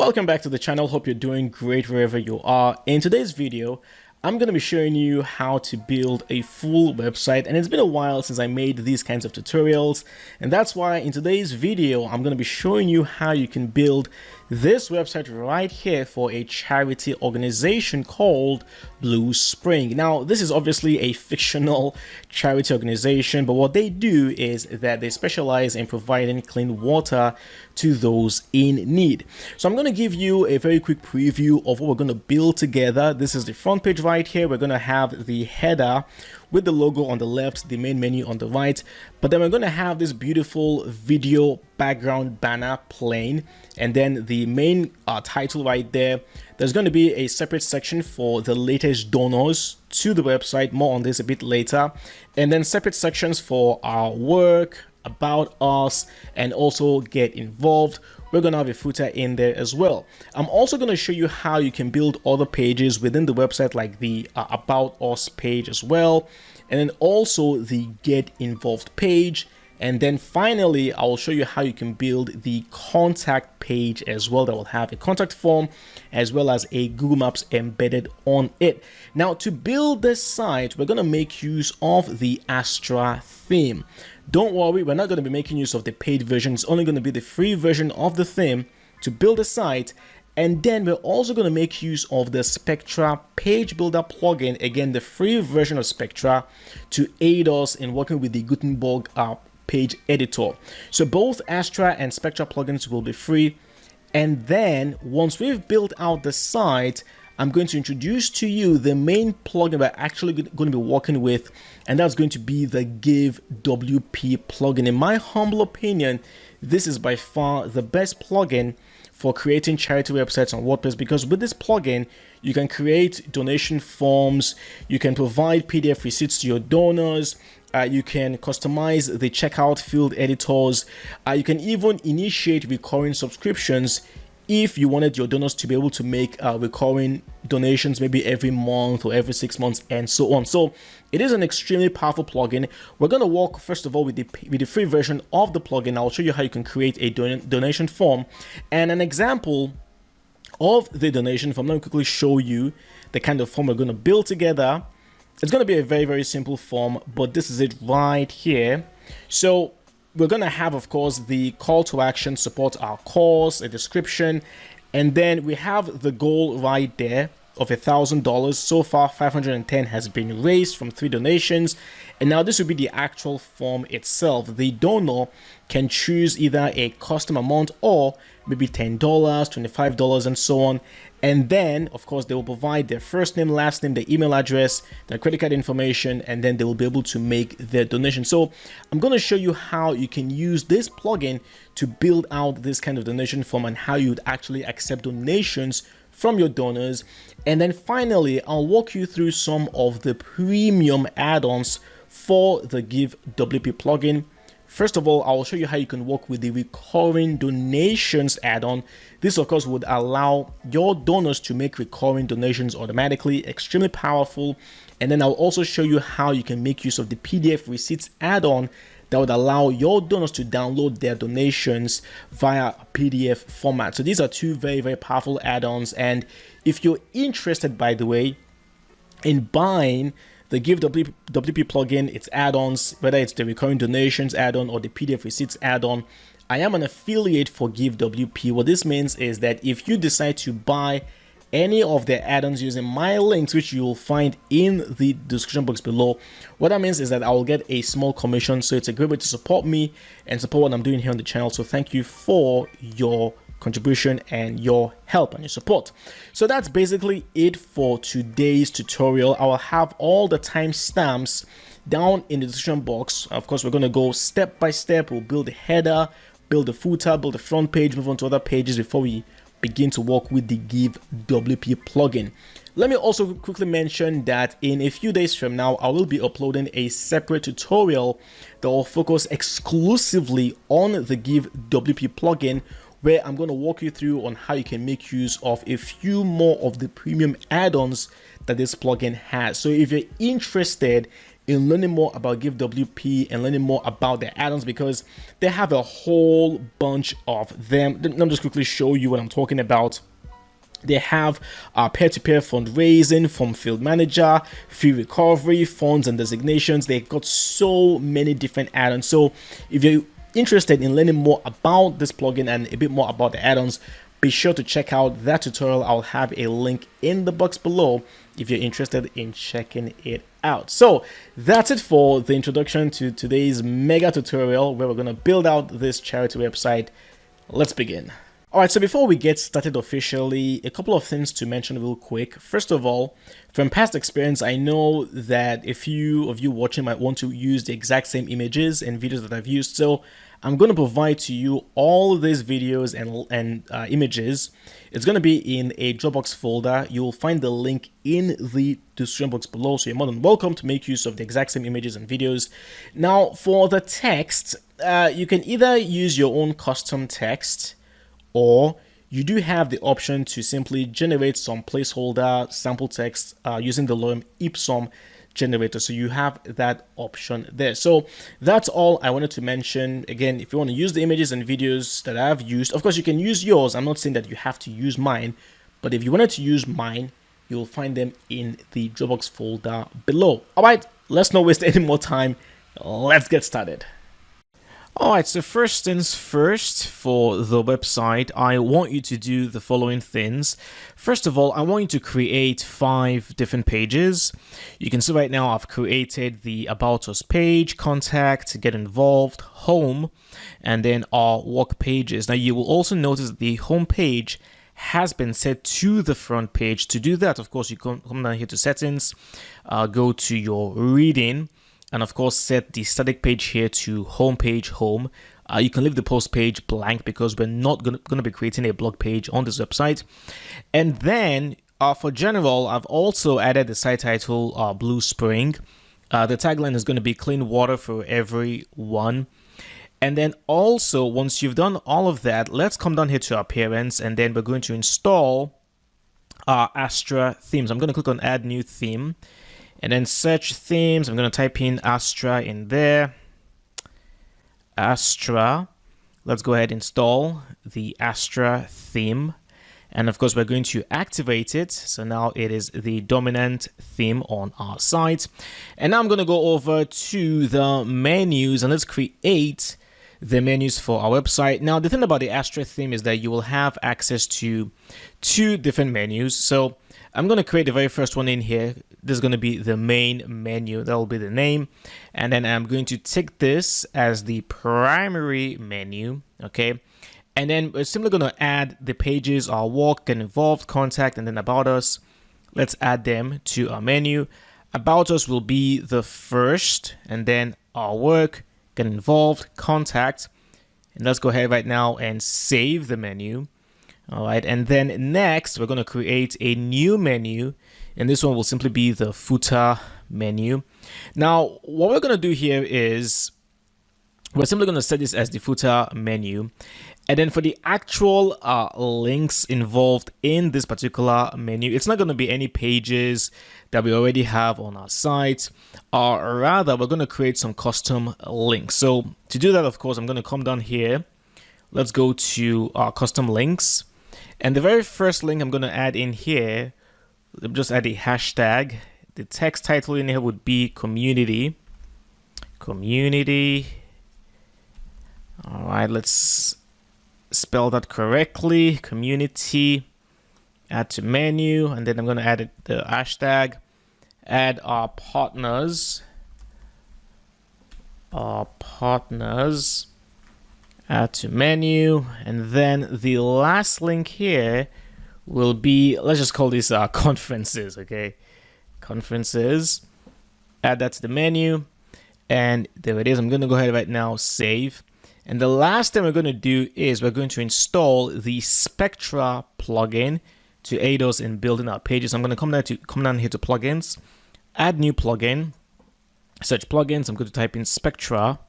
Welcome back to the channel. Hope you're doing great wherever you are. In today's video, I'm going to be showing you how to build a full website, and it's been a while since I made these kinds of tutorials, and that's why in today's video I'm going to be showing you how you can build this website right here for a charity organization called Blue Spring. Now, this is obviously a fictional charity organization, but what they do is that they specialize in providing clean water to those in need. So I'm going to give you a very quick preview of what we're going to build together. This is the front page right here. We're going to have the header with the logo on the left, the main menu on the right, but then we're going to have this beautiful video background banner playing, and then the main title right there. There's going to be a separate section for the latest donors to the website, more on this a bit later, and then separate sections for our work, about us, and also get involved. We're going to have a footer in there as well. I'm also going to show you how you can build other pages within the website, like the about us page as well, and then also the get involved page. And then finally, I will show you how you can build the contact page as well, that will have a contact form as well as a Google Maps embedded on it. Now, to build this site, we're going to make use of the Astra theme. Don't worry, we're not going to be making use of the paid version. It's only going to be the free version of the theme to build a site. And then we're also going to make use of the Spectra page builder plugin, again, the free version of Spectra, to aid us in working with the Gutenberg page editor. So both Astra and Spectra plugins will be free. And then once we've built out the site, I'm going to introduce to you the main plugin we're actually going to be working with, and that's going to be the GiveWP plugin. In my humble opinion, this is by far the best plugin for creating charity websites on WordPress, because with this plugin, you can create donation forms, you can provide PDF receipts to your donors, you can customize the checkout field editors, you can even initiate recurring subscriptions if you wanted your donors to be able to make recurring donations maybe every month or every 6 months and so on. So it is an extremely powerful plugin. We're going to work first of all with the free version of the plugin. I'll show you how you can create a donation form and an example of the donation form. Let me quickly show you the kind of form we're going to build together. It's going to be a very, very simple form, but this is it right here. So we're going to have, of course, the call to action, support our cause, a description, and then we have the goal right there of $1,000. So far, 510 has been raised from 3 donations, and now this will be the actual form itself. The donor can choose either a custom amount or maybe $10, $25, and so on. And then, of course, they will provide their first name, last name, their email address, their credit card information, and then they will be able to make their donation. So I'm going to show you how you can use this plugin to build out this kind of donation form and how you would actually accept donations from your donors. And then finally, I'll walk you through some of the premium add-ons for the GiveWP plugin. First of all, I will show you how you can work with the recurring donations add-on. This, of course, would allow your donors to make recurring donations automatically, extremely powerful. And then I'll also show you how you can make use of the PDF receipts add-on that would allow your donors to download their donations via a PDF format. So these are 2 very, very powerful add-ons. And if you're interested, by the way, in buying the GiveWP plugin, its add-ons, whether it's the recurring donations add-on or the PDF receipts add-on, I am an affiliate for GiveWP. What this means is that if you decide to buy any of their add-ons using my links, which you will find in the description box below, what that means is that I will get a small commission. So it's a great way to support me and support what I'm doing here on the channel. So thank you for your contribution and your help and your support. So that's basically it for today's tutorial. I will have all the timestamps down in the description box. Of course, we're going to go step by step. We'll build the header, build the footer, build the front page, move on to other pages before we begin to work with the GiveWP plugin. Let me also quickly mention that in a few days from now, I will be uploading a separate tutorial that will focus exclusively on the GiveWP plugin, where I'm going to walk you through on how you can make use of a few more of the premium add-ons that this plugin has. So if you're interested in learning more about GiveWP and learning more about their add-ons, because they have a whole bunch of them. Let me just quickly show you what I'm talking about. They have peer-to-peer fundraising, form field manager, fee recovery, funds and designations. They've got so many different add-ons. So if you're interested in learning more about this plugin and a bit more about the add-ons, be sure to check out that tutorial. I'll have a link in the box below if you're interested in checking it out. So that's it for the introduction to today's mega tutorial where we're going to build out this charity website. Let's begin. Alright, so before we get started officially, a couple of things to mention real quick. First of all, from past experience, I know that a few of you watching might want to use the exact same images and videos that I've used. So I'm going to provide to you all of these videos and images. It's going to be in a Dropbox folder. You'll find the link in the description box below. So you're more than welcome to make use of the exact same images and videos. Now, for the text, you can either use your own custom text, or you do have the option to simply generate some placeholder sample text using the lorem ipsum generator. So you have that option there. So that's all I wanted to mention. Again, if you want to use the images and videos that I've used, of course you can use yours. I'm not saying that you have to use mine, but if you wanted to use mine, you'll find them in the Dropbox folder below. All right, let's not waste any more time. Let's get started. Alright, so first things first, for the website, I want you to do the following things. First of all, I want you to create 5 different pages. You can see right now I've created the About Us page, Contact, Get Involved, Home, and then our work pages. Now you will also notice that the home page has been set to the front page. To do that, of course, you come down here to Settings, go to your Reading, and of course set the static page here to home page home. You can leave the post page blank because we're not going to be creating a blog page on this website. And then for general, I've also added the site title Blue Spring. The tagline is going to be clean water for everyone. And then also, once you've done all of that, let's come down here to appearance, and then we're going to install Astra themes. I'm going to click on add new theme. And then search themes. I'm going to type in Astra in there. Astra. Let's go ahead and install the Astra theme. And of course, we're going to activate it. So now it is the dominant theme on our site. And now I'm going to go over to the menus and let's create the menus for our website. Now, the thing about the Astra theme is that you will have access to 2 different menus. So I'm going to create the very first one in here. This is going to be the main menu. That will be the name. And then I'm going to take this as the primary menu. Okay. And then we're simply going to add the pages, our work, Get Involved, Contact, and then About Us. Let's add them to our menu. About Us will be the first, and then our work, Get Involved, Contact. And let's go ahead right now and save the menu. All right, and then next we're going to create a new menu, and this one will simply be the footer menu. Now, what we're going to do here is we're simply going to set this as the footer menu, and then for the actual links involved in this particular menu, it's not going to be any pages that we already have on our site, or rather we're going to create some custom links. So to do that, of course, I'm going to come down here. Let's go to our custom links. And the very first link I'm going to add in here, just add a hashtag. The text title in here would be community. Community. All right, let's spell that correctly. Community. Add to menu. And then I'm going to add the hashtag. Add our partners. Our partners. Add to menu, and then the last link here will be, let's just call this conferences. Okay, conferences. Add that to the menu, and there it is. I'm going to go ahead right now, save. And the last thing we're going to do is we're going to install the Spectra plugin to aid us in building our pages. I'm going to come down here to plugins, add new plugin, search plugins. I'm going to type in Spectra.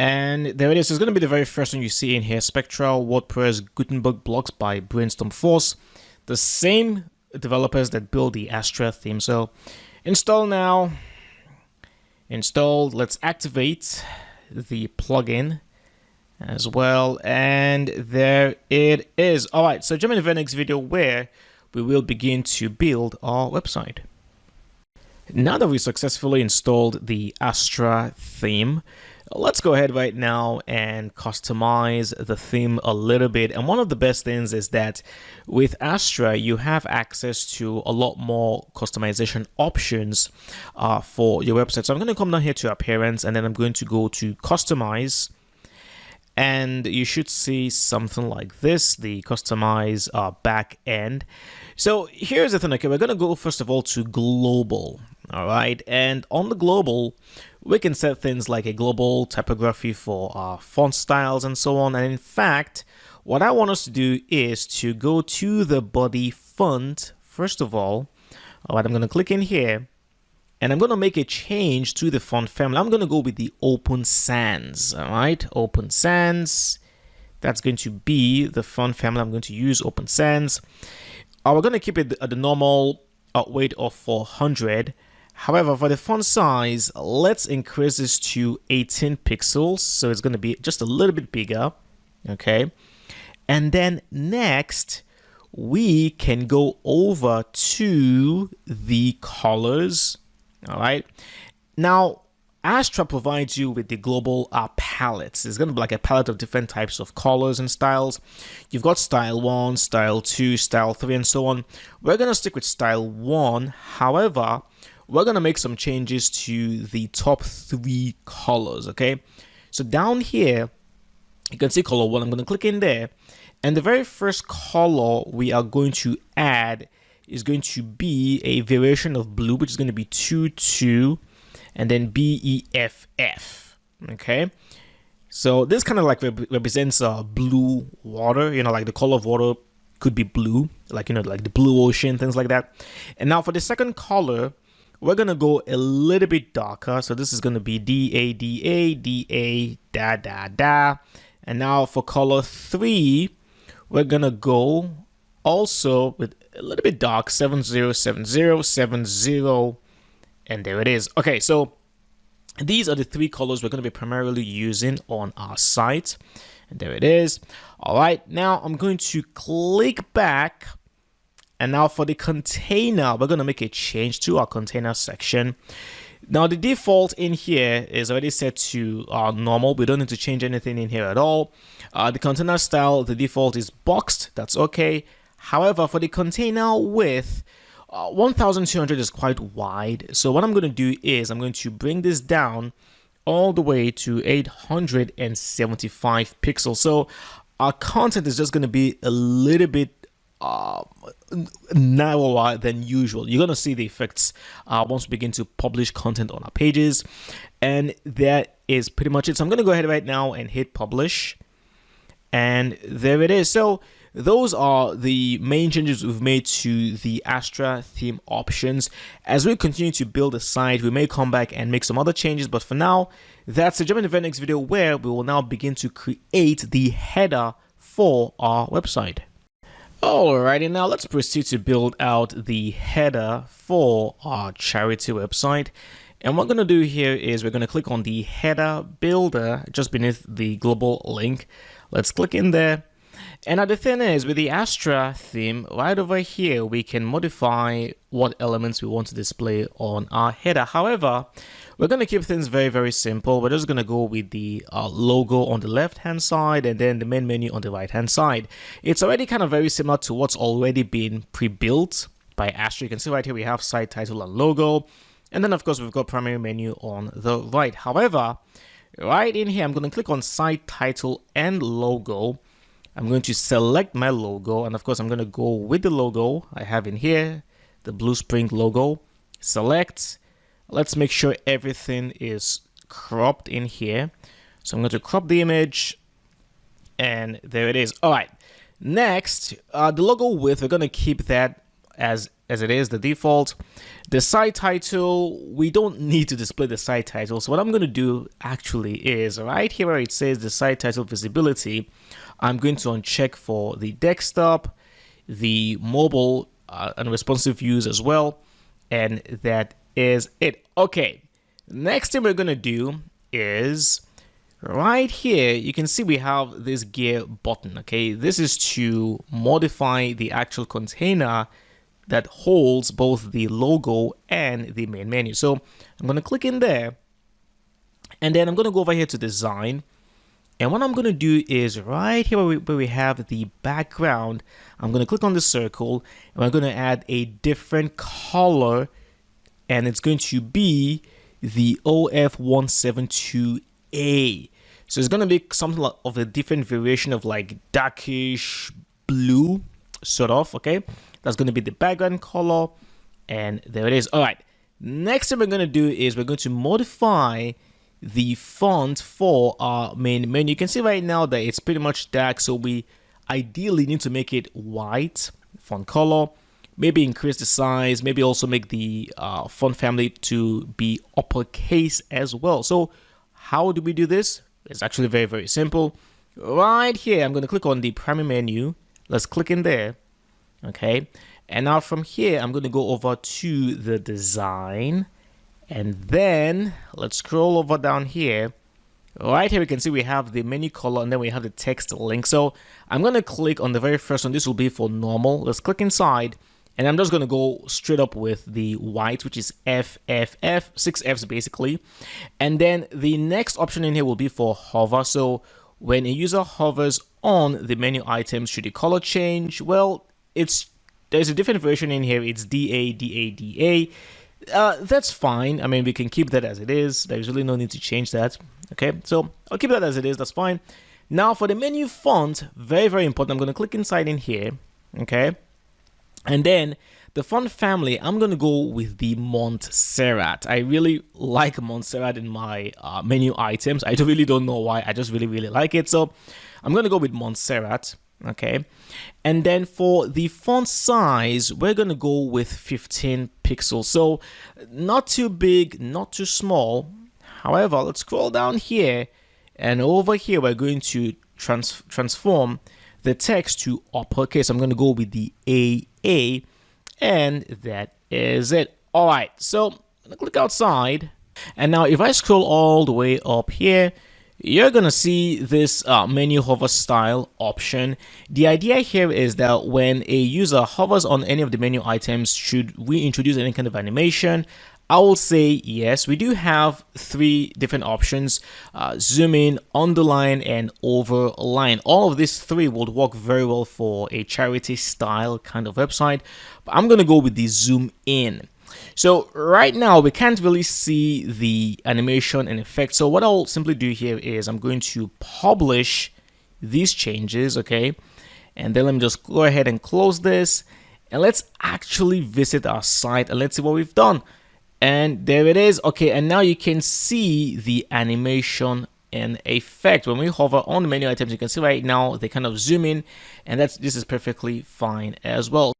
And there it is. So it's going to be the very first one you see in here. Spectra WordPress Gutenberg blocks by Brainstorm Force. The same developers that build the Astra theme. So install now. installed. Let's activate the plugin as well, and there it is. All right, so jump into the next video where we will begin to build our website. Now that we successfully installed the Astra theme, let's go ahead right now and customize the theme a little bit. And one of the best things is that with Astra, you have access to a lot more customization options for your website. So I'm going to come down here to Appearance, and then I'm going to go to Customize. And you should see something like this, the Customize back end. So here's the thing, okay, we're going to go first of all to Global. All right, and on the global, we can set things like a global typography for our font styles and so on. And in fact, what I want us to do is to go to the body font first of all. All right, I'm going to click in here, and I'm going to make a change to the font family. I'm going to go with the Open Sans. All right, Open Sans. That's going to be the font family I'm going to use, Open Sans. We're going to keep it at the normal weight of 400. However, for the font size, let's increase this to 18 pixels. So it's going to be just a little bit bigger. Okay. And then next, we can go over to the colors. All right. Now, Astra provides you with the global palettes. It's going to be like a palette of different types of colors and styles. You've got style 1, style 2, style 3, and so on. We're going to stick with style 1. However, we're going to make some changes to the top 3 colors, okay? So down here, you can see color 1. I'm going to click in there. And the very first color we are going to add is going to be a variation of blue, which is going to be 22, and then BEFF, okay? So this kind of like represents blue water, you know, like the color of water could be blue, like, you know, like the blue ocean, things like that. And now for the second color, we're going to go a little bit darker. So this is going to be DA. And now for color 3, we're going to go also with a little bit dark, 707070. And there it is. Okay, so these are the 3 colors we're going to be primarily using on our site. And there it is. All right, now I'm going to click back. And now for the container, we're going to make a change to our container section. Now the default in here is already set to normal. We don't need to change anything in here at all. The container style, the default is boxed. That's okay. However, for the container width, 1200 is quite wide. So what I'm going to do is I'm going to bring this down all the way to 875 pixels. So our content is just going to be a little bit narrower than usual. You're going to see the effects once we begin to publish content on our pages. And that is pretty much it. So I'm going to go ahead right now and hit publish. And there it is. So those are the main changes we've made to the Astra theme options. As we continue to build the site, we may come back and make some other changes. But for now, that's it. Jump into the next video where we will now begin to create the header for our website. Alrighty, now let's proceed to build out the header for our charity website. And what we're going to do here is we're going to click on the header builder just beneath the global link. Let's click in there. And now the thing is, with the Astra theme, right over here, we can modify what elements we want to display on our header. However, we're going to keep things very, very simple. We're just going to go with the logo on the left-hand side and then the main menu on the right-hand side. It's already kind of very similar to what's already been pre-built by Astra. You can see right here we have site title and logo. And then, of course, we've got primary menu on the right. However, right in here, I'm going to click on site title and logo. I'm going to select my logo, and of course I'm going to go with the logo I have in here, the Blue Spring logo. Select. Let's make sure everything is cropped in here. So I'm going to crop the image, and there it is. All right. Next, the logo width, we're going to keep that as it is, the default. The site title, we don't need to display the site title. So what I'm going to do actually is right here where it says the site title visibility, I'm going to uncheck for the desktop, the mobile and responsive views as well. And that is it. Okay. Next thing we're going to do is right here, you can see we have this gear button. Okay, this is to modify the actual container that holds both the logo and the main menu. So I'm going to click in there, and then I'm going to go over here to design. And what I'm going to do is right here where we have the background, I'm going to click on the circle, and I'm going to add a different color, and it's going to be the OF172A. So it's going to be something like of a different variation of like darkish blue, sort of. Okay, that's going to be the background color, and there it is. All right, next thing we're going to do is we're going to modify the font for our main menu. You can see right now that it's pretty much dark, so we ideally need to make it white font color, maybe increase the size, maybe also make the font family to be uppercase as well. So how do we do this? It's actually very, very simple. Right here, I'm going to click on the primary menu. Let's click in there. Okay, and now from here, I'm going to go over to the design, and then let's scroll over down here. Right here, we can see we have the menu color, and then we have the text link. So I'm going to click on the very first one. This will be for normal. Let's click inside, and I'm just going to go straight up with the white, which is FFF, 6 Fs basically. And then the next option in here will be for hover. So when a user hovers on the menu items, should the color change? Well, there's a different version in here. It's DA. That's fine. I mean, we can keep that as it is. There's really no need to change that. Okay, so I'll keep that as it is. That's fine. Now for the menu font, very, very important. I'm going to click inside in here. Okay, and then the font family, I'm going to go with the Montserrat. I really like Montserrat in my menu items. I really don't know why. I just really, really like it. So I'm going to go with Montserrat. Okay, and then for the font size, we're going to go with 15 pixels. So not too big, not too small. However, let's scroll down here, and over here, we're going to transform the text to uppercase. I'm going to go with the AA, and that is it. All right, so I'm going to click outside, and now if I scroll all the way up here, you're going to see this menu hover style option. The idea here is that when a user hovers on any of the menu items, should we introduce any kind of animation? I will say yes. We do have 3 different options: zoom in, underline, and overline. All of these 3 would work very well for a charity style kind of website, but I'm going to go with the zoom in. So right now we can't really see the animation and effect. So what I'll simply do here is I'm going to publish these changes, okay? And then let me just go ahead and close this, and let's actually visit our site and let's see what we've done. And there it is. Okay, and now you can see the animation and effect. When we hover on the menu items, you can see right now they kind of zoom in, and this is perfectly fine as well.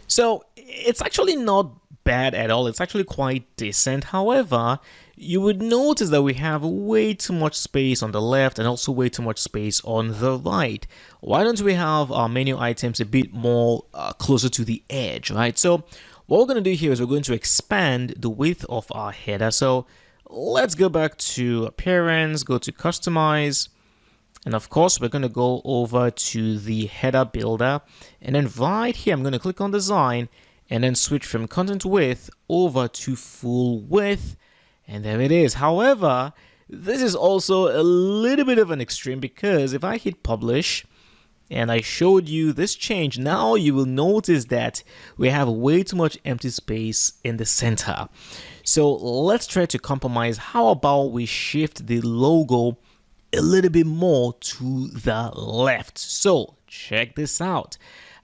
So it's actually not bad at all. It's actually quite decent. However, you would notice that we have way too much space on the left and also way too much space on the right. Why don't we have our menu items a bit more closer to the edge, right? So what we're going to do here is we're going to expand the width of our header. So let's go back to appearance, go to customize, and of course we're going to go over to the header builder, and then right here I'm going to click on design and then switch from content width over to full width, and there it is. However, this is also a little bit of an extreme, because if I hit publish and I showed you this change, now you will notice that we have way too much empty space in the center. So let's try to compromise. How about we shift the logo a little bit more to the left? So check this out.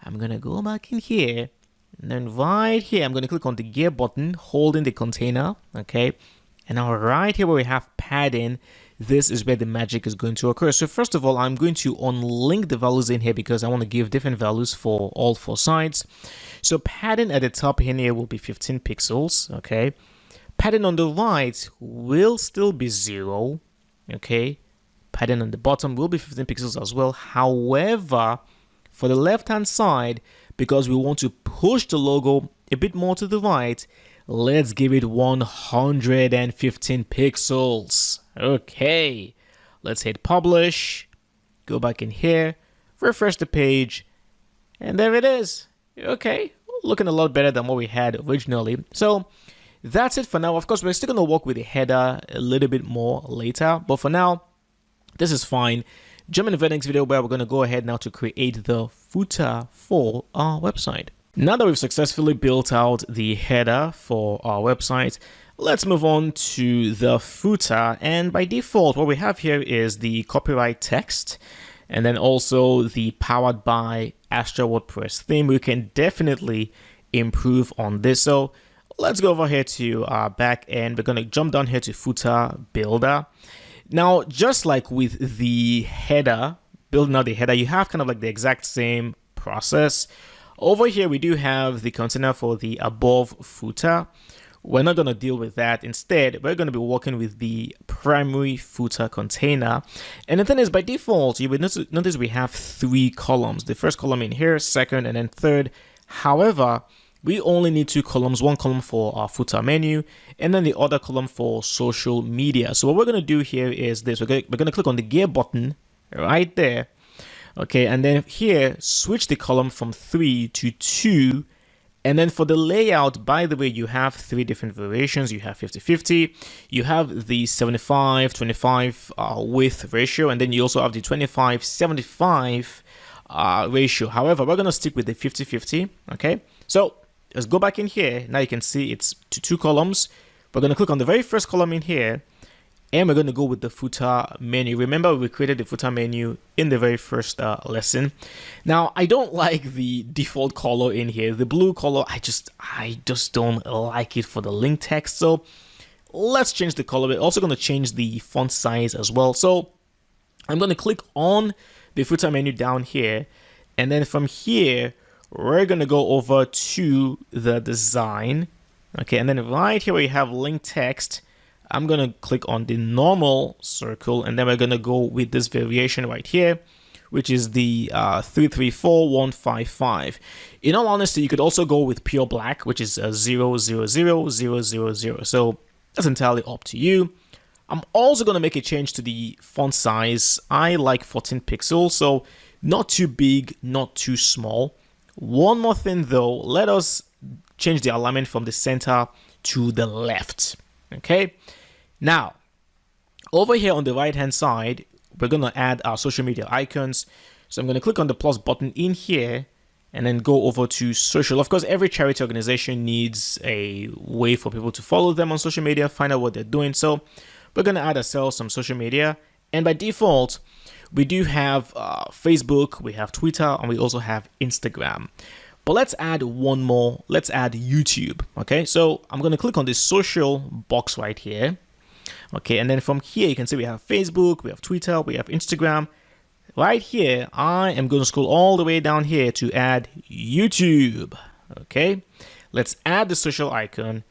I'm gonna go back in here, and then right here I'm going to click on the gear button holding the container. Okay, and now right here where we have padding, this is where the magic is going to occur. So first of all, I'm going to unlink the values in here because I want to give different values for all 4 sides. So padding at the top in here will be 15 pixels. Okay, padding on the right will still be 0. Okay, padding on the bottom will be 15 pixels as well. However, for the left hand side, because we want to push the logo a bit more to the right, let's give it 115 pixels. Okay, let's hit publish, go back in here, refresh the page, and there it is. Okay, looking a lot better than what we had originally. So that's it for now. Of course, we're still going to work with the header a little bit more later, but for now, this is fine. Jump into the next video where we're going to go ahead now to create the footer for our website. Now that we've successfully built out the header for our website, let's move on to the footer. And by default, what we have here is the copyright text, and then also the powered by Astra WordPress theme. We can definitely improve on this. So let's go over here to our back end. We're going to jump down here to footer builder. Now, just like with the header, building out the header, you have kind of like the exact same process. Over here, we do have the container for the above footer. We're not going to deal with that. Instead, we're going to be working with the primary footer container. And the thing is, by default, you would notice we have 3 columns. The first column in here, second, and then third. However, we only need 2 columns, one column for our footer menu, and then the other column for social media. So what we're going to do here is this. We're going to click on the gear button right there. Okay, and then here, switch the column from 3 to 2. And then for the layout, by the way, you have 3 different variations. You have 50-50, you have the 75-25 width ratio, and then you also have the 25-75 ratio. However, we're going to stick with the 50-50, okay? So let's go back in here. Now you can see it's to 2 columns. We're going to click on the very first column in here, and we're going to go with the footer menu. Remember, we created the footer menu in the very first lesson. Now, I don't like the default color in here. The blue color, I just don't like it for the link text. So let's change the color. We're also going to change the font size as well. So I'm going to click on the footer menu down here. And then from here, we're going to go over to the design. Okay, and then right here where you have link text, I'm going to click on the normal circle, and then we're going to go with this variation right here, which is the 334155. In all honesty, you could also go with pure black, which is 000000. So that's entirely up to you. I'm also going to make a change to the font size. I like 14 pixels, so not too big, not too small. One more thing though, let us change the alignment from the center to the left. Okay. Now, over here on the right hand side, we're going to add our social media icons. So I'm going to click on the plus button in here and then go over to social. Of course, every charity organization needs a way for people to follow them on social media, find out what they're doing. So we're going to add ourselves some social media. And by default, we do have Facebook, we have Twitter, and we also have Instagram. But let's add one more. Let's add YouTube. Okay, so I'm going to click on this social box right here. Okay, and then from here, you can see we have Facebook, we have Twitter, we have Instagram. Right here, I am going to scroll all the way down here to add YouTube. Okay, let's add the social icon,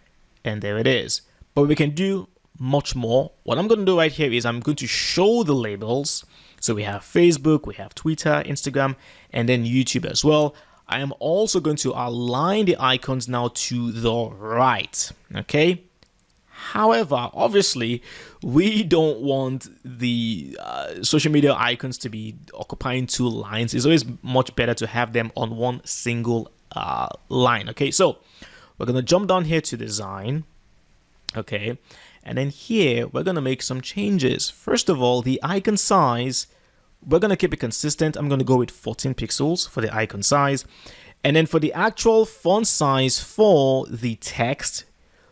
and there it is. But we can do much more. What I'm going to do right here is I'm going to show the labels. So we have Facebook, we have Twitter, Instagram, and then YouTube as well. I am also going to align the icons now to the right. Okay. However, obviously, we don't want the social media icons to be occupying 2 lines. It's always much better to have them on one single line. Okay, so we're going to jump down here to design. Okay, and then here, we're going to make some changes. First of all, the icon size, we're going to keep it consistent. I'm going to go with 14 pixels for the icon size. And then for the actual font size for the text,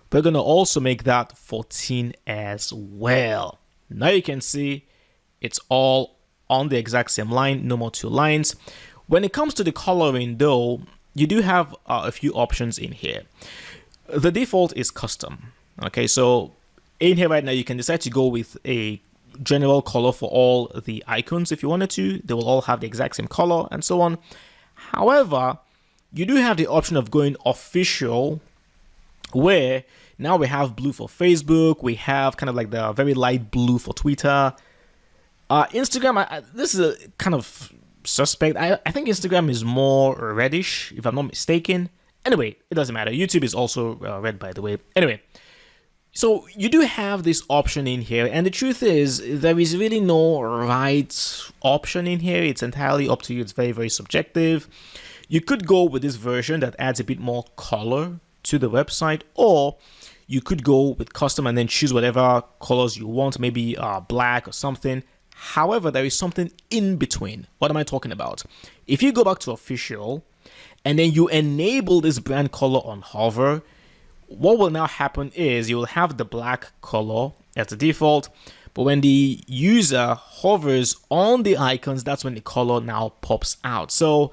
we're going to also make that 14 as well. Now you can see it's all on the exact same line, no more 2 lines. When it comes to the coloring though, you do have a few options in here. The default is custom. Okay, so in here right now, you can decide to go with a general color for all the icons if you wanted to. They will all have the exact same color and so on. However, you do have the option of going official, where now we have blue for Facebook, we have kind of like the very light blue for Twitter. Instagram, this is a kind of suspect. I think Instagram is more reddish, if I'm not mistaken. Anyway, it doesn't matter. YouTube is also red, by the way. Anyway, so you do have this option in here, and the truth is there is really no right option in here. It's entirely up to you. It's very, very subjective. You could go with this version that adds a bit more color to the website, or you could go with custom and then choose whatever colors you want, maybe black or something. However, there is something in between. What am I talking about? If you go back to official and then you enable this brand color on hover, what will now happen is you will have the black color as the default, but when the user hovers on the icons, that's when the color now pops out. So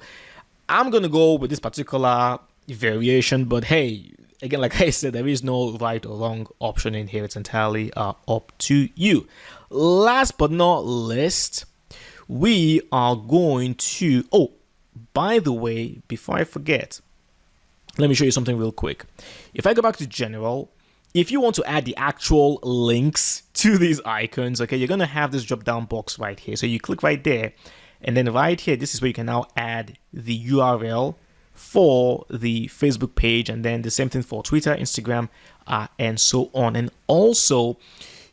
I'm going to go with this particular variation, but hey, again, like I said, there is no right or wrong option in here. It's entirely up to you. Last but not least, we are going to, oh, by the way, before I forget, let me show you something real quick. If I go back to general, if you want to add the actual links to these icons, okay, you're going to have this drop down box right here. So you click right there, and then right here, this is where you can now add the URL for the Facebook page, and then the same thing for Twitter, Instagram, and so on. And also,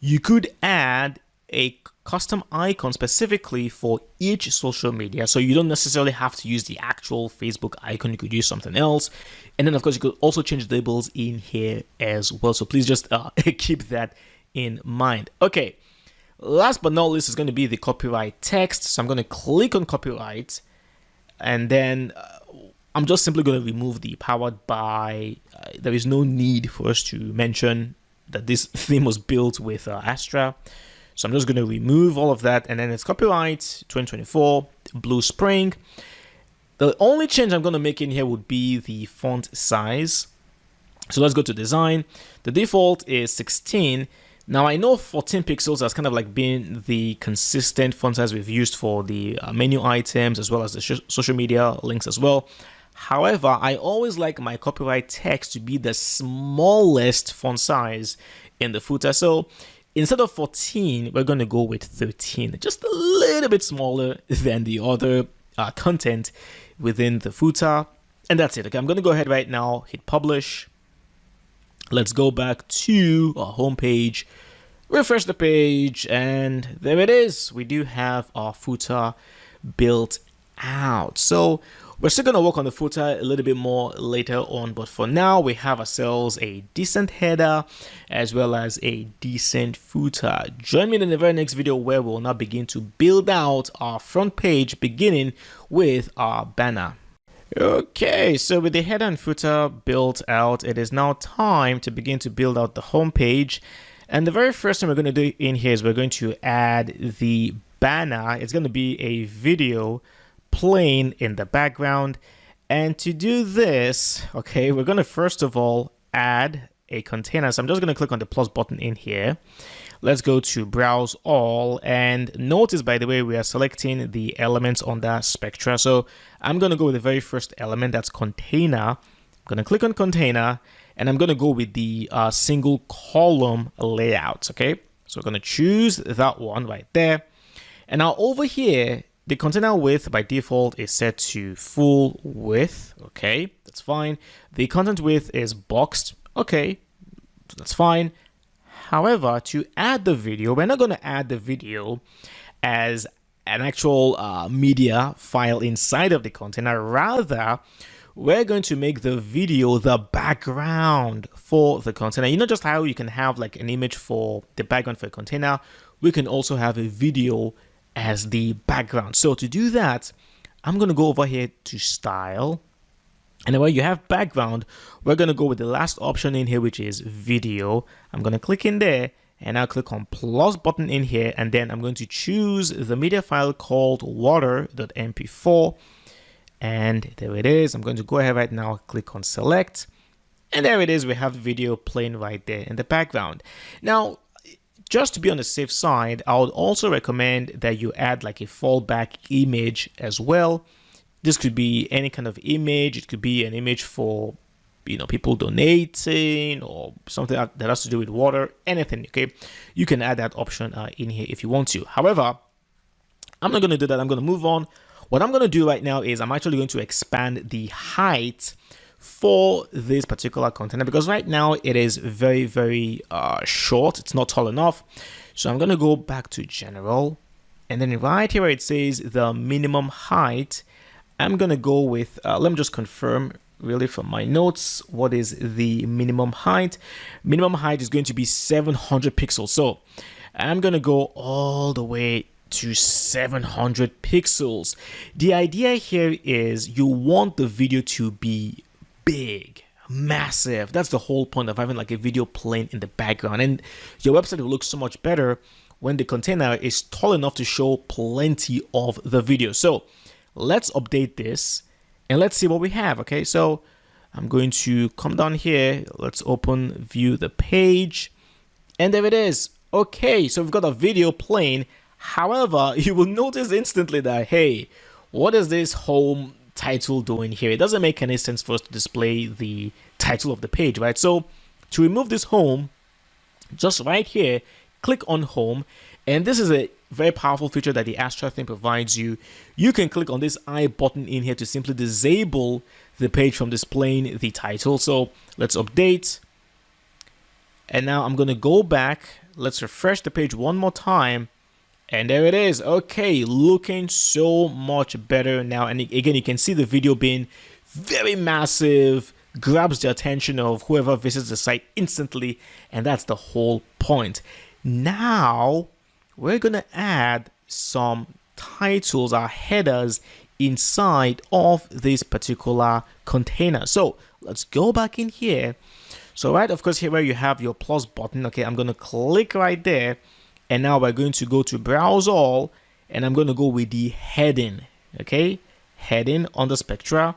you could add a custom icon specifically for each social media, so you don't necessarily have to use the actual Facebook icon. You could use something else, and then of course you could also change the labels in here as well. So please just keep that in mind. Okay, last but not least is going to be the copyright text. So I'm going to click on copyright, and then I'm just simply going to remove the powered by. There is no need for us to mention that this theme was built with Astra. So I'm just going to remove all of that, and then it's copyright 2024 Blue Spring. The only change I'm going to make in here would be the font size. So let's go to design. The default is 16. Now I know 14 pixels has kind of like been the consistent font size we've used for the menu items as well as the social media links as well. However, I always like my copyright text to be the smallest font size in the footer. So instead of 14, we're going to go with 13, just a little bit smaller than the other content within the footer. And that's it. Okay, I'm going to go ahead right now, hit publish. Let's go back to our home page, refresh the page, and there it is. We do have our footer built out. So we're still going to work on the footer a little bit more later on, but for now we have ourselves a decent header as well as a decent footer. Join me in the very next video where we'll now begin to build out our front page, beginning with our banner. Okay, so with the header and footer built out, it is now time to begin to build out the home page. And the very first thing we're going to do in here is we're going to add the banner. It's going to be a video playing in the background. And to do this, okay, we're going to first of all add a container. So I'm just going to click on the plus button in here. Let's go to browse all, and notice, by the way, we are selecting the elements under Spectra. So I'm going to go with the very first element, that's container. I'm going to click on container, and I'm going to go with the single column layout. Okay, so we're going to choose that one right there. And now over here, the container width by default is set to full width. Okay, that's fine. The content width is boxed. Okay, that's fine. However, to add the video, we're not going to add the video as an actual media file inside of the container. Rather, we're going to make the video the background for the container. You know just how you can have like an image for the background for a container? We can also have a video as the background. So to do that, I'm going to go over here to style. And then where you have background, we're going to go with the last option in here, which is video. I'm going to click in there, and I'll click on plus button in here, and then I'm going to choose the media file called water.mp4. And there it is. I'm going to go ahead right now, click on select, and there it is. We have the video playing right there in the background. Now, just to be on the safe side, I would also recommend that you add like a fallback image as well. This could be any kind of image. It could be an image for, you know, people donating or something that has to do with water, anything, okay? You can add that option in here if you want to. However, I'm not going to do that. I'm going to move on. What I'm going to do right now is I'm actually going to expand the height for this particular container, because right now it is very, very short. It's not tall enough. So I'm going to go back to general, and then right here where it says the minimum height, I'm going to go with, let me just confirm really from my notes, what is the minimum height? Minimum height is going to be 700 pixels. So I'm going to go all the way to 700 pixels. The idea here is you want the video to be big, massive. That's the whole point of having like a video playing in the background, and your website will look so much better when the container is tall enough to show plenty of the video. So let's update this and let's see what we have. Okay, so I'm going to come down here. Let's open view the page, and there it is. Okay, so we've got a video playing. However, you will notice instantly that, hey, what is this home title doing here? It doesn't make any sense for us to display the title of the page, right? So to remove this home, just right here, click on home, and this is a very powerful feature that the Astra theme provides you. You can click on this I button in here to simply disable the page from displaying the title. So let's update, and now I'm going to go back. Let's refresh the page one more time, and there it is. Okay, looking so much better now. And again, you can see the video being very massive, grabs the attention of whoever visits the site instantly, and that's the whole point. Now we're gonna add some titles, our headers, inside of this particular container. So let's go back in here. So right, of course, here where you have your plus button, okay, I'm gonna click right there, and now we're going to go to browse all, and I'm gonna go with the heading. Okay, heading on the spectra.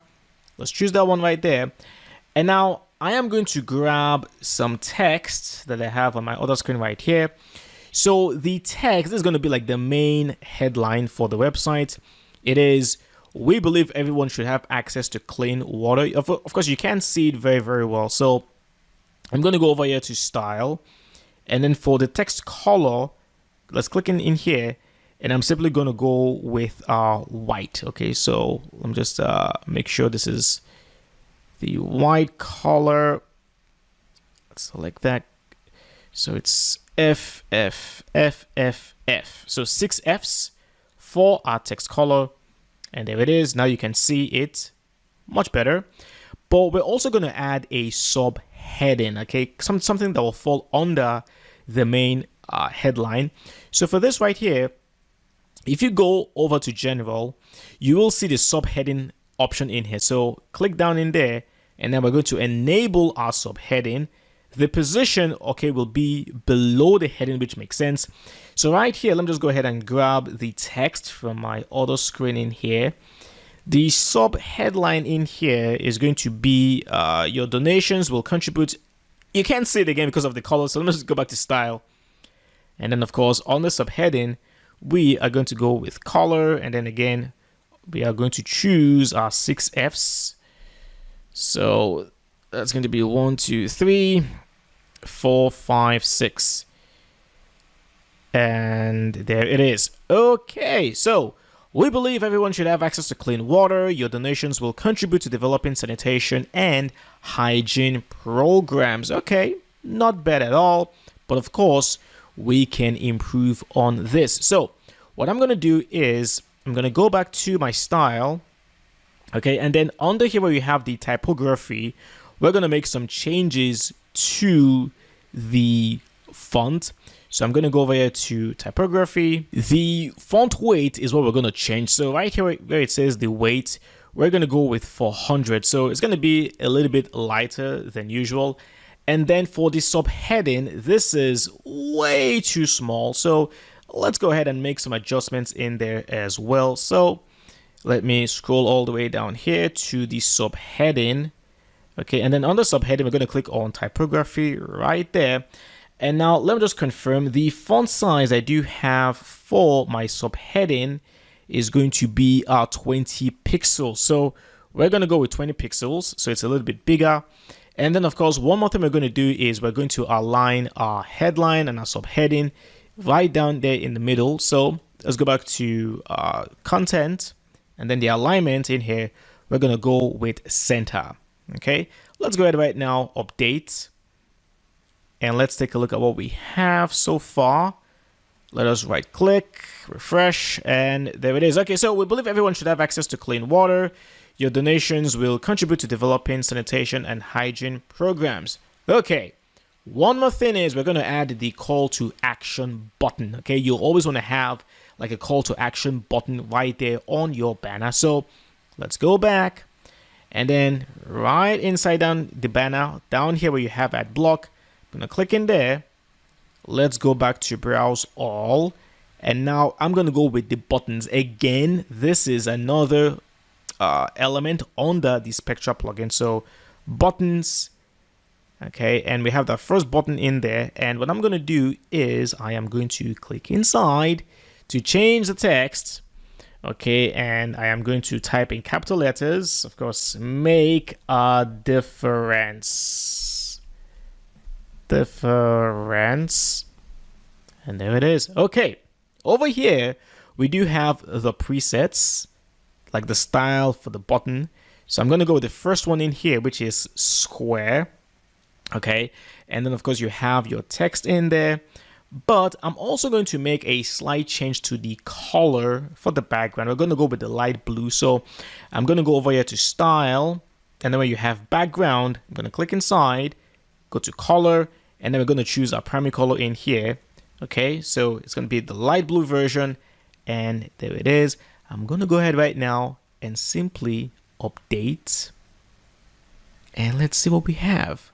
Let's choose that one right there. And now I am going to grab some text that I have on my other screen right here. So the text is going to be like the main headline for the website. It is, we believe everyone should have access to clean water. Of course, you can't see it very, very well. So I'm going to go over here to style. And then for the text color, let's click in here. And I'm simply going to go with white. Okay, so let me just make sure this is the white color. Let's select that. So it's F, F, F, F, F. So 6 Fs for our text color. And there it is. Now you can see it much better. But we're also going to add a subheading, okay? Something that will fall under the main headline. So for this right here, if you go over to general, you will see the subheading option in here. So click down in there, and then we're going to enable our subheading. The position, okay, will be below the heading, which makes sense. So right here, let me just go ahead and grab the text from my other screen in here. The sub headline in here is going to be your donations will contribute. You can't see it again because of the color, so let me just go back to style. And then, of course, on the subheading, we are going to go with color, and then again, we are going to choose our 6 Fs. So that's going to be 1, 2, 3, 4, 5, 6. And there it is. Okay, so we believe everyone should have access to clean water. Your donations will contribute to developing sanitation and hygiene programs. Okay, not bad at all. But of course, we can improve on this. So what I'm going to do is I'm going to go back to my style. Okay, and then under here where we have the typography, we're going to make some changes to the font. So I'm going to go over here to typography. The font weight is what we're going to change. So right here where it says the weight, we're going to go with 400. So it's going to be a little bit lighter than usual. And then for the subheading, this is way too small. So let's go ahead and make some adjustments in there as well. So let me scroll all the way down here to the subheading. Okay, and then on the subheading, we're going to click on typography right there. And now let me just confirm the font size I do have for my subheading is going to be 20 pixels. So we're going to go with 20 pixels. So it's a little bit bigger. And then, of course, one more thing we're going to do is we're going to align our headline and our subheading right down there in the middle. So let's go back to content, and then the alignment in here, we're going to go with center. Okay, let's go ahead right now, update, and let's take a look at what we have so far. Let us right click, refresh, and there it is. Okay, so we believe everyone should have access to clean water. Your donations will contribute to developing sanitation and hygiene programs. Okay, one more thing is we're going to add the call to action button. Okay, you'll always want to have like a call to action button right there on your banner. So let's go back, and then right inside down the banner, down here where you have ad block, I'm going to click in there. Let's go back to browse all, and now I'm going to go with the buttons. Again, this is another element under the Spectra plugin. So buttons, okay, and we have the first button in there, and what I'm going to do is I am going to click inside to change the text, okay, and I am going to type in capital letters, of course, make a difference, and there it is. Okay, over here we do have the presets, like the style for the button. So I'm going to go with the first one in here, which is square. Okay, and then of course you have your text in there, but I'm also going to make a slight change to the color for the background. We're going to go with the light blue. So I'm going to go over here to style, and then where you have background, I'm going to click inside, go to color, and then we're going to choose our primary color in here. Okay, so it's going to be the light blue version, and there it is. I'm going to go ahead right now and simply update, and let's see what we have.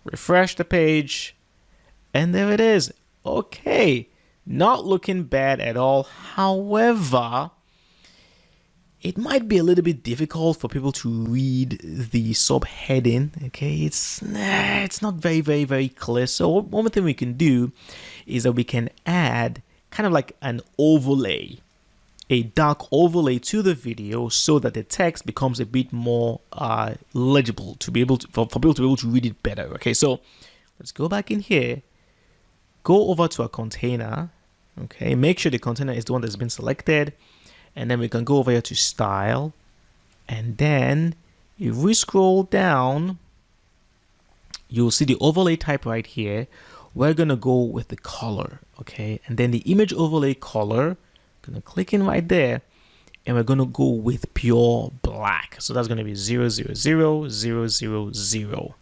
Refresh the page, and there it is. Okay, not looking bad at all. However, it might be a little bit difficult for people to read the subheading. Okay, it's not very clear. So one thing we can do is that we can add kind of like an overlay, a dark overlay to the video, so that the text becomes a bit more legible, to be able to for people to be able to read it better. Okay, so let's go back in here, go over to a container. Okay, make sure the container is the one that's been selected, and then we can go over here to style, and then if we scroll down, you'll see the overlay type right here. We're gonna go with the color, okay, and then the image overlay color, gonna click in right there, and we're gonna go with pure black. So that's gonna be 0000000.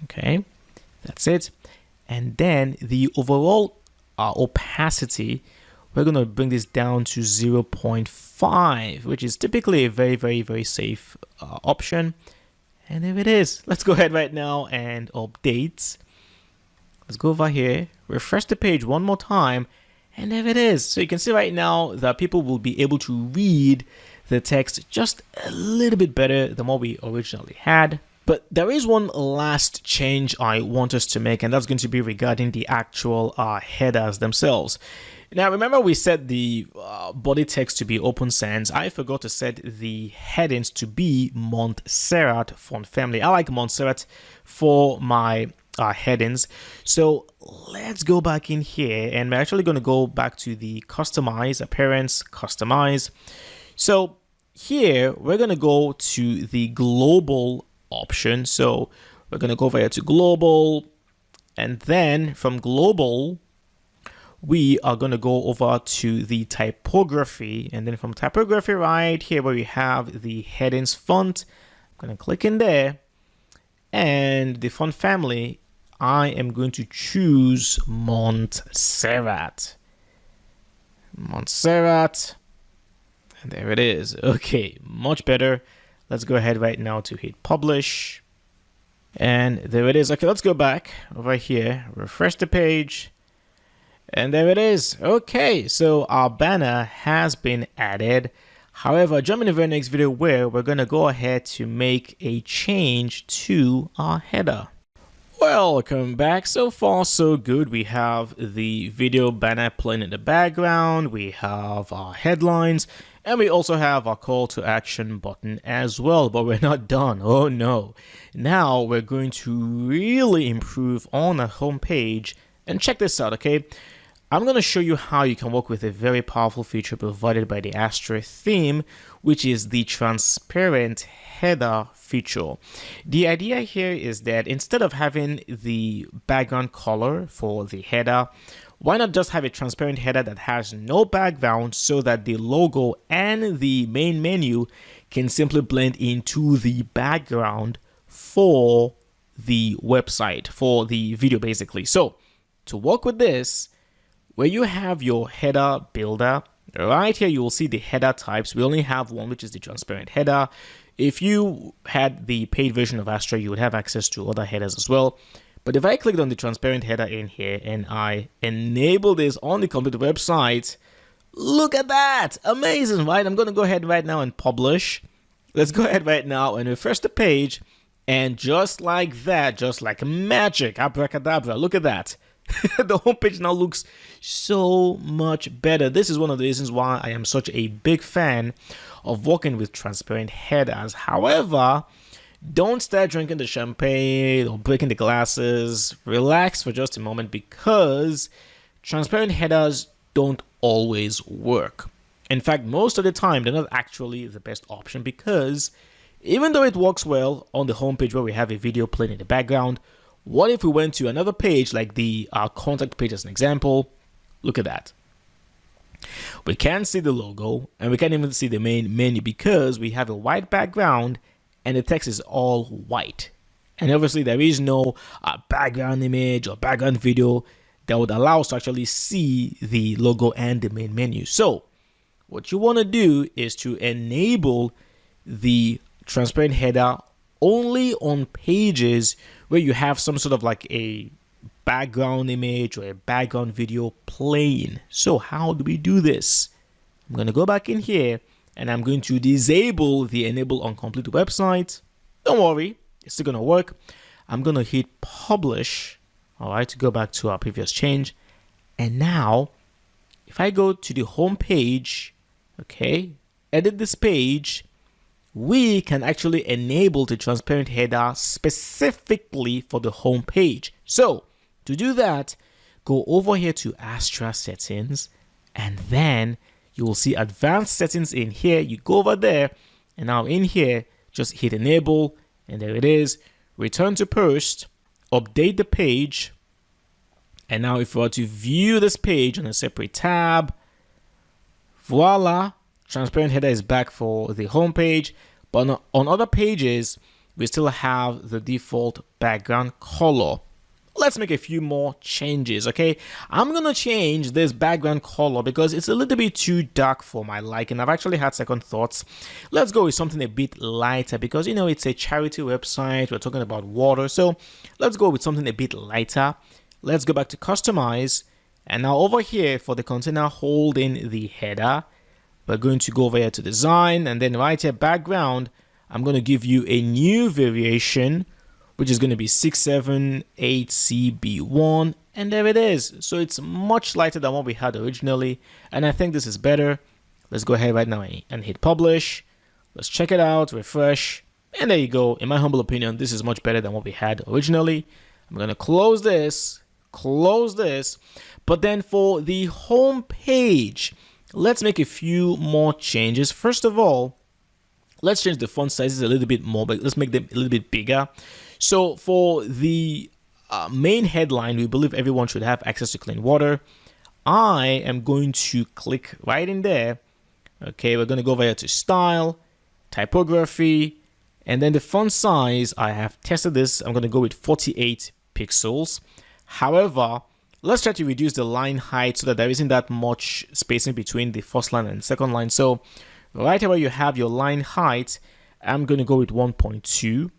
Okay, that's it. And then the overall opacity, we're gonna bring this down to 0.5, which is typically a very safe option. And there it is. Let's go ahead right now and update. Let's go over here, refresh the page one more time, and there it is. So you can see right now that people will be able to read the text just a little bit better than what we originally had. But there is one last change I want us to make, and that's going to be regarding the actual headers themselves. Now, remember we set the body text to be open sans. I forgot to set the headings to be Montserrat font family. I like Montserrat for my headings. So let's go back in here, and we're actually going to go back to the customize, appearance, customize. So here we're going to go to the global option. So we're going to go over here to global, and then from global we are going to go over to the typography, and then from typography right here where we have the headings font, I'm going to click in there, and the font family, I am going to choose Montserrat, and there it is. Okay, much better. Let's go ahead right now to hit publish, and there it is. Okay, let's go back over here, refresh the page, and there it is. Okay, so our banner has been added. However, jump in the very next video where we're going to go ahead to make a change to our header. Welcome back. So far so good. We have the video banner playing in the background, we have our headlines, and we also have our call to action button as well. But we're not done. Oh no. Now we're going to really improve on our homepage, and check this out, okay? I'm going to show you how you can work with a very powerful feature provided by the Astra theme, which is the transparent header feature. The idea here is that instead of having the background color for the header, why not just have a transparent header that has no background so that the logo and the main menu can simply blend into the background for the website, for the video basically. So to work with this, where you have your header builder, right here you will see the header types. We only have one, which is the transparent header. If you had the paid version of Astra, you would have access to other headers as well. But if I clicked on the transparent header in here and I enable this on the complete website, look at that. Amazing, right? I'm going to go ahead right now and publish. Let's go ahead right now and refresh the page. And just like that, just like magic, abracadabra, look at that. The homepage now looks so much better. This is one of the reasons why I am such a big fan of working with transparent headers. However, don't start drinking the champagne or breaking the glasses. Relax for just a moment, because transparent headers don't always work. In fact, most of the time, they're not actually the best option, because even though it works well on the homepage where we have a video playing in the background, what if we went to another page like the contact page as an example? Look at that. We can't see the logo and we can't even see the main menu because we have a white background and the text is all white. And obviously there is no background image or background video that would allow us to actually see the logo and the main menu. So what you want to do is to enable the transparent header only on pages where you have some sort of like a background image or a background video playing. So how do we do this? I'm going to go back in here and I'm going to disable the enable on complete website. Don't worry, it's still going to work. I'm going to hit publish. All right, to go back to our previous change. And now if I go to the home page, okay, edit this page, we can actually enable the transparent header specifically for the home page. So to do that, go over here to Astra settings, and then you will see advanced settings in here. You go over there, and now in here, just hit enable, and there it is. Return to post, update the page, and now if you were to view this page on a separate tab, voila, transparent header is back for the home page. But on other pages, we still have the default background color. Let's make a few more changes, okay? I'm going to change this background color because it's a little bit too dark for my liking. I've actually had second thoughts. Let's go with something a bit lighter because, you know, it's a charity website. We're talking about water. So let's go with something a bit lighter. Let's go back to customize. And now over here for the container holding the header, we're going to go over here to design, and then right here background, I'm going to give you a new variation, which is going to be 678CB1, and there it is. So it's much lighter than what we had originally, and I think this is better. Let's go ahead right now and hit publish. Let's check it out, refresh, and there you go. In my humble opinion, this is much better than what we had originally. I'm going to close this, but then for the home page, let's make a few more changes. First of all, let's change the font sizes a little bit more, but let's make them a little bit bigger. So for the main headline, we believe everyone should have access to clean water. I am going to click right in there. Okay, we're going to go over here to style, typography, and then the font size. I have tested this. I'm going to go with 48 pixels. However, let's try to reduce the line height so that there isn't that much spacing between the first line and second line. So right here where you have your line height, I'm going to go with 1.2.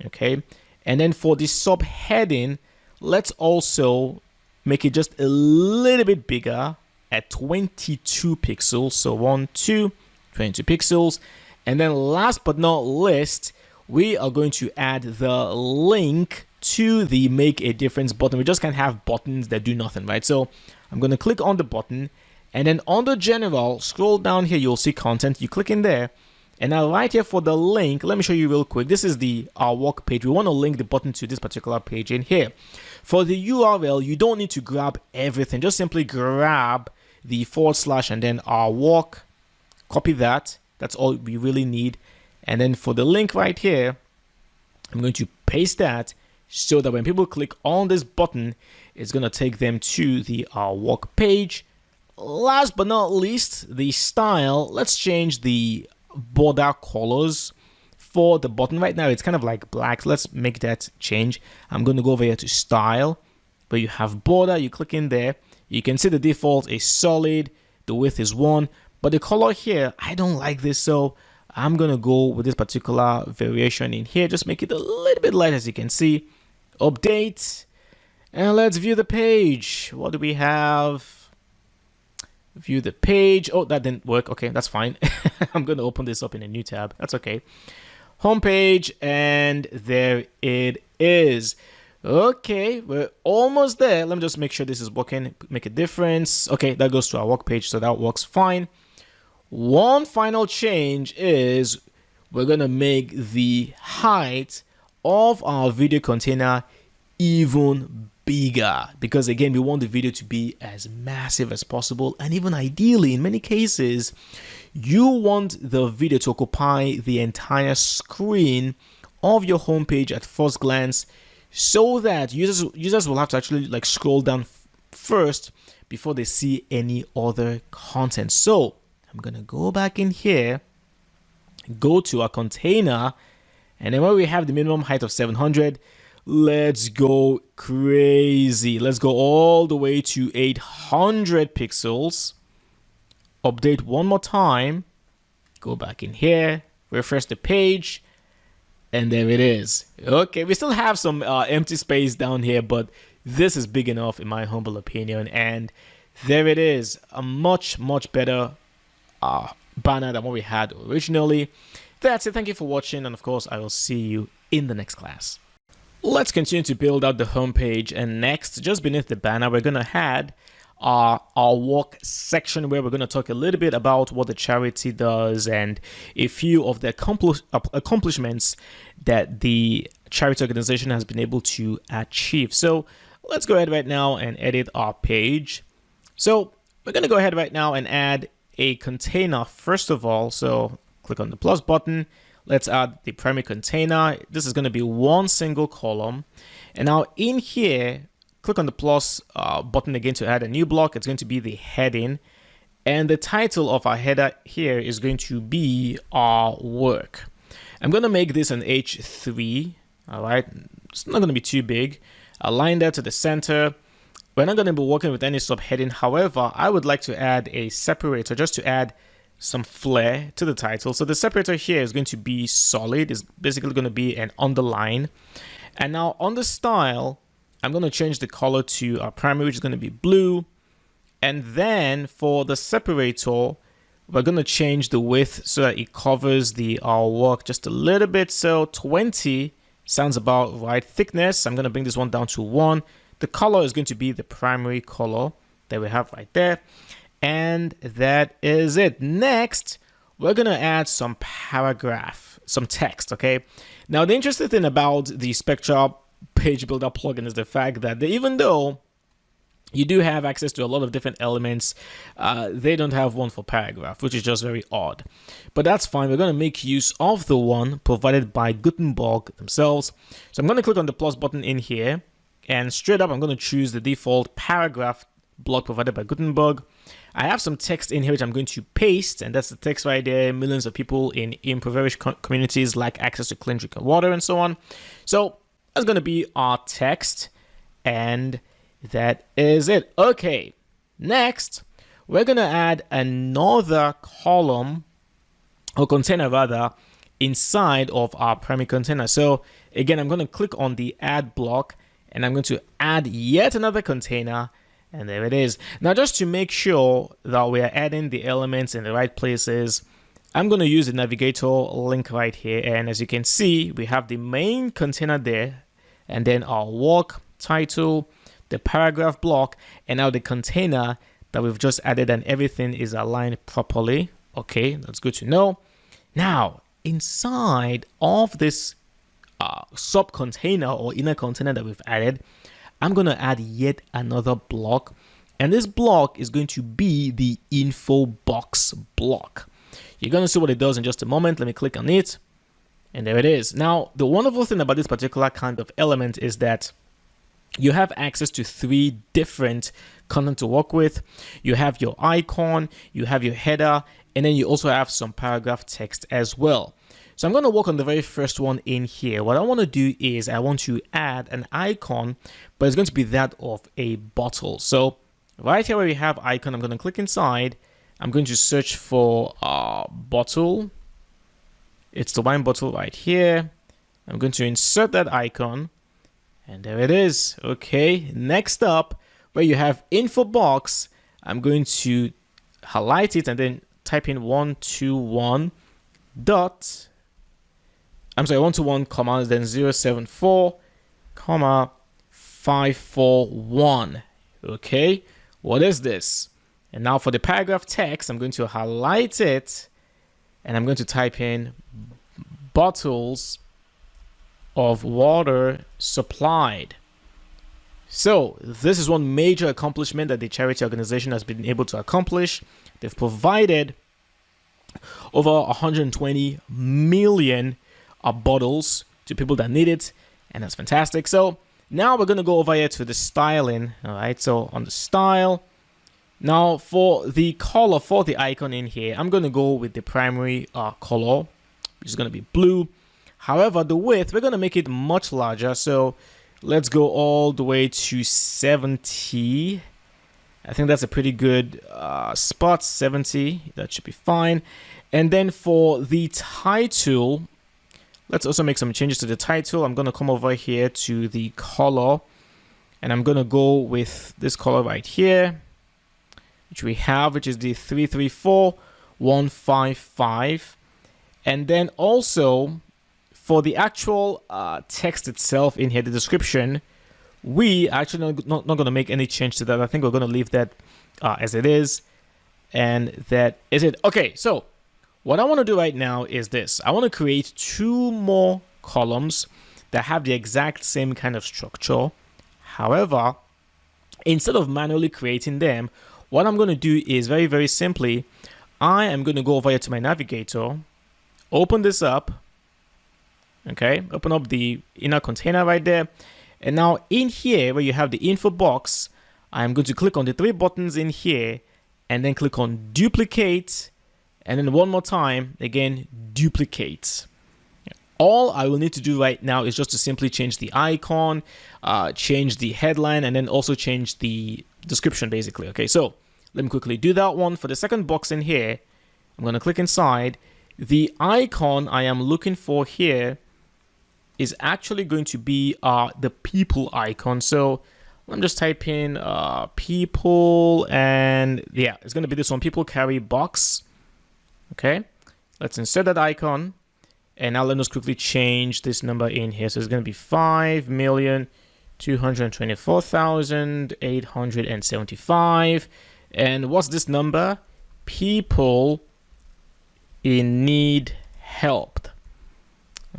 Okay. And then for the subheading, let's also make it just a little bit bigger at 22 pixels. So 22 pixels. And then last but not least, we are going to add the link to the make a difference button. We just can't have buttons that do nothing, right? So I'm going to click on the button, and then under general, scroll down here, you'll see content. You click in there, And now right here for the link, let me show you real quick. This is the our work page. We want to link the button to this particular page in here. For the URL, you don't need to grab everything. Just simply grab the / and then our work, copy that. That's all we really need. And then for the link right here, I'm going to paste that so that when people click on this button, it's going to take them to the our work page. Last but not least, the style. Let's change the border colors for the button. Right now it's kind of like black. Let's make that change. I'm going to go over here to style, where you have border. You click in there. You can see the default is solid, the width is 1, but the color here, I don't like this, so I'm going to go with this particular variation in here. Just make it a little bit light, as you can see. Update, and let's view the page. What do we have? View the page. Oh, that didn't work. Okay, that's fine. I'm going to open this up in a new tab. That's okay. Homepage, and there it is. Okay, we're almost there. Let me just make sure this is working. Make a difference. Okay, that goes to our work page, so that works fine. One final change is we're going to make the height of our video container even bigger, because again, we want the video to be as massive as possible, and even ideally in many cases you want the video to occupy the entire screen of your homepage at first glance, so that users will have to actually like scroll down first before they see any other content. So I'm gonna go back in here, go to our container, and then when we have the minimum height of 700, let's go crazy. Let's go all the way to 800 pixels. Update one more time. Go back in here, refresh the page, and there it is. Okay, we still have some empty space down here, but this is big enough in my humble opinion. And there it is, a much better banner than what we had originally. That's it. Thank you for watching, and of course I will see you in the next class. Let's continue to build out the homepage, and next, just beneath the banner, we're gonna add our work section, where we're going to talk a little bit about what the charity does and a few of the accomplishments that the charity organization has been able to achieve. So let's go ahead right now and edit our page. So we're going to go ahead right now and add a container first of all. So click on the plus button. Let's add the primary container. This is going to be one single column. And now in here, click on the plus button again to add a new block. It's going to be the heading, and the title of our header here is going to be our work. I'm going to make this an H3. All right, it's not going to be too big. Align that to the center. We're not going to be working with any subheading. However, I would like to add a separator just to add some flair to the title. So the separator here is going to be solid. It's basically going to be an underline. And now on the style, I'm going to change the color to our primary, which is going to be blue. And then for the separator, we're going to change the width so that it covers our work just a little bit. So 20 sounds about right. Thickness, I'm going to bring this one down to 1. The color is going to be the primary color that we have right there. And that is it. Next, we're going to add some paragraph, some text, okay? Now, the interesting thing about the Spectra Page Builder plugin is the fact that even though you do have access to a lot of different elements, they don't have one for paragraph, which is just very odd. But that's fine. We're going to make use of the one provided by Gutenberg themselves. So I'm going to click on the plus button in here, and straight up I'm going to choose the default paragraph block provided by Gutenberg. I have some text in here which I'm going to paste, and that's the text right there. Millions of people in impoverished communities lack access to clean drinking water and so on. So that's going to be our text, and that is it. Okay, next we're going to add another column, or container rather, inside of our primary container. So again, I'm going to click on the add block, and I'm going to add yet another container, and there it is. Now, just to make sure that we are adding the elements in the right places, I'm going to use the navigator link right here, and as you can see, we have the main container there, and then our work title, the paragraph block, and now the container that we've just added, and everything is aligned properly. Okay, that's good to know. Now, inside of this sub container or inner container that we've added, I'm going to add yet another block. And this block is going to be the info box block. You're going to see what it does in just a moment. Let me click on it. And there it is. Now, the wonderful thing about this particular kind of element is that you have access to 3 different content to work with. You have your icon, you have your header, and then you also have some paragraph text as well. So I'm going to work on the very first one in here. What I want to do is I want to add an icon, but it's going to be that of a bottle. So right here where we have icon, I'm going to click inside. I'm going to search for bottle. It's the wine bottle right here. I'm going to insert that icon. And there it is. Okay, next up, where you have info box, I'm going to highlight it and then type in 121 dot, 121 comma, then 074 comma 541. Okay, what is this? And now for the paragraph text, I'm going to highlight it and I'm going to type in bottles of water supplied. So this is one major accomplishment that the charity organization has been able to accomplish. They've provided over 120 million bottles to people that need it, and that's fantastic. So now we're going to go over here to the styling. All right, so on the style, now for the color for the icon in here, I'm going to go with the primary color, which is going to be blue. However, the width, we're going to make it much larger. So let's go all the way to 70. I think that's a pretty good spot, 70. That should be fine. And then for the title, let's also make some changes to the title. I'm going to come over here to the color. And I'm going to go with this color right here, which we have, which is the 334155. And then also, for the actual text itself in here, the description, we actually not going to make any change to that. I think we're going to leave that as it is. And that is it. Okay, so what I want to do right now is this. I want to create 2 more columns that have the exact same kind of structure. However, instead of manually creating them, what I'm going to do is very, very simply, I am going to go over here to my navigator, open this up. Okay, open up the inner container right there. And now in here where you have the info box, I'm going to click on the 3 buttons in here and then click on duplicate. And then one more time, again, duplicate. All I will need to do right now is just to simply change the icon, change the headline, and then also change the description basically. Okay, so let me quickly do that one. For the second box in here, I'm going to click inside. The icon I am looking for here is actually going to be the people icon. So let me just type in people, and yeah, it's going to be this one, people carry box. Okay, let's insert that icon, and now let us quickly change this number in here. So it's going to be 5,224,875. And what's this number? People in need helped.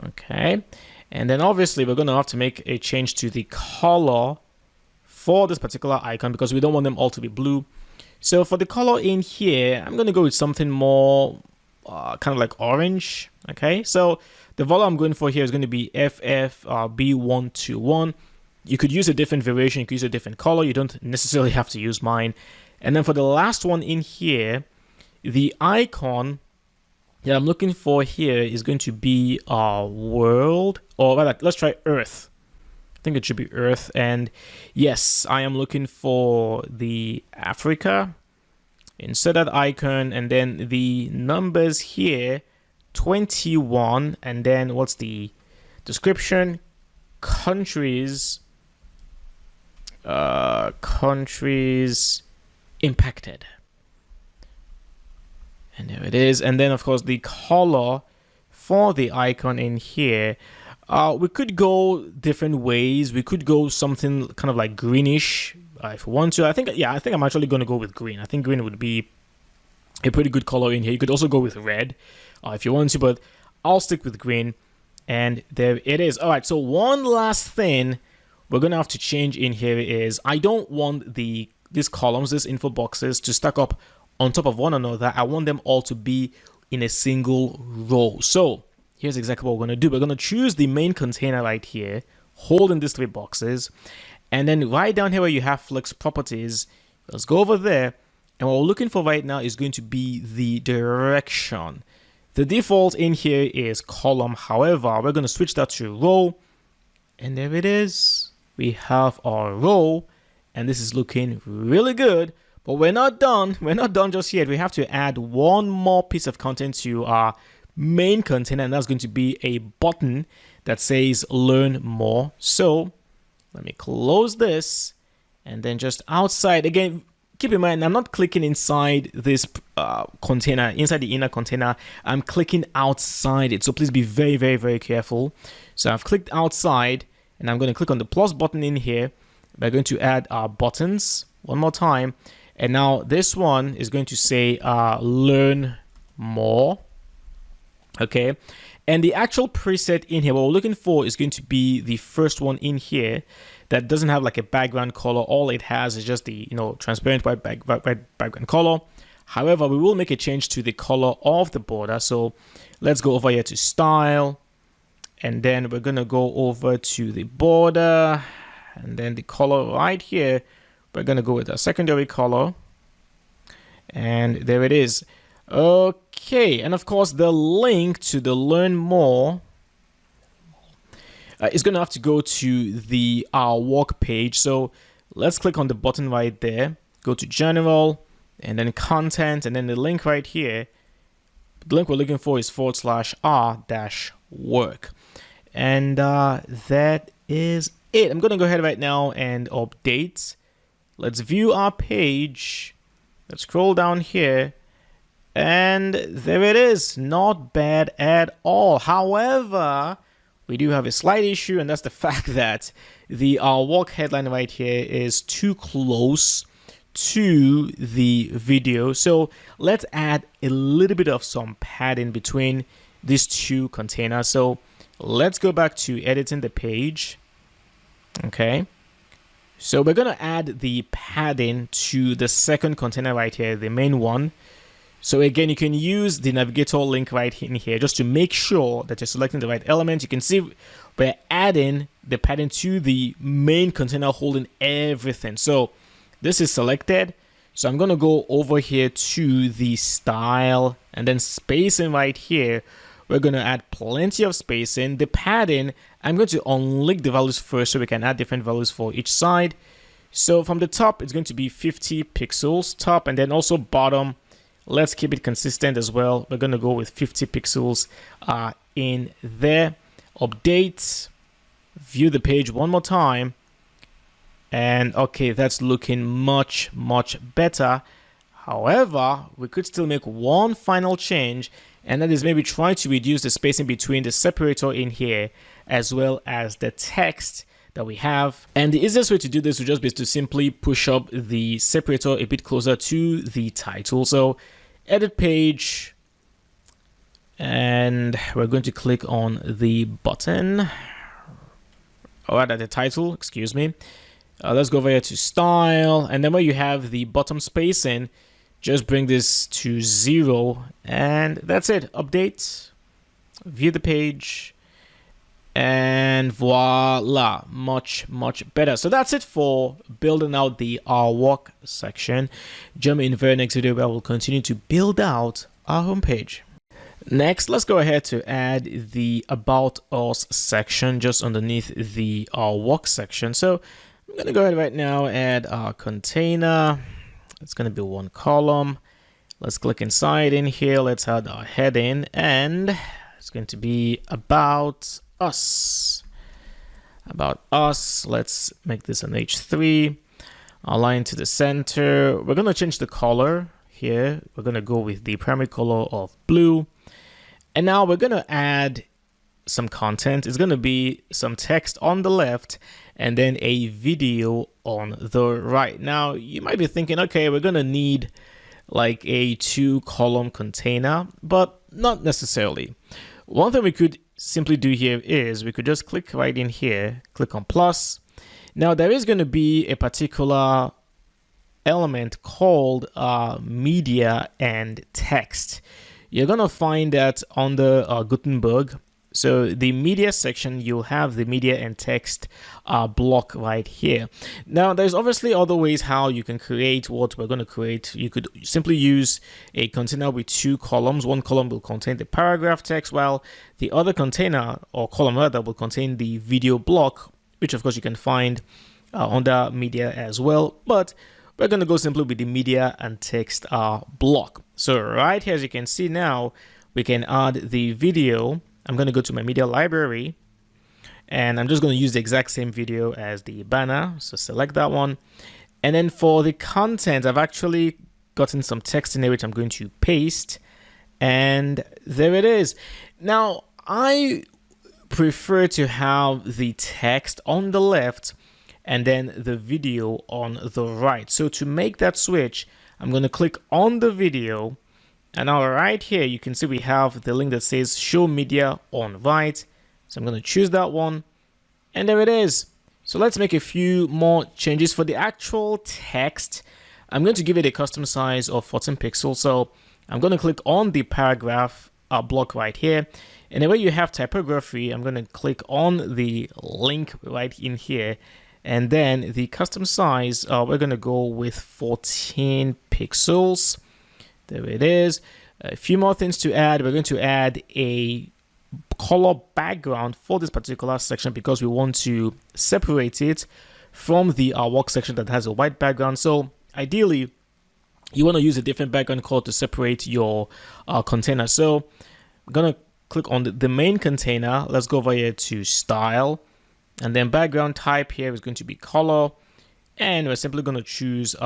Okay, and then obviously we're going to have to make a change to the color for this particular icon because we don't want them all to be blue. So for the color in here, I'm going to go with something more kind of like orange. Okay, so the value I'm going for here is going to be FFB121. You could use a different variation, you could use a different color. You don't necessarily have to use mine. And then for the last one in here, the icon that I'm looking for here is going to be world, or rather, let's try Earth. I think it should be Earth. And yes, I am looking for the Africa. Insert that icon, and then the numbers here, 21, and then what's the description? Countries impacted. And there it is. And then of course the color for the icon in here, we could go different ways. We could go something kind of like greenish if we want to. I think I'm actually going to go with green. I think green would be a pretty good color in here. You could also go with red if you want to, but I'll stick with green. And there it is. All right, so one last thing we're going to have to change in here is I don't want these columns, these info boxes, to stack up on top of one another. I want them all to be in a single row. So here's exactly what we're going to do. We're going to choose the main container right here, holding these 3 boxes. And then right down here where you have flex properties, let's go over there. And what we're looking for right now is going to be the direction. The default in here is column. However, we're going to switch that to row. And there it is. We have our row. And this is looking really good. But we're not done. We're not done just yet. We have to add one more piece of content to our main container. And that's going to be a button that says learn more. So let me close this. And then just outside, again, keep in mind, I'm not clicking inside this container, inside the inner container. I'm clicking outside it. So please be very, very, very careful. So I've clicked outside, and I'm going to click on the plus button in here. We're going to add our buttons one more time. And now this one is going to say learn more. Okay. And the actual preset in here, what we're looking for is going to be the first one in here that doesn't have like a background color. All it has is just the, transparent white background color. However, we will make a change to the color of the border. So let's go over here to style. And then we're going to go over to the border. And then the color right here, we're going to go with a secondary color. And there it is. Okay, and of course the link to the learn more is going to have to go to the work page. So let's click on the button right there, go to general, and then content, and then the link right here. The link we're looking for is /r-work. And that is it. I'm going to go ahead right now and update. Let's view our page. Let's scroll down here. And there it is. Not bad at all. However, we do have a slight issue, and that's the fact that the work headline right here is too close to the video. So let's add a little bit of some padding between these 2 containers. So let's go back to editing the page. Okay. So we're going to add the padding to the second container right here, the main one. So again, you can use the navigator link right in here just to make sure that you're selecting the right element. You can see we're adding the padding to the main container holding everything. So this is selected. So I'm going to go over here to the style and then spacing right here. We're going to add plenty of spacing. The padding, I'm going to unlink the values first so we can add different values for each side. So from the top, it's going to be 50 pixels top, and then also bottom. Let's keep it consistent as well. We're going to go with 50 pixels in there. Update. View the page one more time. And okay, that's looking much, much better. However, we could still make one final change, and that is maybe try to reduce the spacing between the separator in here as well as the text that we have. And the easiest way to do this would just be to simply push up the separator a bit closer to the title. So edit page, and we're going to click on the button, or rather the title, excuse me. Let's go over here to style, and then where you have the bottom spacing, just bring this to 0, and that's it. Update, view the page, and voila, much, much better. So that's it for building out the our work section. Join me in the very next video where we'll continue to build out our homepage. Next, let's go ahead to add the about us section just underneath the our work section. So I'm going to go ahead right now, add our container. It's going to be one column. Let's click inside in here. Let's add our heading, and it's going to be about us. About us. Let's make this an H3. Align to the center. We're going to change the color here. We're going to go with the primary color of blue. And now we're going to add some content. It's going to be some text on the left and then a video on the right. Now, you might be thinking, okay, we're going to need like a 2-column container, but not necessarily. One thing we could simply do here is we could just click right in here, click on plus. Now there is going to be a particular element called media and text. You're going to find that under Gutenberg. So the media section, you'll have the media and text block right here. Now, there's obviously other ways how you can create what we're going to create. You could simply use a container with 2 columns. One column will contain the paragraph text, while the other container, or column rather, will contain the video block, which of course you can find under media as well. But we're going to go simply with the media and text block. So right here, as you can see now, we can add the video. I'm going to go to my media library, and I'm just going to use the exact same video as the banner. So select that one. And then for the content, I've actually gotten some text in there, which I'm going to paste. And there it is. Now, I prefer to have the text on the left and then the video on the right. So to make that switch, I'm going to click on the video. And now right here, you can see we have the link that says show media on right. So I'm going to choose that one. And there it is. So let's make a few more changes. For the actual text, I'm going to give it a custom size of 14 pixels. So I'm going to click on the paragraph block right here. And then where you have typography, I'm going to click on the link right in here. And then the custom size, we're going to go with 14 pixels. There it is. A few more things to add. We're going to add a color background for this particular section because we want to separate it from the work section that has a white background. So ideally, you want to use a different background color to separate your container. So I'm going to click on the main container. Let's go over here to style. And then background type here is going to be color. And we're simply going to choose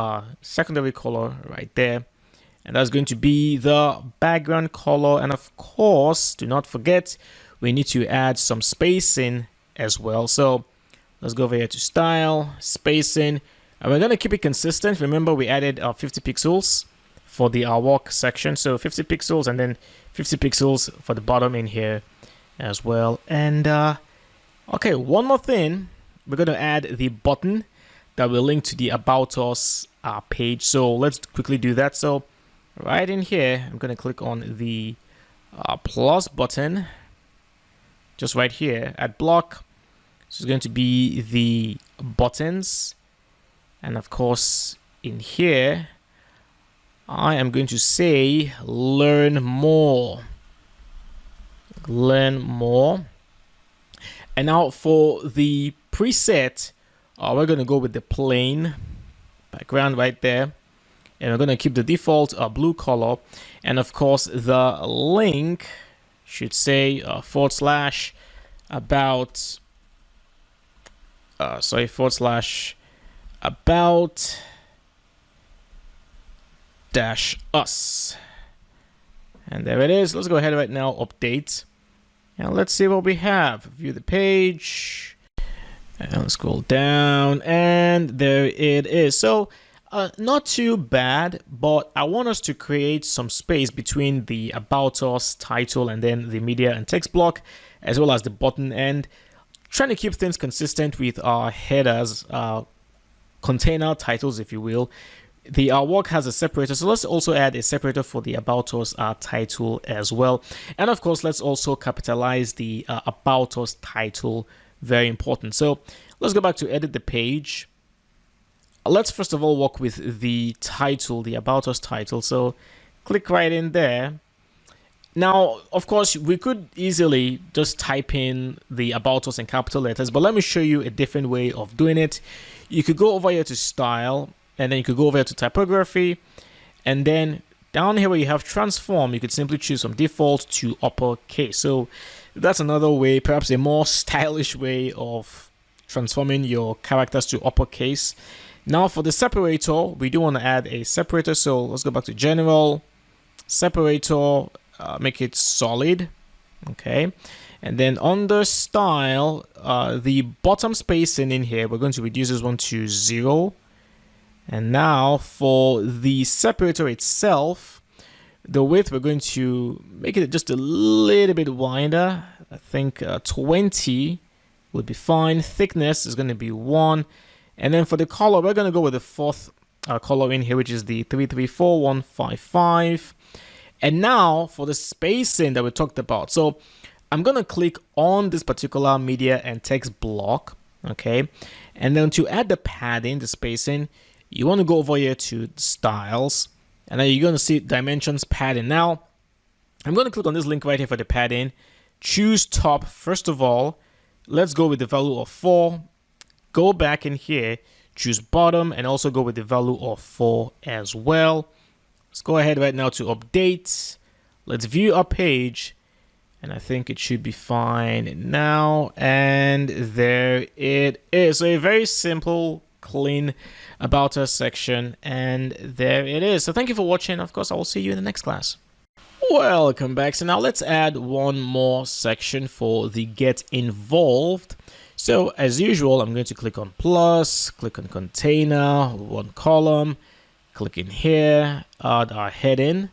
secondary color right there. And that's going to be the background color. And of course, do not forget, we need to add some spacing as well. So let's go over here to style, spacing. And we're going to keep it consistent. Remember, we added 50 pixels for the work section. So 50 pixels and then 50 pixels for the bottom in here as well. And okay, one more thing. We're going to add the button that will link to the About Us page. So let's quickly do that. So right in here, I'm going to click on the plus button, just right here at block. This is going to be the buttons. And of course, in here, I am going to say learn more. Learn more. And now for the preset, we're going to go with the plain background right there. And we're going to keep the default blue color. And of course, the link should say /about, /about -us. And there it is. Let's go ahead right now, update. And let's see what we have. View the page. And let's scroll down. And there it is. So not too bad, but I want us to create some space between the About Us title and then the media and text block, as well as the button, and trying to keep things consistent with our headers, container titles, if you will. The work has a separator, so let's also add a separator for the About Us title as well. And of course, let's also capitalize the About Us title, very important. So let's go back to edit the page. Let's first of all work with the title, the About Us title. So click right in there. Now, of course, we could easily just type in the About Us in capital letters, but let me show you a different way of doing it. You could go over here to style, and then you could go over here to typography, and then down here where you have transform, you could simply choose from default to uppercase. So that's another way, perhaps a more stylish way of transforming your characters to uppercase. Now for the separator, we do want to add a separator. So let's go back to general, separator, make it solid. Okay. And then under style, the bottom spacing in here, we're going to reduce this one to 0. And now for the separator itself, the width, we're going to make it just a little bit wider. I think 20 would be fine. Thickness is going to be 1. And then for the color, we're going to go with the fourth color in here, which is the 334155. And now for the spacing that we talked about. So I'm going to click on this particular media and text block. Okay. And then to add the padding, the spacing, you want to go over here to styles. And then you're going to see dimensions padding. Now, I'm going to click on this link right here for the padding. Choose top. First of all, let's go with the value of 4. Go back in here, choose bottom, and also go with the value of 4 as well. Let's go ahead right now to update. Let's view our page. And I think it should be fine now. And there it is. So a very simple, clean about us section, and there it is. So thank you for watching. Of course, I will see you in the next class. Welcome back. So now let's add one more section for the get involved. So as usual, I'm going to click on plus, click on container, one column, click in here, add our heading,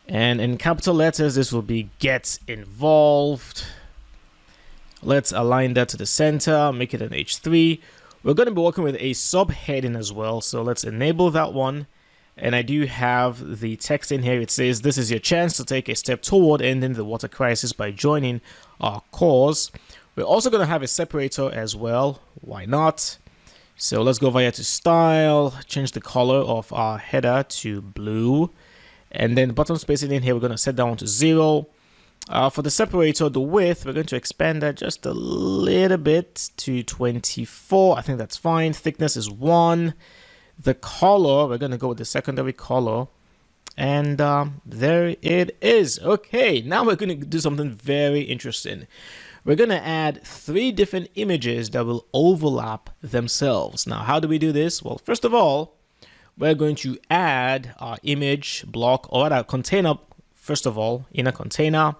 and in capital letters this will be get involved. Let's align that to the center, make it an H3. We're going to be working with a subheading as well, so let's enable that one. And I do have the text in here. It says, this is your chance to take a step toward ending the water crisis by joining our cause. We're also going to have a separator as well. Why not? So let's go over here to style, change the color of our header to blue. And then bottom spacing in here, we're going to set that one to 0. For the separator, the width, we're going to expand that just a little bit to 24. I think that's fine. Thickness is 1. The color, we're going to go with the secondary color. And there it is. Okay, now we're going to do something very interesting. We're going to add 3 different images that will overlap themselves. Now, how do we do this? Well, first of all, we're going to add our image block or our container. First of all, in a container.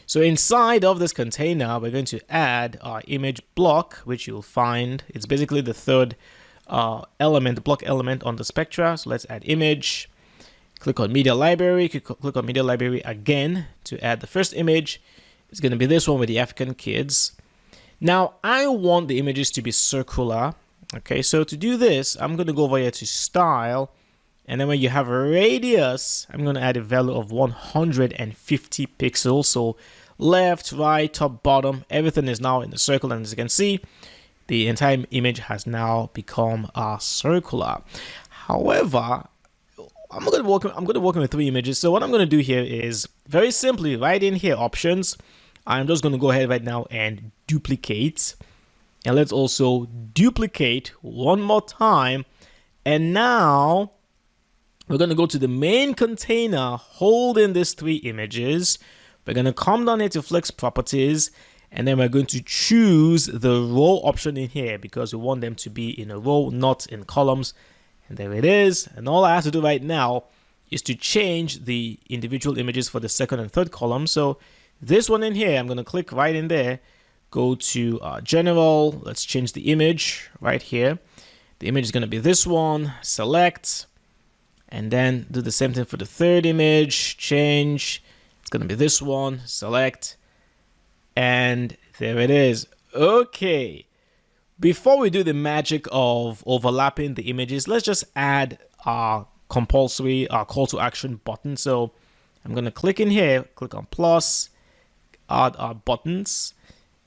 So inside of this container, we're going to add our image block, which you'll find. It's basically the third element, block element on the spectra. So let's add image. Click on media library. Click on media library again to add the first image. It's going to be this one with the African kids. Now, I want the images to be circular. Okay, so to do this, I'm going to go over here to style. And then when you have a radius, I'm going to add a value of 150 pixels. So left, right, top, bottom, everything is now in the circle. And as you can see, the entire image has now become circular. However, I'm going to be working with 3 images. So what I'm going to do here is very simply right in here, options. I'm just going to go ahead right now and duplicate. And let's also duplicate one more time. And now we're going to go to the main container holding these 3 images. We're going to come down here to flex properties. And then we're going to choose the row option in here because we want them to be in a row, not in columns. And there it is. And all I have to do right now is to change the individual images for the second and third column. So this one in here, I'm going to click right in there. Go to general. Let's change the image right here. The image is going to be this one. Select. And then do the same thing for the third image. Change. It's going to be this one. Select. And there it is. Okay. Before we do the magic of overlapping the images, let's just add our compulsory call to action button. So I'm going to click in here, click on plus, add our buttons.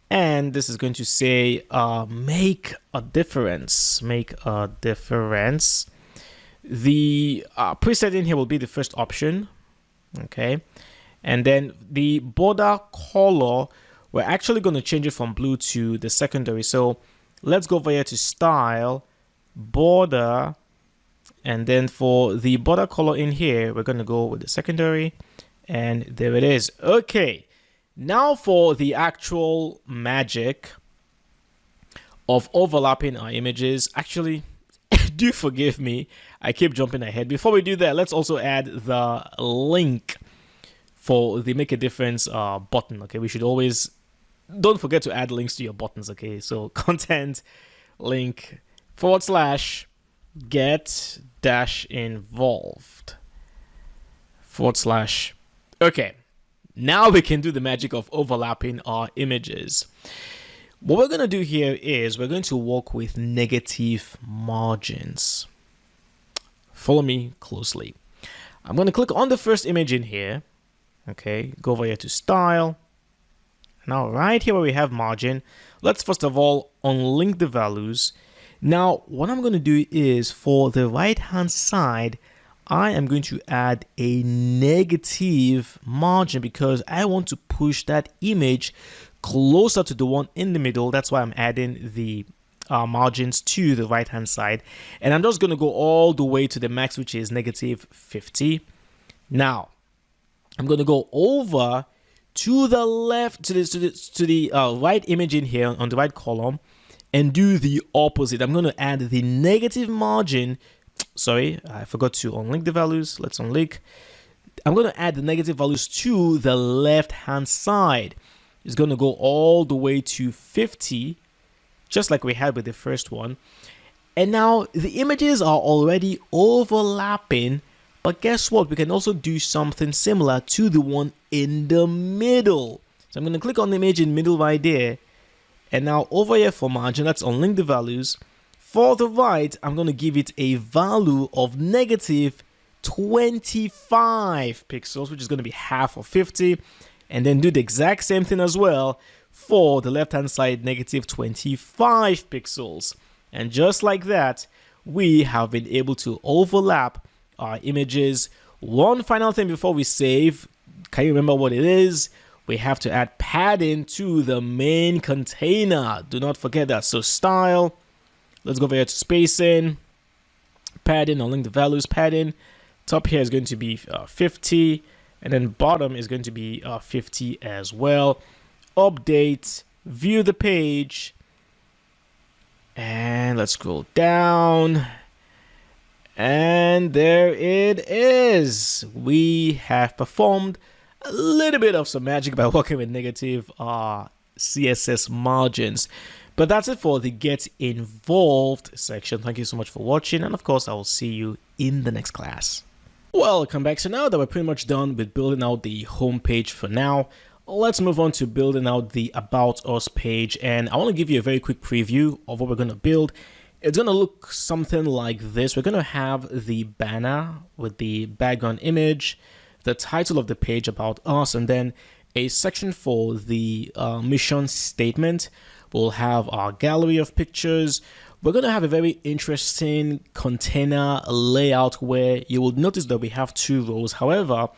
And this is going to say make a difference. Make a difference. The preset in here will be the first option. Okay. And then the border color, we're actually going to change it from blue to the secondary. So let's go over here to style, border, and then for the border color in here, we're going to go with the secondary, and there it is. Okay, now for the actual magic of overlapping our images. Actually, do forgive me, I keep jumping ahead. Before we do that, let's also add the link for the make a difference button. Okay, we should always don't forget to add links to your buttons. Okay, so content link / get dash involved / okay. Now we can do the magic of overlapping our images. What we're going to do here is we're going to work with negative margins. Follow me closely. I'm going to click on the first image in here. Okay, go over here to style. Now right here where we have margin, let's first of all unlink the values. Now what I'm going to do is for the right hand side, I am going to add a negative margin because I want to push that image closer to the one in the middle. That's why I'm adding the margins to the right hand side, and I'm just going to go all the way to the max, which is -50. Now I'm going to go over to the left, to the right image in here on the right column, and do the opposite. I'm going to add the negative margin. Sorry, I forgot to unlink the values. Let's unlink. I'm going to add the negative values to the left hand side. It's going to go all the way to 50, just like we had with the first one. And now the images are already overlapping, but guess what? We can also do something similar to the one in the middle. So I'm going to click on the image in the middle right there. And now over here for margin, let's unlink the values. For the right, I'm going to give it a value of -25 pixels, which is going to be half of 50. And then do the exact same thing as well for the left-hand side, -25 pixels. And just like that, we have been able to overlap our images. One final thing before we save, can you remember what it is? We have to add padding to the main container. Do not forget that. So style, let's go over here to spacing, padding, I'll link the values, padding. Top here is going to be 50, and then bottom is going to be 50 as well. Update, view the page, and let's scroll down. And there it is. We have performed a little bit of some magic by working with negative CSS margins. But that's it for the get involved section. Thank you so much for watching, and of course I will see you in the next class. Welcome back. So now that we're pretty much done with building out the home page for now, let's move on to building out the About Us page. And I want to give you a very quick preview of what we're going to build. It's going to look something like this. We're going to have the banner with the background image, the title of the page, About Us, and then a section for the mission statement. We'll have our gallery of pictures. We're going to have a very interesting container layout where you will notice that we have 2 rows. However,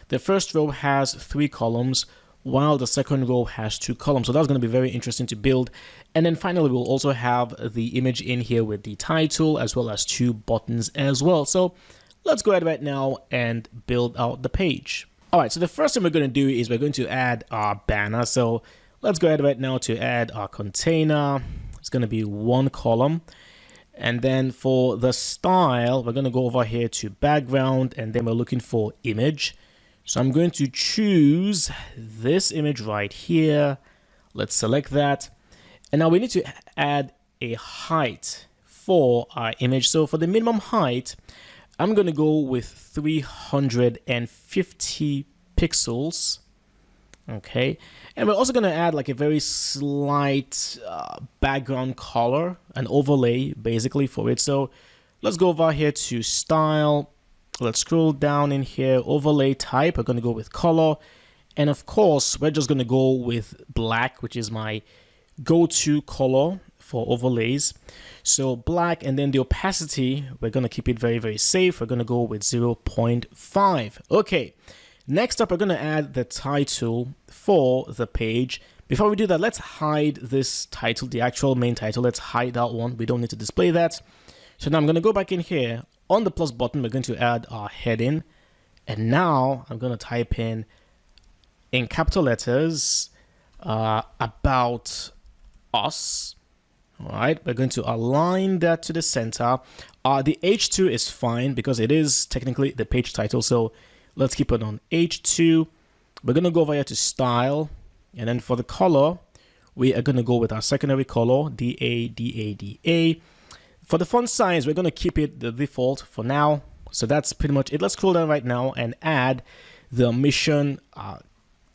the first row has 3 columns, while the second row has 2 columns. So that's going to be very interesting to build. And then finally, we'll also have the image in here with the title as well as 2 buttons as well. So let's go ahead right now and build out the page. All right, so the first thing we're going to do is we're going to add our banner. So let's go ahead right now to add our container. It's going to be 1 column. And then for the style, we're going to go over here to background, and then we're looking for image. So I'm going to choose this image right here. Let's select that. And now we need to add a height for our image. So for the minimum height, I'm going to go with 350 pixels. Okay, and we're also going to add like a very slight background color, an overlay basically for it. So let's go over here to style. Let's scroll down in here, overlay type. We're going to go with color, and of course we're just going to go with black, which is my go-to color for overlays. So black, and then the opacity, we're going to keep it very, very safe. We're going to go with 0.5. Okay. Next up, we're going to add the title for the page. Before we do that, let's hide this title, the actual main title. Let's hide that one. We don't need to display that. So now I'm going to go back in here. On the plus button, we're going to add our heading. And now I'm going to type in capital letters, About Us. All right, we're going to align that to the center. The H2 is fine because it is technically the page title. So let's keep it on H2. We're going to go over here to style. And then for the color, we are going to go with our secondary color, DA. For the font size, we're going to keep it the default for now. So that's pretty much it. Let's scroll down right now and add the mission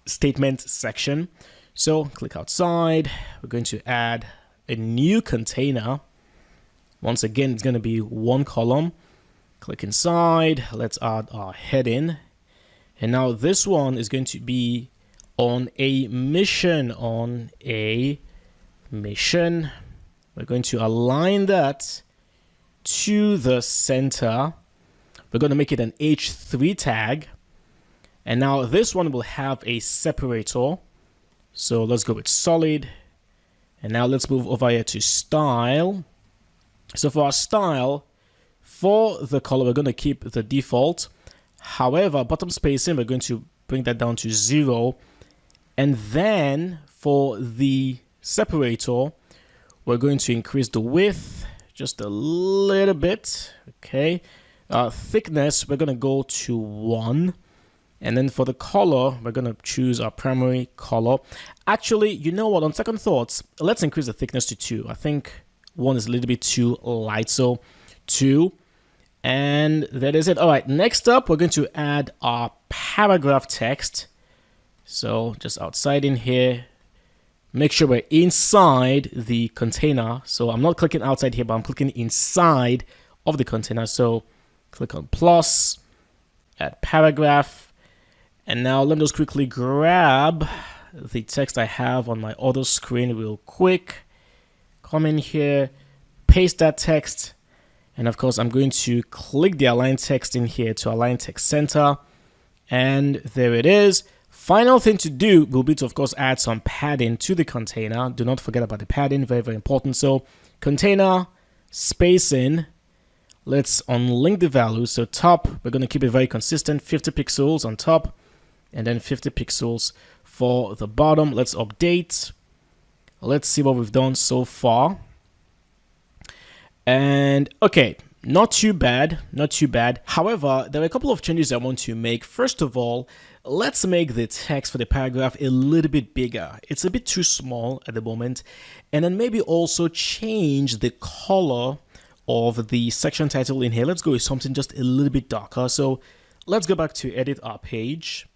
statement section. So click outside. We're going to add a new container. Once again, it's going to be one column. Click inside. Let's add our heading. And now this one is going to be on a mission. On a mission. We're going to align that to the center. We're going to make it an H3 tag. And now this one will have a separator. So let's go with solid. And now let's move over here to style. So for our style, for the color, we're going to keep the default. However, bottom spacing, we're going to bring that down to 0. And then for the separator, we're going to increase the width just a little bit. Okay. Thickness, we're going to go to 1. And then for the color, we're going to choose our primary color. Actually, you know what? On second thoughts, let's increase the thickness to 2. I think 1 is a little bit too light. So 2. And that is it. All right. Next up, we're going to add our paragraph text. So just outside in here, make sure we're inside the container. So I'm not clicking outside here, but I'm clicking inside of the container. So click on plus, add paragraph. And now let me just quickly grab the text I have on my other screen real quick. Come in here, paste that text. And of course, I'm going to click the align text in here to align text center. And there it is. Final thing to do will be to, of course, add some padding to the container. Do not forget about the padding, very, very important. So container spacing, let's unlink the value. So top, we're going to keep it very consistent, 50 pixels on top, and then 50 pixels for the bottom. Let's update. Let's see what we've done so far. And okay, not too bad, not too bad. However, there are a couple of changes I want to make. First of all, let's make the text for the paragraph a little bit bigger. It's a bit too small at the moment. And then maybe also change the color of the section title in here. Let's go with something just a little bit darker. So let's go back to edit our page.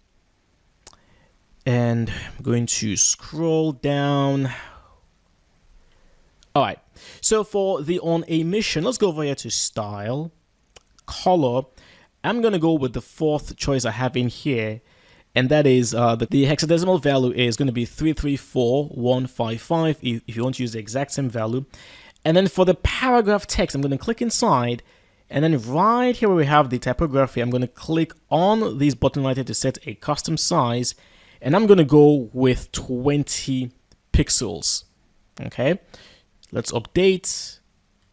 And I'm going to scroll down. All right. So for the on a mission, let's go over here to style, color. I'm going to go with the fourth choice I have in here. And that is the hexadecimal value is going to be 334155 if you want to use the exact same value. And then for the paragraph text, I'm going to click inside. And then right here where we have the typography, I'm going to click on this button right here to set a custom size. And I'm going to go with 20 pixels. Okay. Let's update.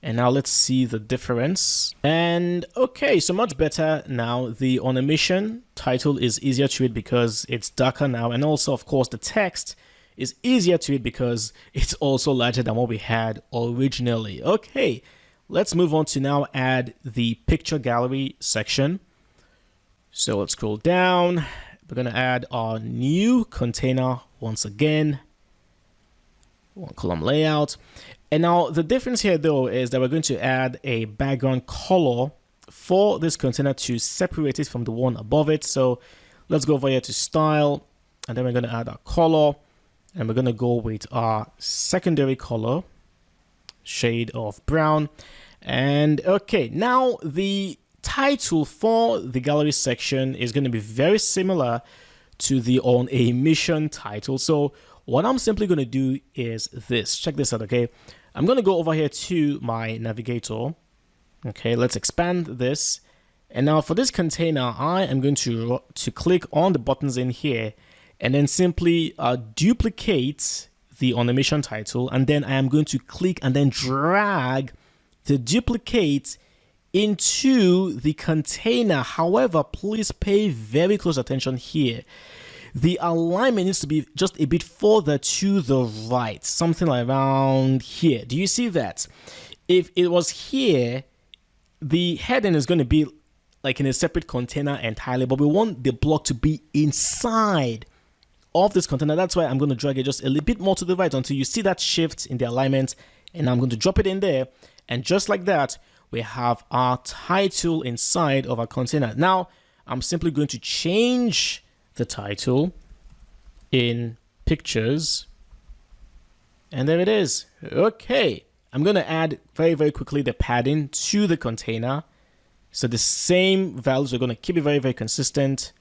And now let's see the difference. And okay, so much better now. The on a mission title is easier to read because it's darker now. And also, of course, the text is easier to read because it's also larger than what we had originally. Okay, let's move on to now add the picture gallery section. So let's scroll down. We're going to add our new container once again. One column layout. And now the difference here though is that we're going to add a background color for this container to separate it from the one above it. So let's go over here to style, and then we're going to add our color, and we're going to go with our secondary color, shade of brown. And okay, now the title for the gallery section is going to be very similar to the on a mission title. So what I'm simply going to do is this. Check this out, okay? I'm going to go over here to my navigator. Okay, let's expand this. And now for this container, I am going to click on the buttons in here and then simply duplicate the animation title. And then I am going to click and then drag the duplicate into the container. However, please pay very close attention here. The alignment needs to be just a bit further to the right, something like around here. Do you see that? If it was here, the heading is going to be like in a separate container entirely, but we want the block to be inside of this container. That's why I'm going to drag it just a little bit more to the right until you see that shift in the alignment and I'm going to drop it in there. And just like that, we have our title inside of our container. Now, I'm simply going to change the title in pictures, and there it is. Okay, I'm going to add very quickly the padding to the container. So the same values, we're going to keep it very consistent.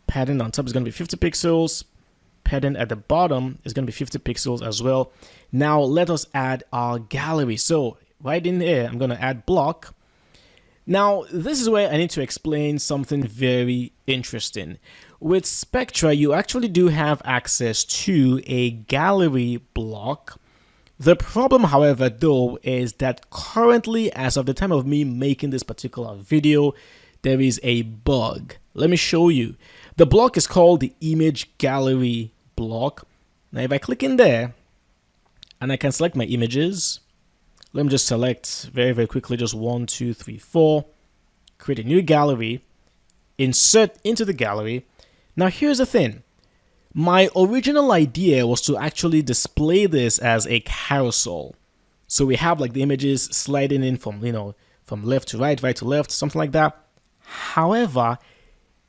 Padding on top is going to be 50 pixels. Padding at the bottom is going to be 50 pixels as well. Now let us add our gallery. So right in here, I'm going to add block. Now this is where I need to explain something very interesting. With Spectra, you actually do have access to a gallery block. The problem, however, though, is that currently, as of the time of me making this particular video, there is a bug. Let me show you. The block is called the image gallery block. Now, if I click in there and I can select my images, let me just select very quickly, just 1, 2, 3, 4, create a new gallery, insert into the gallery. Now, here's the thing. My original idea was to actually display this as a carousel. So we have like the images sliding in from, from left to right, right to left, something like that. However,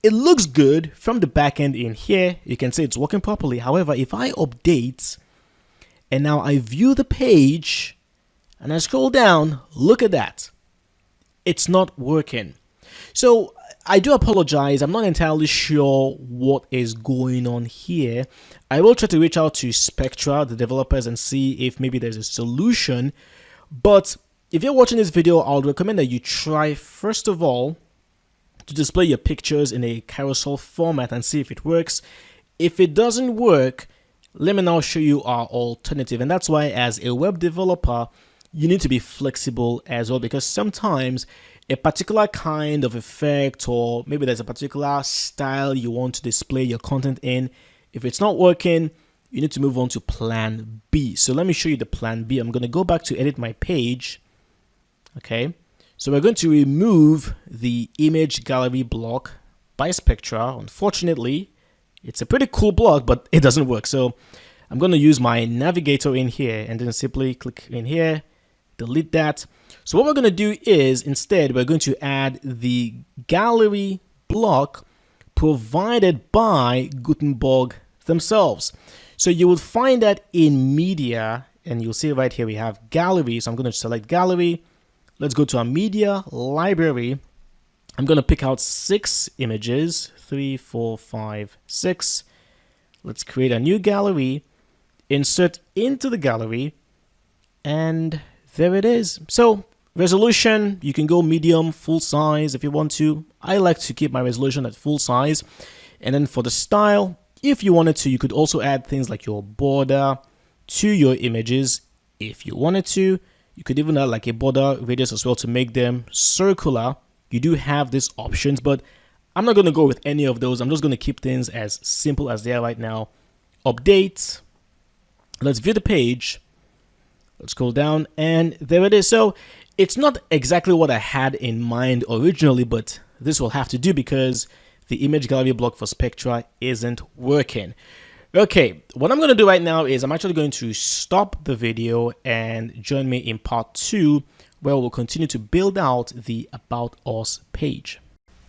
it looks good from the back end in here. You can see it's working properly. However, if I update and now I view the page and I scroll down, look at that. It's not working. So I do apologize. I'm not entirely sure what is going on here. I will try to reach out to Spectra, the developers, and see if maybe there's a solution. But if you're watching this video, I would recommend that you try, first of all, to display your pictures in a carousel format and see if it works. If it doesn't work, let me now show you our alternative. And that's why, as a web developer, you need to be flexible as well, because sometimes a particular kind of effect, or maybe there's a particular style you want to display your content in, if it's not working, you need to move on to plan B. So let me show you the plan B. I'm going to go back to edit my page. Okay, so we're going to remove the image gallery block by Spectra. Unfortunately, it's a pretty cool block, but it doesn't work. So I'm going to use my navigator in here and then simply click in here, delete that. So what we're going to do is, instead, we're going to add the gallery block provided by Gutenberg themselves. So you will find that in media, and you'll see right here we have gallery. So I'm going to select gallery. Let's go to our media library. I'm going to pick out 6 images, 3, 4, 5, 6. Let's create a new gallery, insert into the gallery, and there it is. So resolution, you can go medium, full size if you want to. I like to keep my resolution at full size. And then for the style, if you wanted to, you could also add things like your border to your images. If you wanted to, you could even add like a border radius as well to make them circular. You do have these options, but I'm not going to go with any of those. I'm just going to keep things as simple as they are right now. Update. Let's view the page. Let's scroll down, and there it is. So it's not exactly what I had in mind originally, but this will have to do because the image gallery block for Spectra isn't working. Okay, what I'm going to do right now is I'm actually going to stop the video and join me in part 2, where we'll continue to build out the About Us page.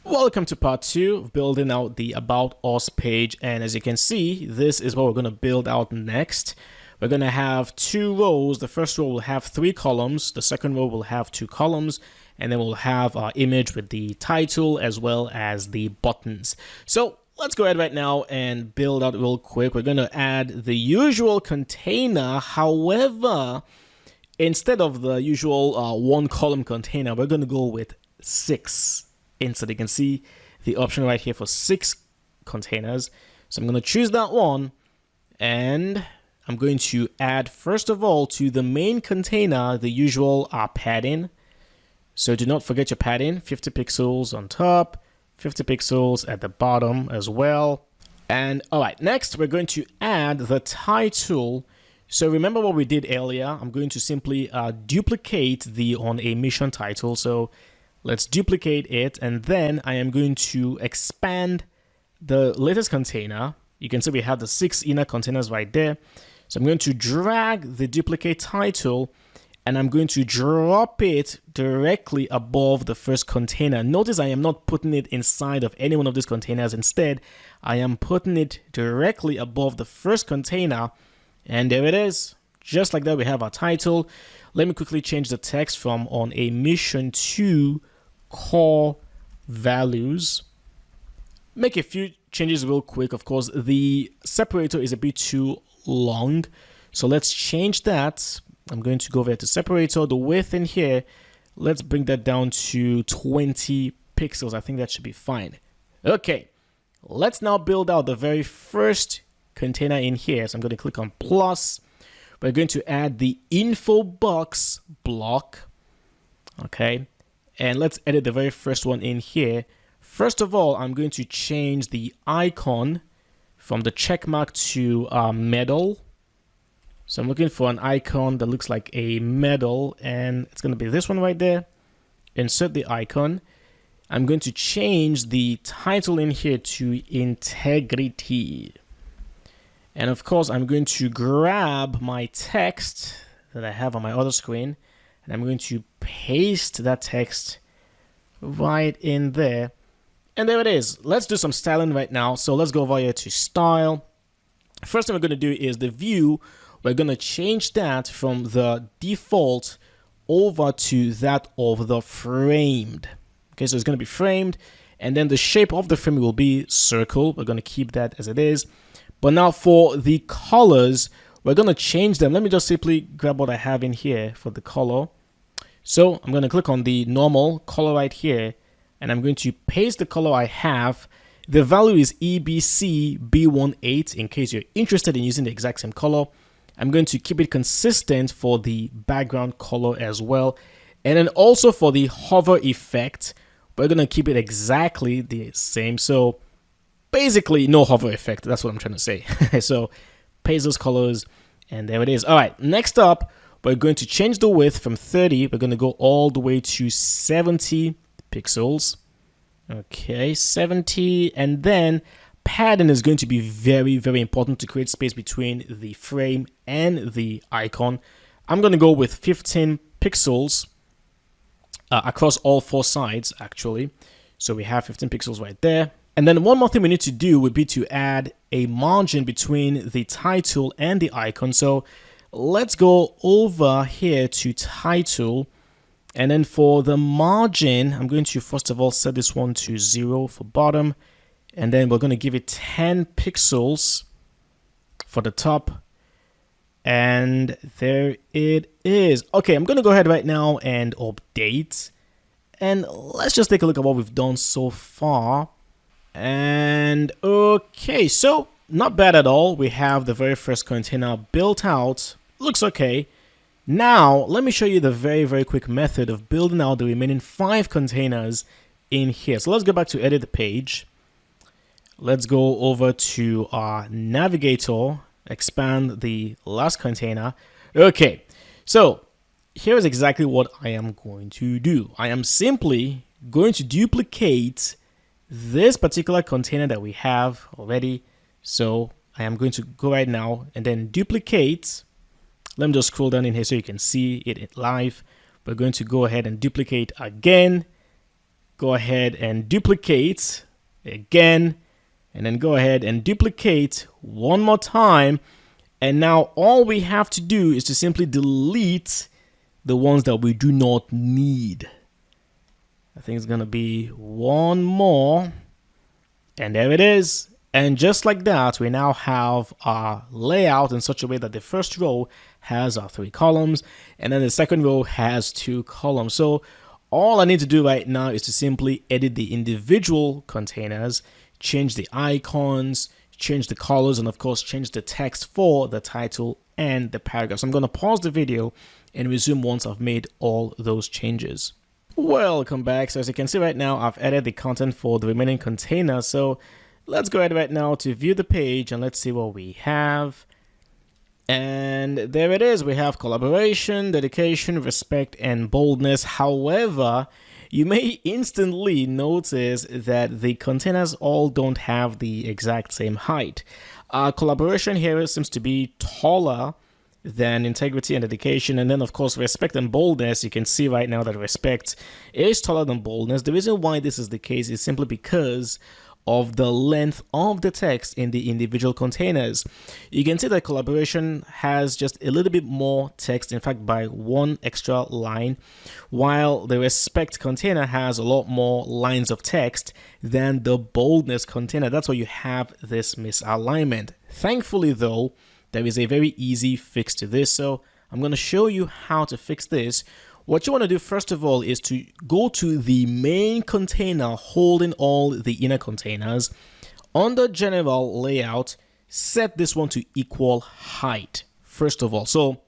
Welcome to part 2 of building out the About Us page, and as you can see, this is what we're going to build out next. We're going to have 2 rows. The first row will have 3 columns. The second row will have 2 columns. And then we'll have our image with the title as well as the buttons. So let's go ahead right now and build out real quick. We're going to add the usual container. However, instead of the usual 1-column container, we're going to go with 6 instead. You can see the option right here for 6 containers. So I'm going to choose that one, and I'm going to add, first of all, to the main container, the usual padding. So do not forget your padding, 50 pixels on top, 50 pixels at the bottom as well. And all right, next we're going to add the title. So remember what we did earlier. I'm going to simply duplicate the On a Mission title. So let's duplicate it, and then I am going to expand the latest container. You can see we have the 6 inner containers right there. So I'm going to drag the duplicate title and I'm going to drop it directly above the first container. Notice I am not putting it inside of any one of these containers. Instead, I am putting it directly above the first container. And there it is. Just like that, we have our title. Let me quickly change the text from on a mission to core values. Make a few changes real quick. Of course, the separator is a bit too long. So let's change that. I'm going to go over to separator, the width in here. Let's bring that down to 20 pixels. I think that should be fine. Okay, let's now build out the very first container in here. So I'm going to click on plus. We're going to add the info box block. Okay, and let's edit the very first one in here. First of all, I'm going to change the icon from the check mark to medal. So I'm looking for an icon that looks like a medal, and it's going to be this one right there. Insert the icon. I'm going to change the title in here to integrity. And of course, I'm going to grab my text that I have on my other screen, and I'm going to paste that text right in there. And there it is. Let's do some styling right now. So let's go over here to style. First thing we're going to do is the view. We're going to change that from the default over to that of the framed. Okay, so it's going to be framed, and then the shape of the frame will be circle. We're going to keep that as it is. But now for the colors, we're going to change them. Let me just simply grab what I have in here for the color. So I'm going to click on the normal color right here, and I'm going to paste the color I have. The value is EBCB18 in case you're interested in using the exact same color. I'm going to keep it consistent for the background color as well. And then also for the hover effect, we're going to keep it exactly the same. So basically no hover effect. That's what I'm trying to say. So paste those colors, and there it is. All right, next up, we're going to change the width from 30. We're going to go all the way to 70 pixels. Okay, 70. And then padding is going to be very, very important to create space between the frame and the icon. I'm going to go with 15 pixels across all four sides, actually. So we have 15 pixels right there. And then one more thing we need to do would be to add a margin between the title and the icon. So let's go over here to title. And then for the margin, I'm going to first of all set this one to 0 for bottom. And then we're going to give it 10 pixels for the top. And there it is. Okay, I'm going to go ahead right now and update. And let's just take a look at what we've done so far. And okay, so not bad at all. We have the very first container built out. Looks okay. Now, let me show you the very, very quick method of building out the remaining 5 containers in here. So let's go back to edit the page. Let's go over to our navigator, expand the last container. Okay, so here is exactly what I am going to do. I am simply going to duplicate this particular container that we have already. So I am going to go right now and then duplicate. Let me just scroll down in here so you can see it live. We're going to go ahead and duplicate again. Go ahead and duplicate again. And then go ahead and duplicate one more time. And now all we have to do is to simply delete the ones that we do not need. I think it's going to be one more. And there it is. And just like that, we now have our layout in such a way that the first row has our 3 columns. And then the second row has 2 columns. So all I need to do right now is to simply edit the individual containers, change the icons, change the colors, and of course change the text for the title and the paragraph. So I'm going to pause the video and resume once I've made all those changes. Welcome back. So as you can see right now, I've added the content for the remaining container. So let's go ahead right now to view the page and let's see what we have. And there it is. We have collaboration, dedication, respect, and boldness. However, you may instantly notice that the containers all don't have the exact same height. Collaboration here seems to be taller than integrity and dedication. And then, of course, respect and boldness. You can see right now that respect is taller than boldness. The reason why this is the case is simply because of the length of the text in the individual containers. You can see that collaboration has just a little bit more text, in fact by one extra line, while the respect container has a lot more lines of text than the boldness container. That's why you have this misalignment. Thankfully though, there is a very easy fix to this, so I'm going to show you how to fix this. What you want to do first of all is to go to the main container holding all the inner containers. Under general layout, set this one to equal height first of all. So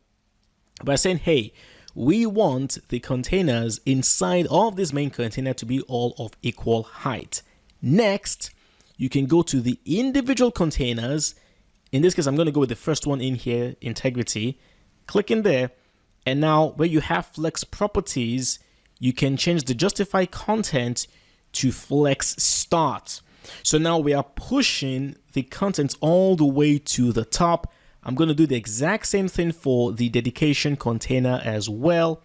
by saying, hey, we want the containers inside of this main container to be all of equal height. Next, you can go to the individual containers. In this case, I'm going to go with the first one in here, integrity. Click in there. And now where you have flex properties, you can change the justify content to flex start. So now we are pushing the content all the way to the top. I'm going to do the exact same thing for the dedication container as well.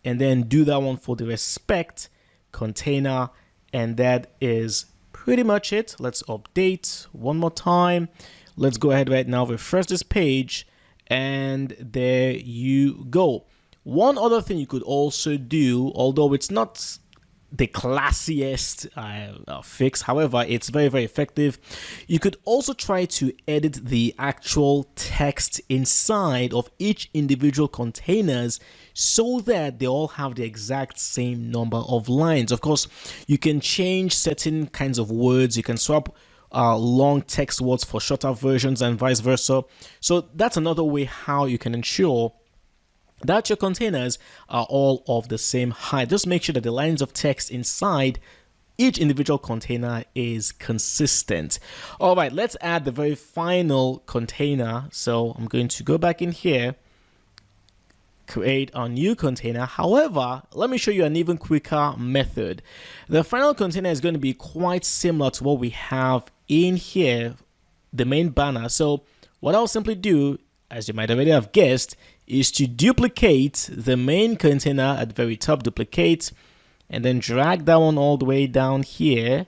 And then do that one for the respect container. And that is pretty much it. Let's update one more time. Let's go ahead right now, refresh this page. And there you go. One other thing you could also do, although it's not the classiest fix, however, it's very, very effective. You could also try to edit the actual text inside of each individual containers so that they all have the exact same number of lines. Of course, you can change certain kinds of words. You can swap long text words for shorter versions and vice versa. So that's another way how you can ensure that your containers are all of the same height. Just make sure that the lines of text inside each individual container is consistent. All right, let's add the very final container. So I'm going to go back in here, create a new container. However, let me show you an even quicker method. The final container is going to be quite similar to what we have in here, the main banner. So what I'll simply do, as you might already have guessed, is to duplicate the main container at the very top, duplicate, and then drag that one all the way down here.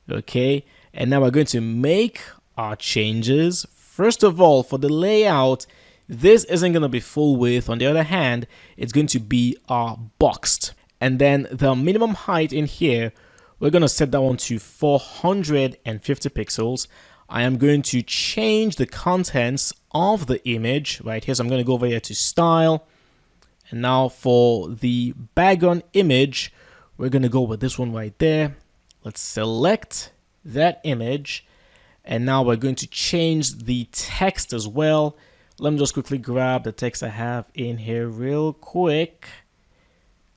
Okay, and now we're going to make our changes. First of all, for the layout, this isn't going to be full width. On the other hand, it's going to be boxed. And then the minimum height in here, we're going to set that one to 450 pixels. I am going to change the contents of the image right here. So I'm going to go over here to style. And now for the background image, we're going to go with this one right there. Let's select that image. And now we're going to change the text as well. Let me just quickly grab the text I have in here real quick.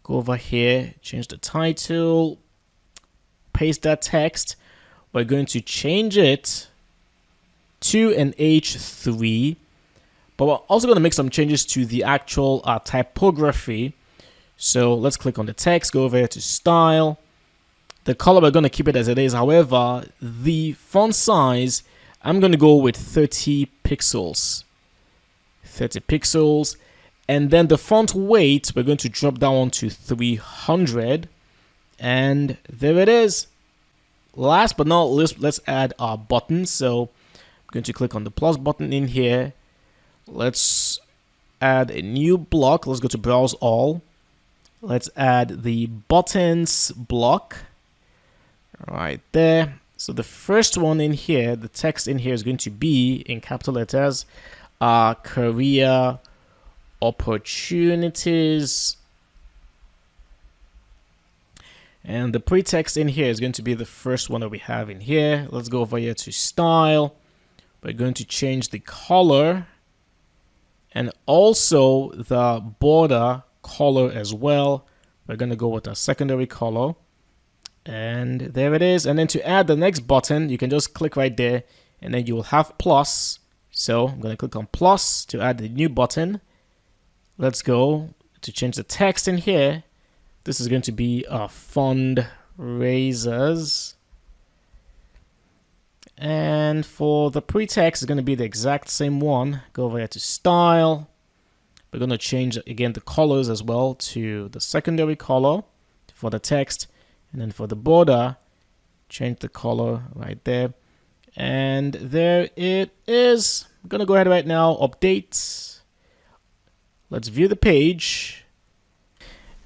Go over here, change the title, paste that text. We're going to change it to an H3, but we're also going to make some changes to the actual typography. So let's click on the text, go over here to style. The color, we're going to keep it as it is. However, the font size, I'm going to go with 30 pixels. 30 pixels. And then the font weight, we're going to drop down to 300. And there it is. Last but not least, let's add our buttons. So I'm going to click on the plus button in here. Let's add a new block. Let's go to browse all. Let's add the buttons block right there. So the first one in here, the text in here is going to be in capital letters, career opportunities. And the pre-text in here is going to be the first one that we have in here. Let's go over here to style. We're going to change the color and also the border color as well. We're going to go with a secondary color. And there it is. And then to add the next button, you can just click right there and then you will have plus. So I'm going to click on plus to add the new button. Let's go to change the text in here. This is going to be fundraisers. And for the pre-text, it's going to be the exact same one. Go over here to style. We're going to change, again, the colors as well to the secondary color for the text. And then for the border, change the color right there. And there it is. I'm going to go ahead right now, update. Let's view the page.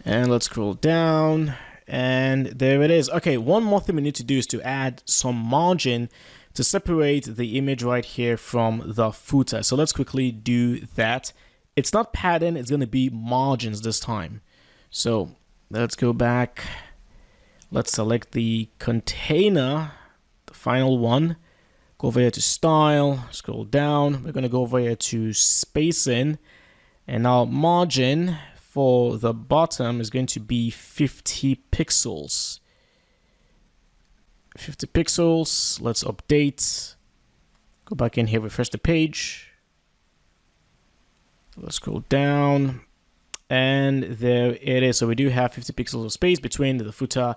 And let's scroll down. And there it is. Okay, one more thing we need to do is to add some margin to separate the image right here from the footer. So let's quickly do that. It's not padding, it's going to be margins this time. So let's go back. Let's select the container, the final one. Go over here to style, scroll down. We're going to go over here to spacing. And now margin for the bottom is going to be 50 pixels. 50 pixels. Let's update. Go back in here, refresh the page. Let's scroll down. And there it is. So we do have 50 pixels of space between the footer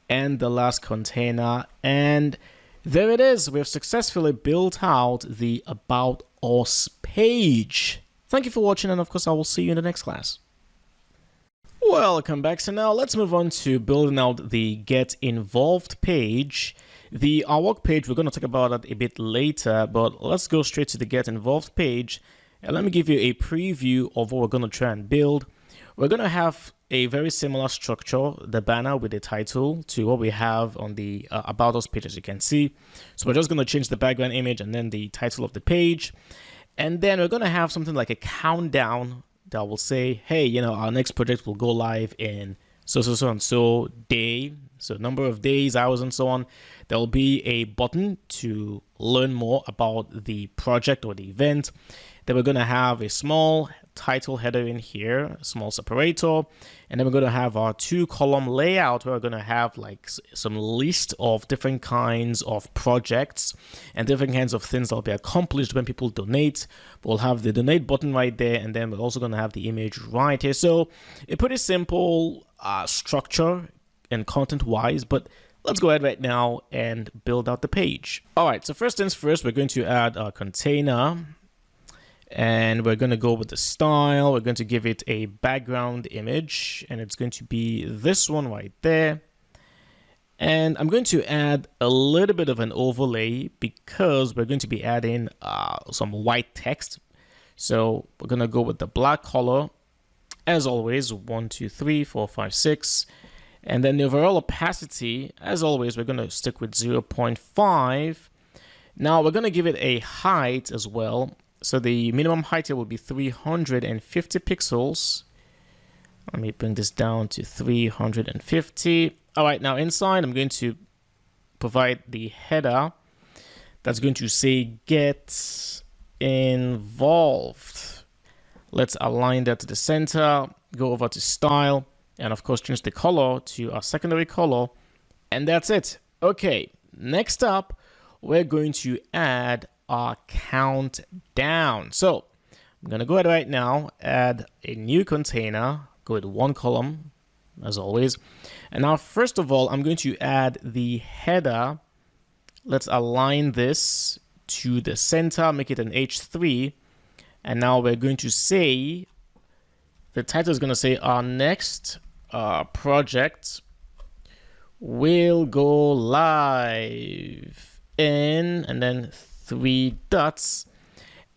and the last container. And there it is. We have successfully built out the About Us page. Thank you for watching, and of course, I will see you in the next class. Welcome back. So now let's move on to building out the Get Involved page. The Our Work page, we're going to talk about that a bit later, but let's go straight to the Get Involved page. And let me give you a preview of what we're going to try and build. We're going to have a very similar structure, the banner with the title, to what we have on the About Us page, as you can see. So we're just going to change the background image and then the title of the page. And then we're going to have something like a countdown that will say, hey, you know, our next project will go live in so and so day. So number of days, hours, and so on. There will be a button to learn more about the project or the event. Then we're going to have a small title header in here, a small separator, and then we're going to have our 2-column layout where we're going to have like some list of different kinds of projects and different kinds of things that will be accomplished when people donate. We'll have the donate button right there, and then we're also going to have the image right here. So a pretty simple structure and content wise, but let's go ahead right now and build out the page. All right, so first things first, we're going to add a container. And we're going to go with the style. We're going to give it a background image, and it's going to be this one right there. And I'm going to add a little bit of an overlay because we're going to be adding some white text. So we're going to go with the black color, as always, 1, 2, 3, 4, 5, 6. And then the overall opacity, as always, we're going to stick with 0.5. Now we're going to give it a height as well. So the minimum height here will be 350 pixels. Let me bring this down to 350. All right, now inside, I'm going to provide the header that's going to say Get Involved. Let's align that to the center, go over to Style, and of course, change the color to our secondary color. And that's it. Okay, next up, we're going to add our countdown. So I'm going to go ahead right now, add a new container, go with 1 column as always. And now, first of all, I'm going to add the header. Let's align this to the center, make it an H3. And now we're going to say, the title is going to say our next project will go live in, and then 3 dots.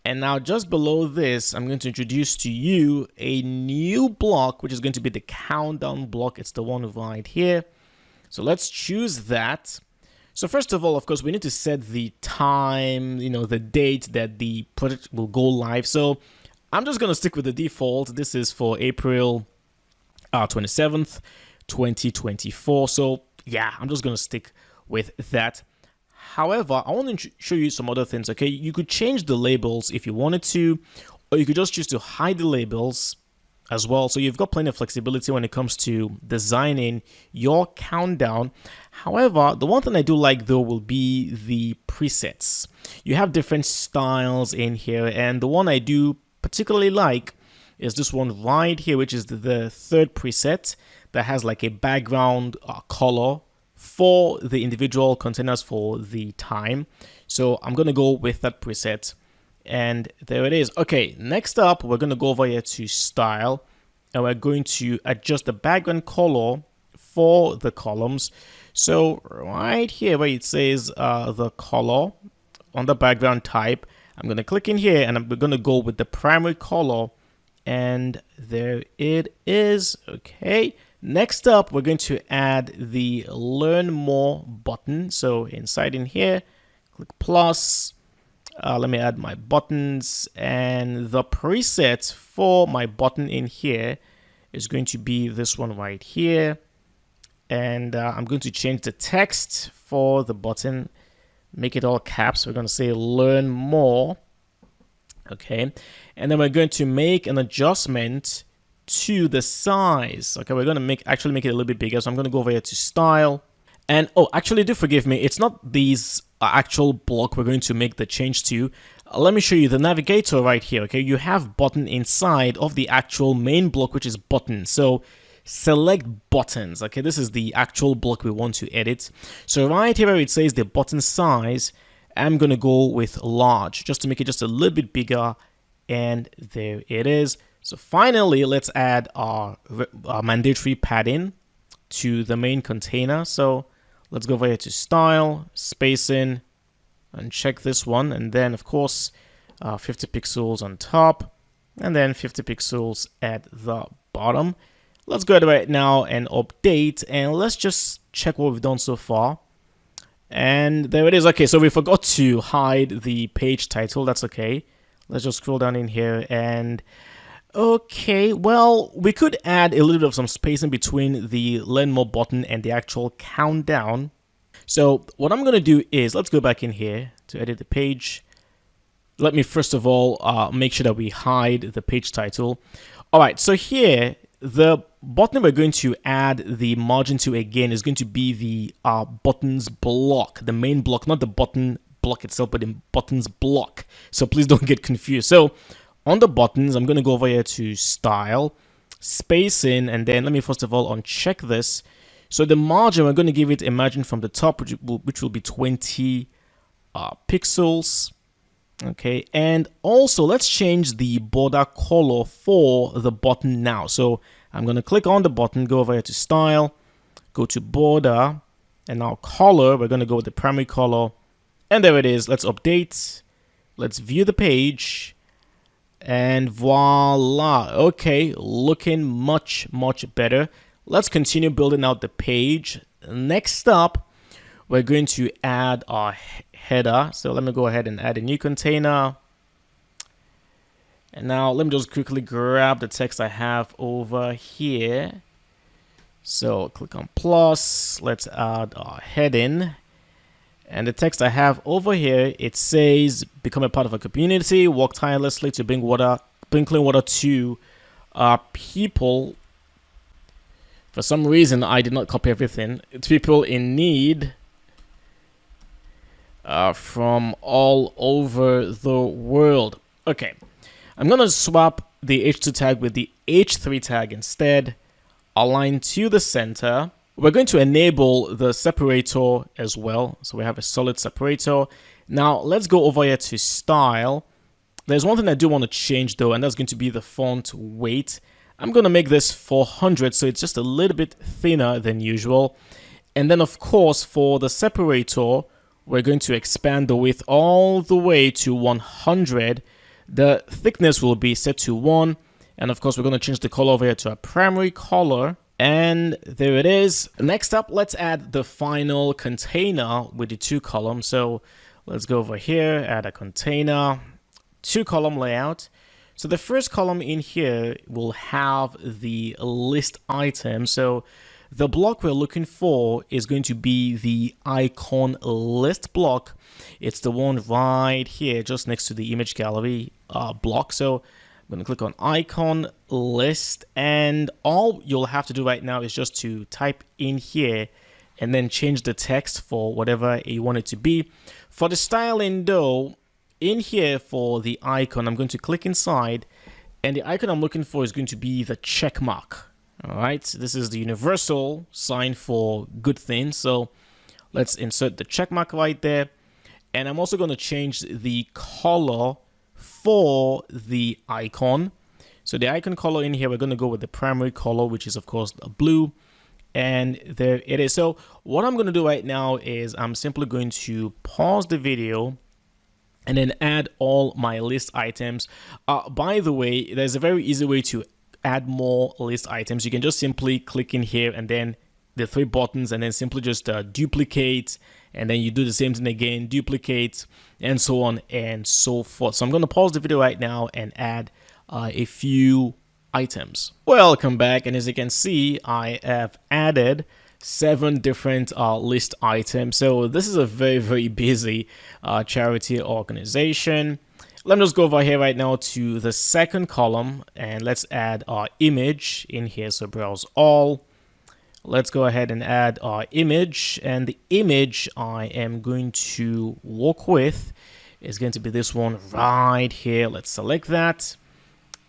And now just below this, I'm going to introduce to you a new block, which is going to be the countdown block. It's the one right here. So let's choose that. So first of all, of course, we need to set the time, you know, the date that the project will go live. So I'm just going to stick with the default. This is for April 27th, 2024. So yeah, I'm just going to stick with that. However, I want to show you some other things, okay? You could change the labels if you wanted to, or you could just choose to hide the labels as well. So you've got plenty of flexibility when it comes to designing your countdown. However, the one thing I do like though will be the presets. You have different styles in here, and the one I do particularly like is this one right here, which is the third preset that has like a background color for the individual containers for the time. So I'm going to go with that preset. And there it is. Okay, next up, we're going to go over here to style. And we're going to adjust the background color for the columns. So right here where it says the color on the background type, I'm going to click in here and I'm going to go with the primary color. And there it is. Okay. Next up, we're going to add the Learn More button. So inside in here, click plus. Let me add my buttons. And the preset for my button in here is going to be this one right here. And I'm going to change the text for the button. Make it all caps. We're going to say Learn More. Okay. And then we're going to make an adjustment to the size. Okay, we're going to actually make it a little bit bigger. So I'm going to go over here to style. And oh, actually, do forgive me. It's not these actual block we're going to make the change to. Let me show you the navigator right here. Okay, you have button inside of the actual main block, which is button. So select buttons. Okay, this is the actual block we want to edit. So right here where it says the button size, I'm going to go with large just to make it just a little bit bigger. And there it is. So finally, let's add our mandatory padding to the main container. So let's go over here to style, spacing, and check this one. And then, of course, 50 pixels on top, and then 50 pixels at the bottom. Let's go ahead right now and update, and let's just check what we've done so far. And there it is. Okay, so we forgot to hide the page title. That's okay. Let's just scroll down in here and... Okay, well, we could add a little bit of some spacing between the Learn More button and the actual countdown. So what I'm going to do is, let's go back in here to edit the page. Let me first of all make sure that we hide the page title. All right, so here, the button we're going to add the margin to again is going to be the buttons block, the main block, not the button block itself, but the buttons block. So please don't get confused. So on the buttons, I'm going to go over here to style, spacing, and then let me first of all uncheck this. So the margin, we're going to give it a margin from the top, which will be 20 pixels. Okay, and also let's change the border color for the button now. So I'm going to click on the button, go over here to style, go to border, and now color, we're going to go with the primary color. And there it is. Let's update. Let's view the page. And voila. Okay, looking much better. Let's continue building out the page. Next up, we're going to add our header. So let me go ahead and add a new container. And now let me just quickly grab the text I have over here. So click on plus. Let's add our heading. And the text I have over here, it says, become a part of a community, work tirelessly to bring clean water to people. For some reason, I did not copy everything. It's people in need from all over the world. Okay, I'm going to swap the H2 tag with the H3 tag instead. Align to the center. We're going to enable the separator as well. So we have a solid separator. Now let's go over here to style. There's one thing I do want to change though, and that's going to be the font weight. I'm going to make this 400, so it's just a little bit thinner than usual. And then of course for the separator, we're going to expand the width all the way to 100. The thickness will be set to 1. And of course we're going to change the color over here to a primary color. And there it is. Next up, let's add the final container with the 2 columns. So let's go over here, add a container, 2 column layout. So the first column in here will have the list item. So the block we're looking for is going to be the icon list block. It's the one right here, just next to the image gallery block. So I'm going to click on icon list, and all you'll have to do right now is just to type in here and then change the text for whatever you want it to be. For the styling though, in here for the icon, I'm going to click inside, and the icon I'm looking for is going to be the check mark. All right, this is the universal sign for good things. So let's insert the check mark right there. And I'm also going to change the color for the icon. So the icon color in here, we're going to go with the primary color, which is of course the blue. And there it is. So what I'm going to do right now is I'm simply going to pause the video and then add all my list items. By the way, there's a very easy way to add more list items. You can just simply click in here and then the three buttons and then simply just duplicate, and then you do the same thing again, duplicate, and so on and so forth. So I'm going to pause the video right now and add a few items. Welcome back, and as you can see, I have added 7 different list items. So this is a very busy charity organization. Let me just go over here right now to the second column and let's add our image in here. So browse all. Let's go ahead and add our image, and the image I am going to work with is going to be this one right here. Let's select that.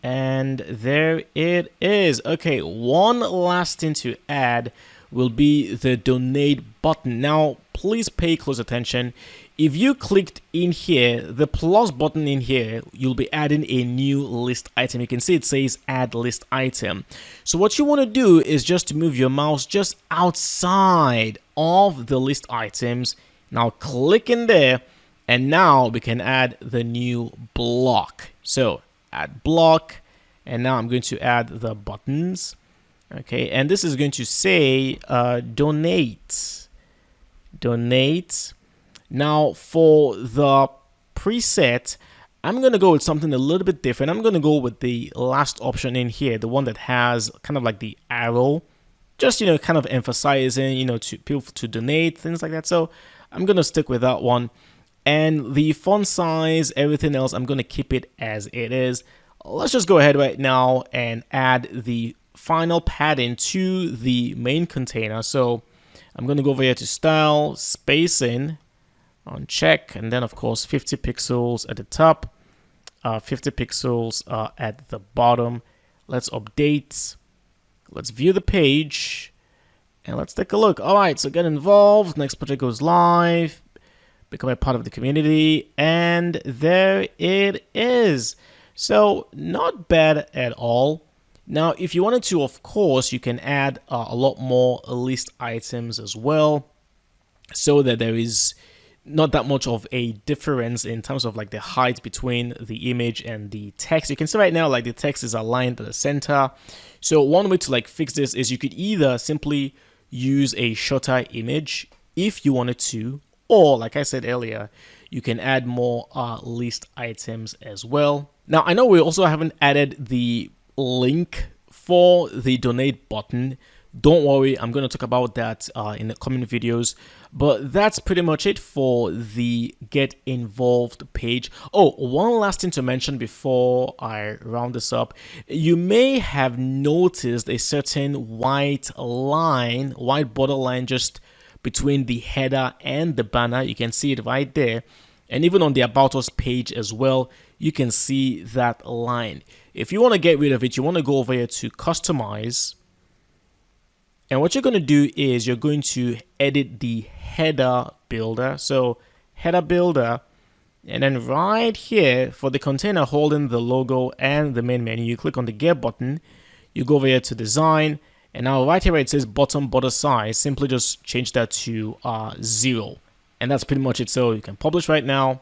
And there it is. Okay, one last thing to add will be the donate button. Now, please pay close attention. If you clicked in here, the plus button in here, you'll be adding a new list item. You can see it says add list item. So what you want to do is just to move your mouse just outside of the list items. Now click in there, and now we can add the new block. So add block, and now I'm going to add the buttons. Okay, and this is going to say donate. Now for the preset, I'm going to go with something a little bit different. I'm going to go with the last option in here, the one that has kind of like the arrow, just, kind of emphasizing, to people to donate, things like that. So I'm going to stick with that one. And the font size, everything else, I'm going to keep it as it is. Let's just go ahead right now and add the final padding to the main container. So I'm going to go over here to style, spacing, on check, and then of course 50 pixels at the top, 50 pixels at the bottom. Let's update. Let's view the page, and let's take a look. All right, so get involved. Next project goes live. Become a part of the community, and there it is. So not bad at all. Now, if you wanted to, of course, you can add a lot more list items as well, so that there is not that much of a difference in terms of like the height between the image and the text. You can see right now like the text is aligned to the center. So one way to like fix this is you could either simply use a shorter image if you wanted to, or like I said earlier, you can add more list items as well. Now I know we also haven't added the link for the donate button. Don't worry, I'm going to talk about that in the coming videos. But that's pretty much it for the Get Involved page. Oh, one last thing to mention before I round this up. You may have noticed a certain white border line just between the header and the banner. You can see it right there. And even on the About Us page as well, you can see that line. If you want to get rid of it, you want to go over here to Customize. And what you're going to do is you're going to edit the header builder. So header builder, and then right here for the container holding the logo and the main menu, you click on the gear button, you go over here to design, and now right here where it says bottom border size, simply just change that to 0. And that's pretty much it. So you can publish right now,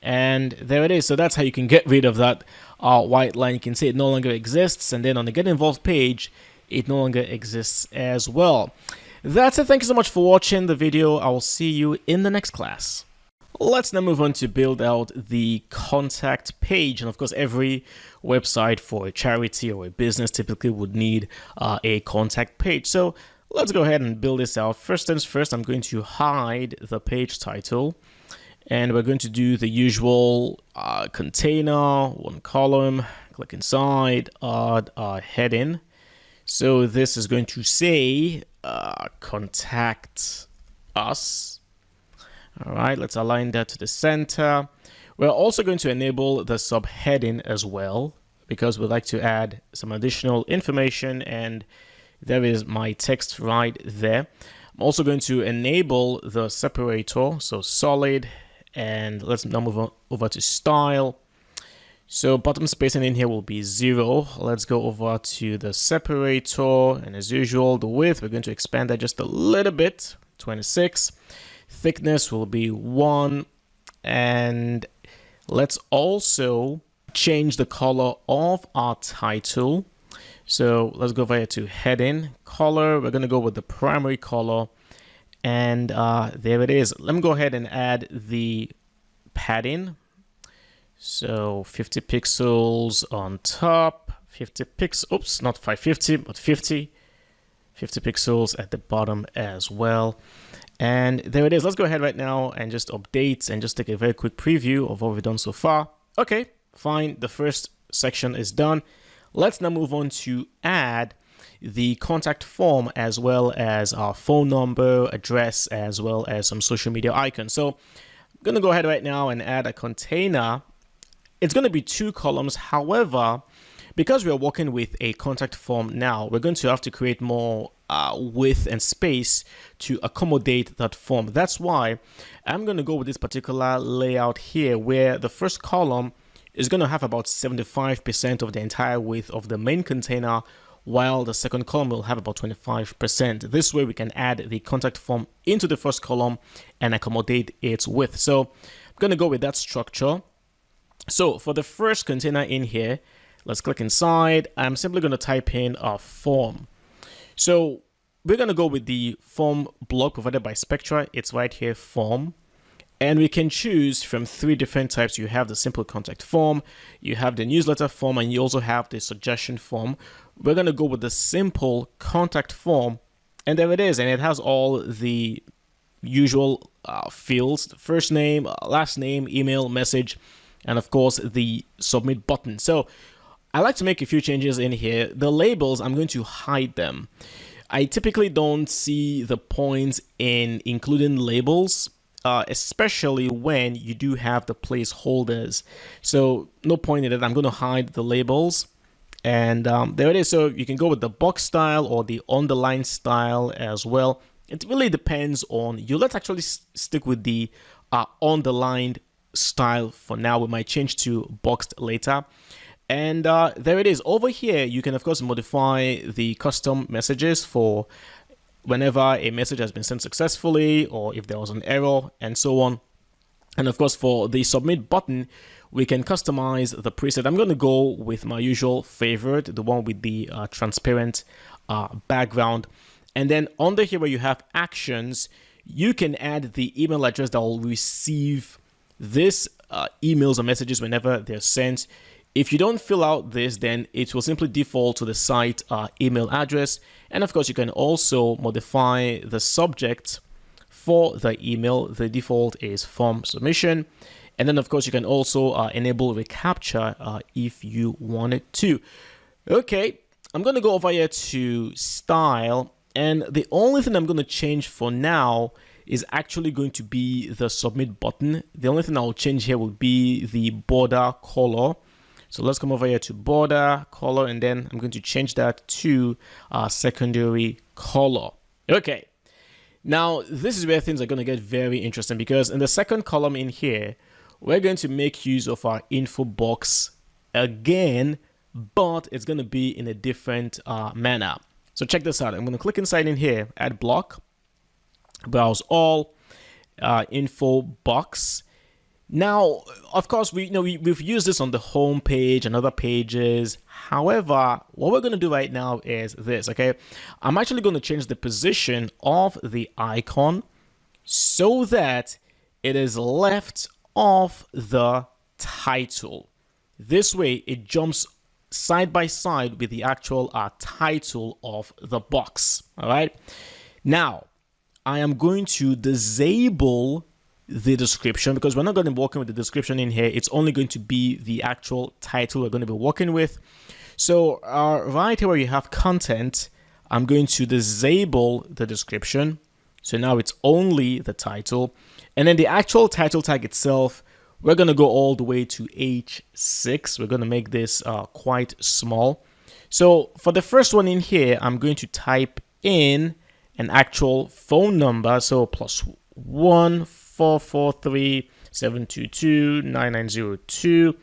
and there it is. So that's how you can get rid of that white line. You can see it no longer exists, and then on the Get Involved page, it no longer exists as well. That's it. Thank you so much for watching the video. I will see you in the next class. Let's now move on to build out the contact page. And of course, every website for a charity or a business typically would need a contact page. So let's go ahead and build this out. First things first, I'm going to hide the page title. And we're going to do the usual container, one column, click inside, add heading. So this is going to say contact us. All right, let's align that to the center. We're also going to enable the subheading as well, because we'd like to add some additional information, and there is my text right there. I'm also going to enable the separator, so solid, and let's now move over to style. So bottom spacing in here will be 0. Let's go over to the separator, and as usual, the width, we're going to expand that just a little bit, 26. Thickness will be 1, and let's also change the color of our title. So let's go over here to heading color. We're going to go with the primary color, and there it is. Let me go ahead and add the padding. So 50 pixels on top, 50 pixels, oops, not 550, but 50 pixels at the bottom as well. And there it is. Let's go ahead right now and just update and just take a very quick preview of what we've done so far. Okay, fine. The first section is done. Let's now move on to add the contact form as well as our phone number, address, as well as some social media icons. So I'm going to go ahead right now and add a container. It's going to be 2 columns. However, because we're working with a contact form now, we're going to have to create more width and space to accommodate that form. That's why I'm going to go with this particular layout here, where the first column is going to have about 75% of the entire width of the main container, while the second column will have about 25%. This way we can add the contact form into the first column and accommodate its width. So I'm going to go with that structure. So for the first container in here, let's click inside. I'm simply going to type in a form. So we're going to go with the form block provided by Spectra. It's right here, form. And we can choose from 3 different types. You have the simple contact form, you have the newsletter form, and you also have the suggestion form. We're going to go with the simple contact form. And there it is. And it has all the usual fields, first name, last name, email, message, and of course the submit button. So I like to make a few changes in here. The labels, I'm going to hide them. I typically don't see the point in including labels, especially when you do have the placeholders. So no point in it. I'm going to hide the labels. And there it is. So you can go with the box style or the underline style as well. It really depends on you. Let's actually stick with the underlined style for now. We might change to boxed later. And there it is. Over here, you can, of course, modify the custom messages for whenever a message has been sent successfully or if there was an error and so on. And of course, for the submit button, we can customize the preset. I'm going to go with my usual favorite, the one with the transparent background. And then under here where you have actions, you can add the email address that will receive this emails or messages whenever they're sent. If you don't fill out this, then it will simply default to the site email address. And of course, you can also modify the subject for the email. The default is form submission. And then, of course, you can also enable reCAPTCHA if you wanted to. Okay, I'm going to go over here to style. And the only thing I'm going to change for now is actually going to be the submit button. The only thing I'll change here will be the border color. So let's come over here to border color, and then I'm going to change that to secondary color. Okay. Now, this is where things are going to get very interesting, because in the second column in here, we're going to make use of our info box again, but it's going to be in a different manner. So check this out. I'm going to click inside in here, add block, browse all, info box. Now, of course, we've used this on the home page and other pages. However, what we're going to do right now is this, okay? I'm actually going to change the position of the icon so that it is left of the title. This way, it jumps side by side with the actual title of the box, all right? Now, I am going to disable the description, because we're not going to be working with the description in here. It's only going to be the actual title we're going to be working with. So right here where you have content, I'm going to disable the description. So now it's only the title. And then the actual title tag itself, we're going to go all the way to H6. We're going to make this quite small. So for the first one in here, I'm going to type in an actual phone number. So +1 443 722 9902.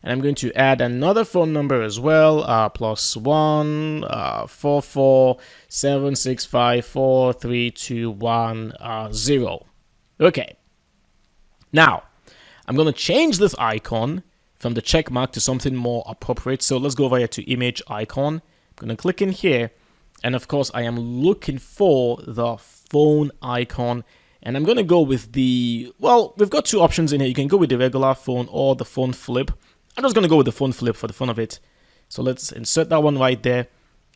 And I'm going to add another phone number as well, +1 44 765 4321 Okay. Now, I'm going to change this icon from the check mark to something more appropriate. So let's go over here to image icon. I'm going to click in here. And of course, I am looking for the phone icon. And I'm going to go with the, well, we've got two options in here. You can go with the regular phone or the phone flip. I'm just going to go with the phone flip for the fun of it. So let's insert that one right there.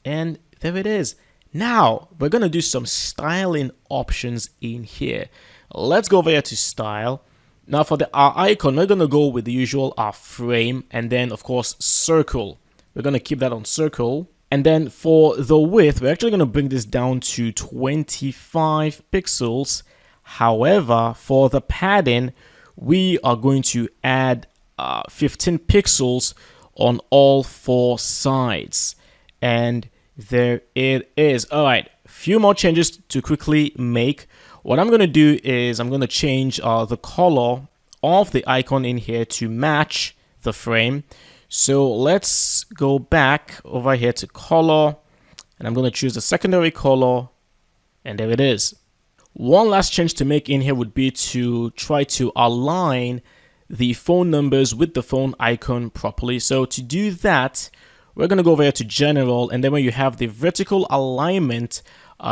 And there it is. Now, we're going to do some styling options in here. Let's go over here to style. Now, for our icon, we're going to go with the usual frame and then, of course, circle. We're going to keep that on circle. And then for the width, we're actually going to bring this down to 25 pixels. However, for the padding, we are going to add 15 pixels on all four sides. And there it is. All right, few more changes to quickly make. What I'm going to do is I'm going to change the color of the icon in here to match the frame. So let's go back over here to color, and I'm going to choose the secondary color, and there it is. One last change to make in here would be to try to align the phone numbers with the phone icon properly. So to do that, we're going to go over here to general, and then when you have the vertical alignment,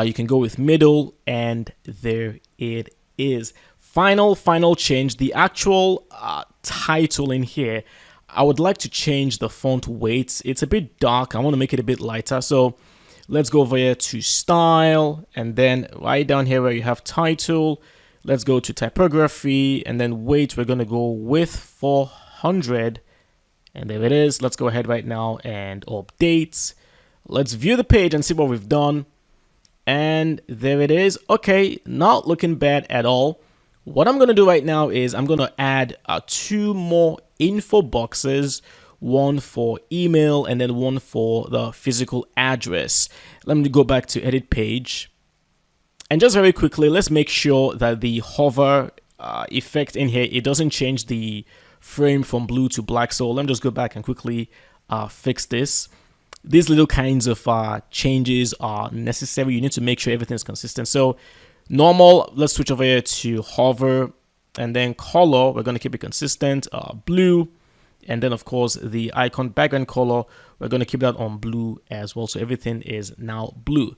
you can go with middle, and there it is. Final change, the actual title in here, I would like to change the font weight. It's a bit dark. I want to make it a bit lighter. So let's go over here to style, and then right down here where you have title, let's go to typography, and then weight, we're going to go with 400. And there it is. Let's go ahead right now and update. Let's view the page and see what we've done. And there it is. Okay, not looking bad at all. What I'm going to do right now is I'm going to add 2 more info boxes, one for email and then one for the physical address. Let me go back to edit page. And just very quickly, let's make sure that the hover effect in here, it doesn't change the frame from blue to black. So let me just go back and quickly fix this. These little kinds of changes are necessary. You need to make sure everything is consistent. So normal, let's switch over here to hover, and then color, we're going to keep it consistent, blue. And then of course the icon background color, we're going to keep that on blue as well. So everything is now blue.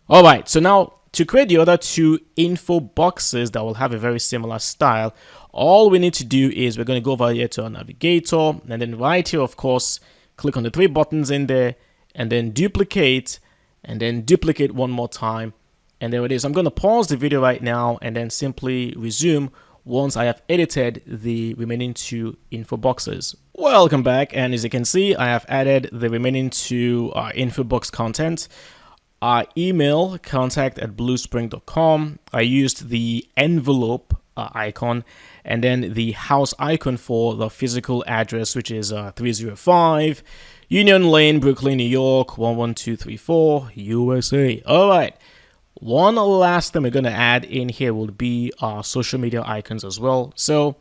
All right, so now to create the other 2 info boxes that will have a very similar style, all we need to do is we're going to go over here to our navigator, and then right here, of course, click on the 3 buttons in there, and then duplicate one more time. And there it is. I'm going to pause the video right now and then simply resume once I have edited the remaining 2 info boxes. Welcome back, and as you can see, I have added the remaining 2 info box content. Email, contact@bluespring.com. I used the envelope icon, and then the house icon for the physical address, which is 305 Union Lane, Brooklyn, New York 11234 USA. All right. One last thing we're going to add in here will be our social media icons as well. So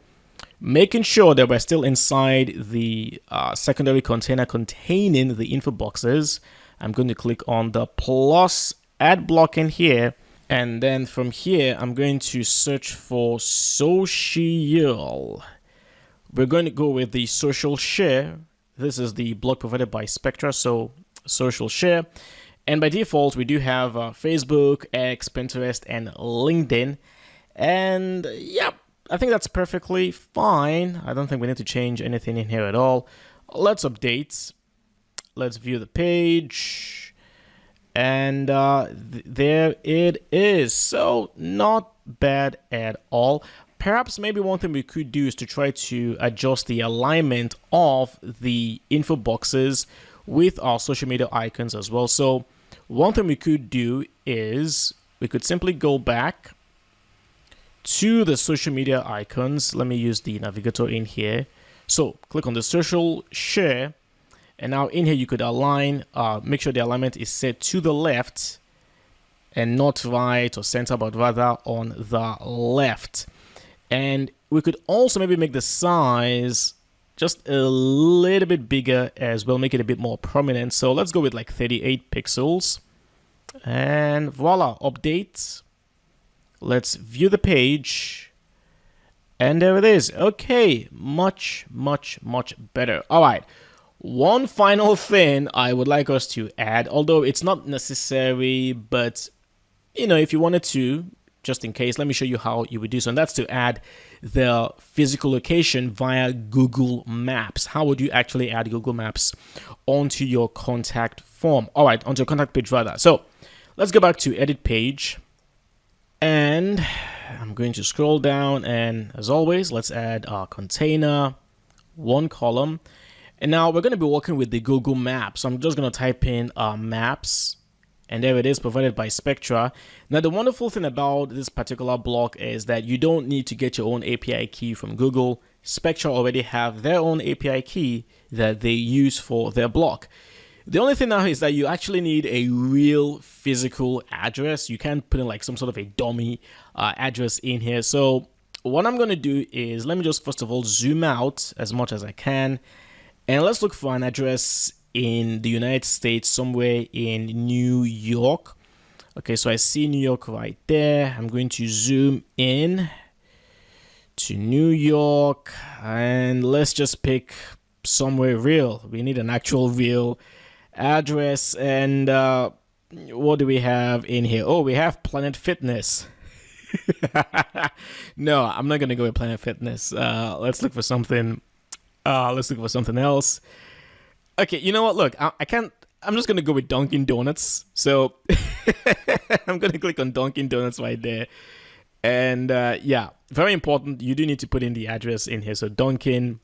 making sure that we're still inside the secondary container containing the info boxes, I'm going to click on the plus ad block in here. And then from here, I'm going to search for social. We're going to go with the social share. This is the block provided by Spectra, so social share. And by default, we do have Facebook, X, Pinterest, and LinkedIn. And yeah, I think that's perfectly fine. I don't think we need to change anything in here at all. Let's update. Let's view the page. And there it is. So not bad at all. Perhaps maybe one thing we could do is to try to adjust the alignment of the info boxes with our social media icons as well. So one thing we could do is we could simply go back to the social media icons. Let me use the navigator in here. So click on the social share, and now in here you could align, make sure the alignment is set to the left and not right or center, but rather on the left. And we could also maybe make the size just a little bit bigger as well, make it a bit more prominent. So let's go with like 38 pixels, and voila, update. Let's view the page, and there it is. Okay, much better. All right, one final thing I would like us to add, although it's not necessary, but you know, if you wanted to, just in case, let me show you how you would do so, and that's to add the physical location via Google Maps. How would you actually add Google Maps onto your contact form? All right, onto your contact page rather. So let's go back to edit page, and I'm going to scroll down, and as always, let's add our container, one column. And now we're going to be working with the Google Maps. So I'm just going to type in maps, and there it is, provided by Spectra. Now, the wonderful thing about this particular block is that you don't need to get your own API key from Google. Spectra already have their own API key that they use for their block. The only thing now is that you actually need a real physical address. You can't put in like some sort of a dummy address in here. So what I'm going to do is, let me just first of all zoom out as much as I can, and let's look for an address in the United States, somewhere in New York. Okay, so I see New York right there. I'm going to zoom in to New York, and let's just pick somewhere real. We need an actual real address. And what do we have in here? Oh, we have Planet Fitness. No, I'm not gonna go with Planet Fitness. Let's look for something. Let's look for something else. Okay, you know what? Look, I can't. I'm just gonna go with Dunkin' Donuts. So I'm gonna click on Dunkin' Donuts right there. And yeah, very important. You do need to put in the address in here. So Dunkin',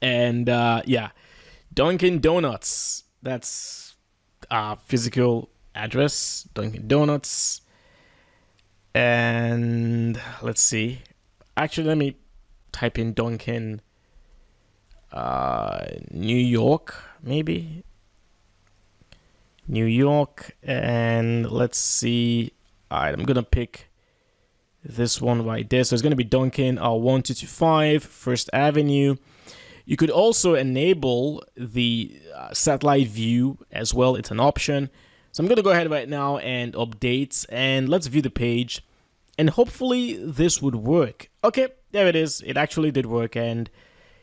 and yeah, Dunkin' Donuts. That's physical address. Dunkin' Donuts. And let's see. Actually, let me type in Dunkin'. New York, maybe. New York, and let's see. All right, I'm gonna pick this one right there. So it's gonna be Dunkin' 1225 First Avenue. You could also enable the satellite view as well. It's an option. So I'm gonna go ahead right now and update, and let's view the page, and hopefully this would work. Okay, there it is. It actually did work, and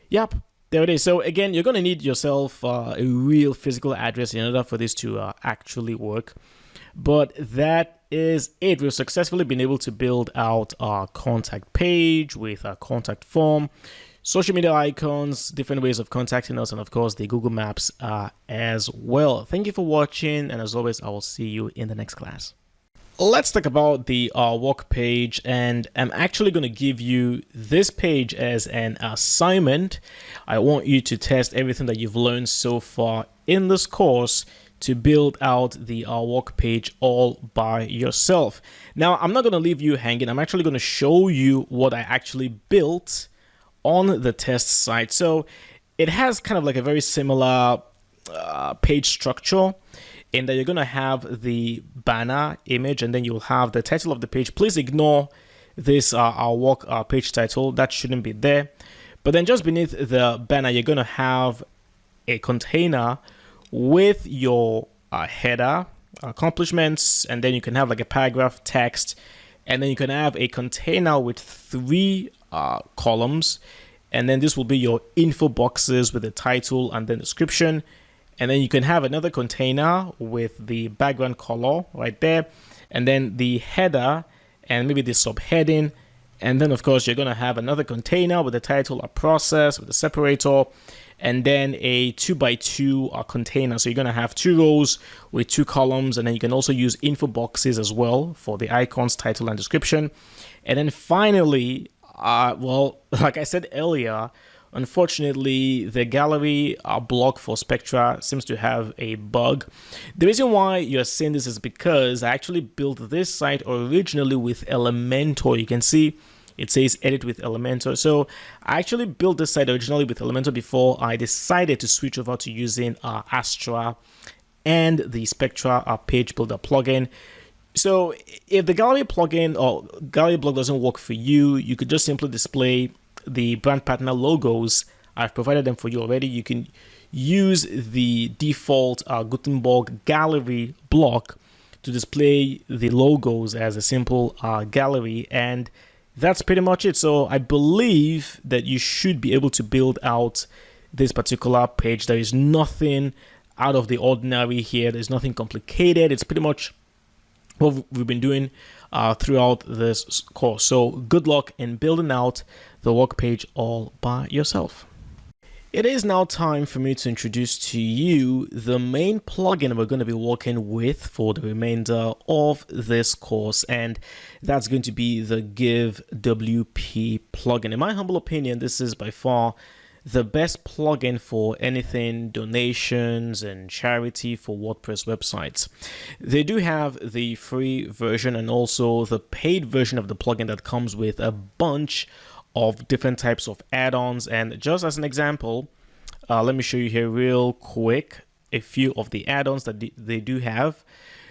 yep. There it is. So again, you're going to need yourself a real physical address in order for this to actually work. But that is it. We've successfully been able to build out our contact page with our contact form, social media icons, different ways of contacting us, and of course the Google Maps as well. Thank you for watching, and as always, I will see you in the next class. Let's talk about the work page, and I'm actually going to give you this page as an assignment. I want you to test everything that you've learned so far in this course to build out the work page all by yourself. Now, I'm not going to leave you hanging. I'm actually going to show you what I actually built on the test site. So it has kind of like a very similar page structure, in that you're going to have the banner image, and then you'll have the title of the page. Please ignore this our work page title. That shouldn't be there. But then just beneath the banner, you're going to have a container with your header, accomplishments, and then you can have like a paragraph text, and then you can have a container with 3 columns, and then this will be your info boxes with the title and then description. And then you can have another container with the background color right there, and then the header and maybe the subheading. And then of course you're going to have another container with the title, a process with a separator, and then a 2x2 container. So you're going to have 2 rows with 2 columns, and then you can also use info boxes as well for the icons, title, and description. And then finally, well, like I said earlier, unfortunately, the gallery block for Spectra seems to have a bug. The reason why you're seeing this is because I actually built this site originally with Elementor. You can see it says edit with Elementor. So I actually built this site originally with Elementor before I decided to switch over to using Astra and the Spectra page builder plugin. So if the gallery plugin or gallery block doesn't work for you, you could just simply display the brand partner logos. I've provided them for you already. You can use the default Gutenberg gallery block to display the logos as a simple gallery, and that's pretty much it. So I believe that you should be able to build out this particular page. There is nothing out of the ordinary here. There's nothing complicated. It's pretty much what we've been doing throughout this course. So good luck in building out the work page all by yourself. It is now time for me to introduce to you the main plugin we're going to be working with for the remainder of this course, and that's going to be the GiveWP plugin. In my humble opinion, this is by far the best plugin for anything donations and charity for WordPress websites. They do have the free version and also the paid version of the plugin that comes with a bunch of different types of add-ons. And just as an example, let me show you here real quick a few of the add-ons that they do have.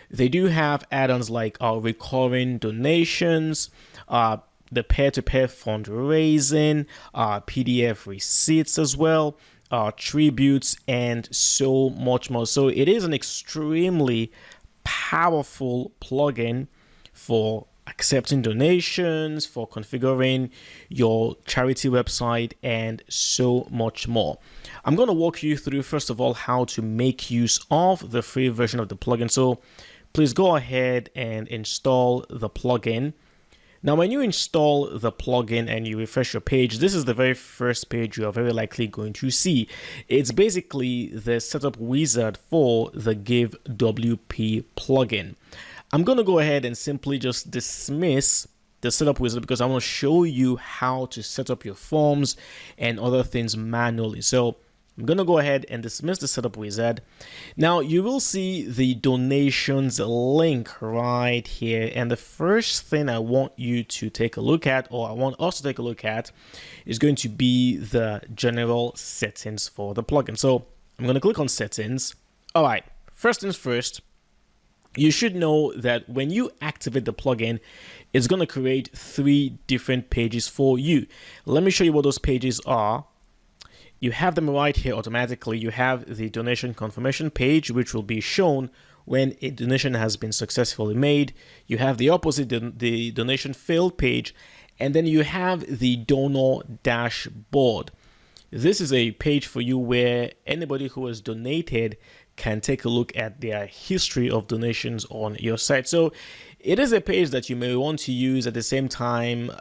They do have add-ons like recurring donations, the peer-to-peer fundraising, PDF receipts as well, tributes, and so much more. So it is an extremely powerful plugin for accepting donations, for configuring your charity website, and so much more. I'm going to walk you through, first of all, how to make use of the free version of the plugin. So please go ahead and install the plugin. Now, when you install the plugin and you refresh your page, this is the very first page you are very likely going to see. It's basically the setup wizard for the GiveWP plugin. I'm going to go ahead and simply just dismiss the setup wizard because I want to show you how to set up your forms and other things manually. So I'm going to go ahead and dismiss the setup wizard. Now you will see the donations link right here. And the first thing I want you to take a look at, or I want us to take a look at, is going to be the general settings for the plugin. So I'm going to click on settings. All right, first things first. You should know that when you activate the plugin, it's going to create 3 different pages for you. Let me show you what those pages are. You have them right here automatically. You have the donation confirmation page, which will be shown when a donation has been successfully made. You have the opposite, the donation failed page, and then you have the donor dashboard. This is a page for you where anybody who has donated can take a look at their history of donations on your site. So it is a page that you may want to use. At the same time,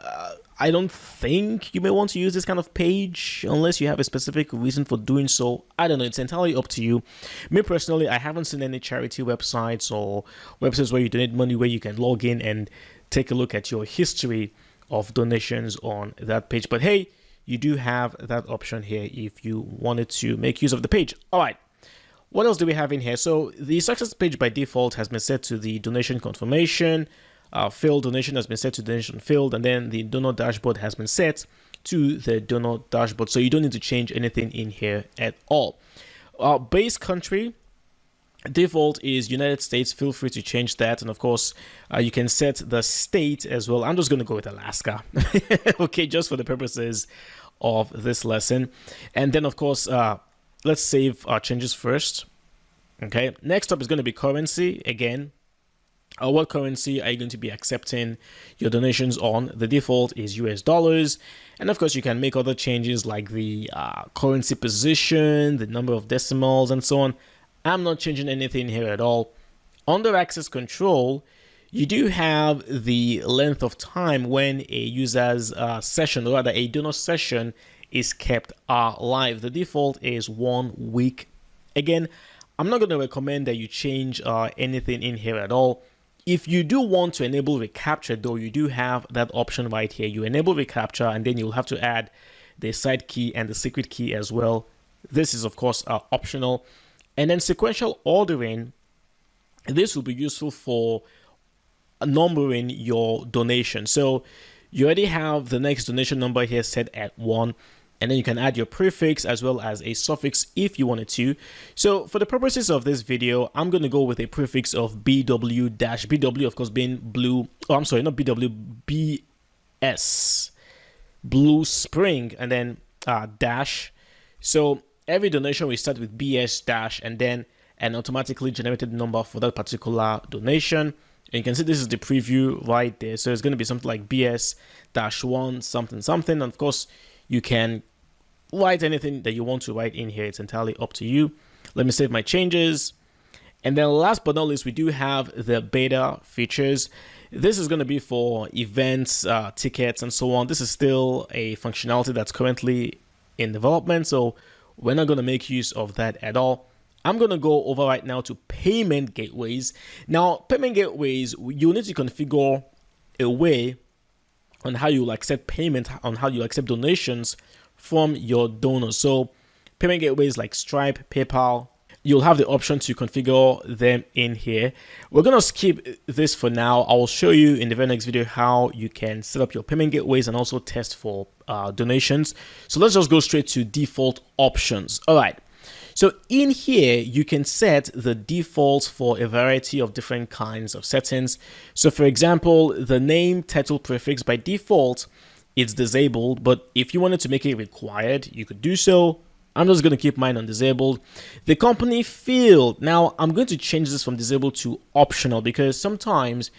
I don't think you may want to use this kind of page unless you have a specific reason for doing so. I don't know. It's entirely up to you. Me personally, I haven't seen any charity websites or websites where you donate money where you can log in and take a look at your history of donations on that page. But hey, you do have that option here if you wanted to make use of the page. All right. What else do we have in here? So the success page by default has been set to the donation confirmation. Failed donation has been set to donation failed, and then the donor dashboard has been set to the donor dashboard. So you don't need to change anything in here at all. Base country default is United States. Feel free to change that, and of course you can set the state as well. I'm just going to go with Alaska, okay, just for the purposes of this lesson. And then of course let's save our changes first. Okay, next up is going to be currency. Again, what currency are you going to be accepting your donations on? The default is US dollars. And of course, you can make other changes like the currency position, the number of decimals, and so on. I'm not changing anything here at all. Under access control, you do have the length of time when a user's session, or rather a donor session, is kept live. The default is 1 week. Again, I'm not going to recommend that you change anything in here at all. If you do want to enable reCAPTCHA, though, you do have that option right here. You enable reCAPTCHA, and then you'll have to add the side key and the secret key as well. This is of course optional. And then sequential ordering, this will be useful for numbering your donation. So you already have the next donation number here set at 1, and then you can add your prefix as well as a suffix if you wanted to. So for the purposes of this video, I'm going to go with a prefix of BW dash BW, of course being blue. Oh, I'm sorry, not BW, BS, Blue Spring, and then dash. So every donation will start with BS dash and then an automatically generated number for that particular donation. And you can see this is the preview right there. So it's going to be something like BS-1 something something. And of course, you can write anything that you want to write in here. It's entirely up to you. Let me save my changes. And then last but not least, we do have the beta features. This is going to be for events, tickets, and so on. This is still a functionality that's currently in development, so we're not going to make use of that at all. I'm going to go over right now to payment gateways. Now, payment gateways, you need to configure a way on how you will accept payment, on how you accept donations from your donors. So payment gateways like Stripe, PayPal, you'll have the option to configure them in here. We're going to skip this for now. I will show you in the very next video how you can set up your payment gateways and also test for donations. So let's just go straight to default options. All right. So in here, you can set the defaults for a variety of different kinds of settings. So for example, the name title prefix by default, it's disabled, but if you wanted to make it required, you could do so. I'm just going to keep mine on disabled. The company field, now I'm going to change this from disabled to optional because sometimes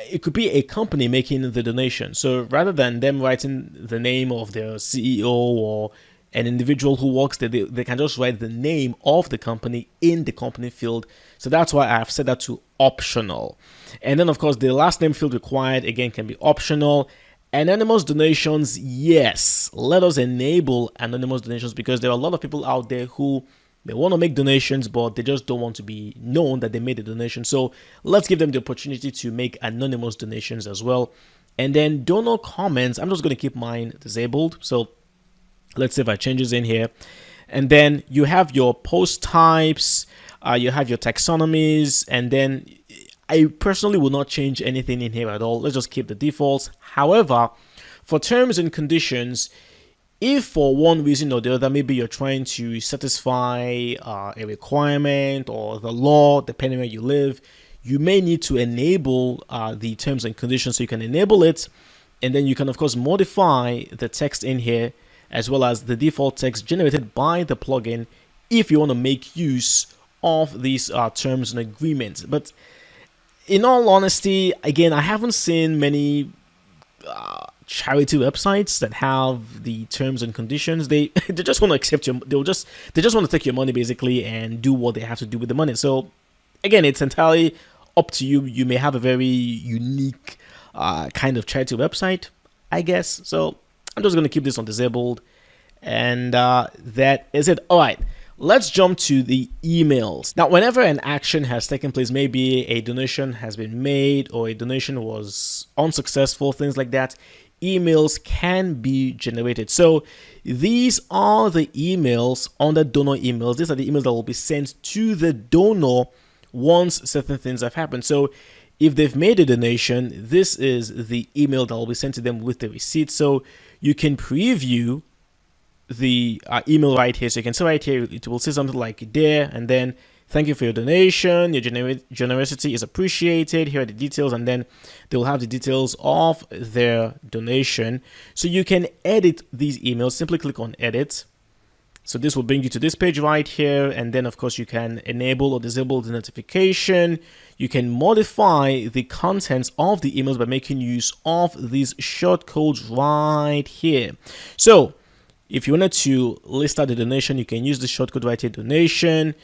it could be a company making the donation. So rather than them writing the name of their CEO or an individual who works there, they can just write the name of the company in the company field. So that's why I've set that to optional. And then of course the last name field required again can be optional. Anonymous donations, yes, let us enable anonymous donations because there are a lot of people out there who they want to make donations but they just don't want to be known that they made a donation. So let's give them the opportunity to make anonymous donations as well. And then donor comments, I'm just going to keep mine disabled. So let's save our changes in here. And then you have your post types, you have your taxonomies, and then I personally will not change anything in here at all. Let's just keep the defaults. However, for terms and conditions, if for one reason or the other, maybe you're trying to satisfy a requirement or the law, depending where you live, you may need to enable the terms and conditions. So you can enable it, and then you can, of course, modify the text in here as well as the default text generated by the plugin if you want to make use of these terms and agreements. But in all honesty, again, I haven't seen many charity websites that have the terms and conditions. They just want to accept your. They just want to take your money basically and do what they have to do with the money. So again, it's entirely up to you. You may have a very unique kind of charity website, I guess. So I'm just going to keep this on disabled, and that is it. All right. Let's jump to the emails. Now, whenever an action has taken place, maybe a donation has been made or a donation was unsuccessful, things like that, emails can be generated. So these are the emails under donor emails. These are the emails that will be sent to the donor once certain things have happened. So if they've made a donation, this is the email that will be sent to them with the receipt. So you can preview the email right here. So you can see right here, it will say something like there, and then thank you for your donation, your generosity is appreciated, here are the details, and then they will have the details of their donation. So you can edit these emails. Simply click on edit. So this will bring you to this page right here, and then of course you can enable or disable the notification. You can modify the contents of the emails by making use of these short codes right here. So if you wanted to list out the donation, you can use the shortcode right here, donation,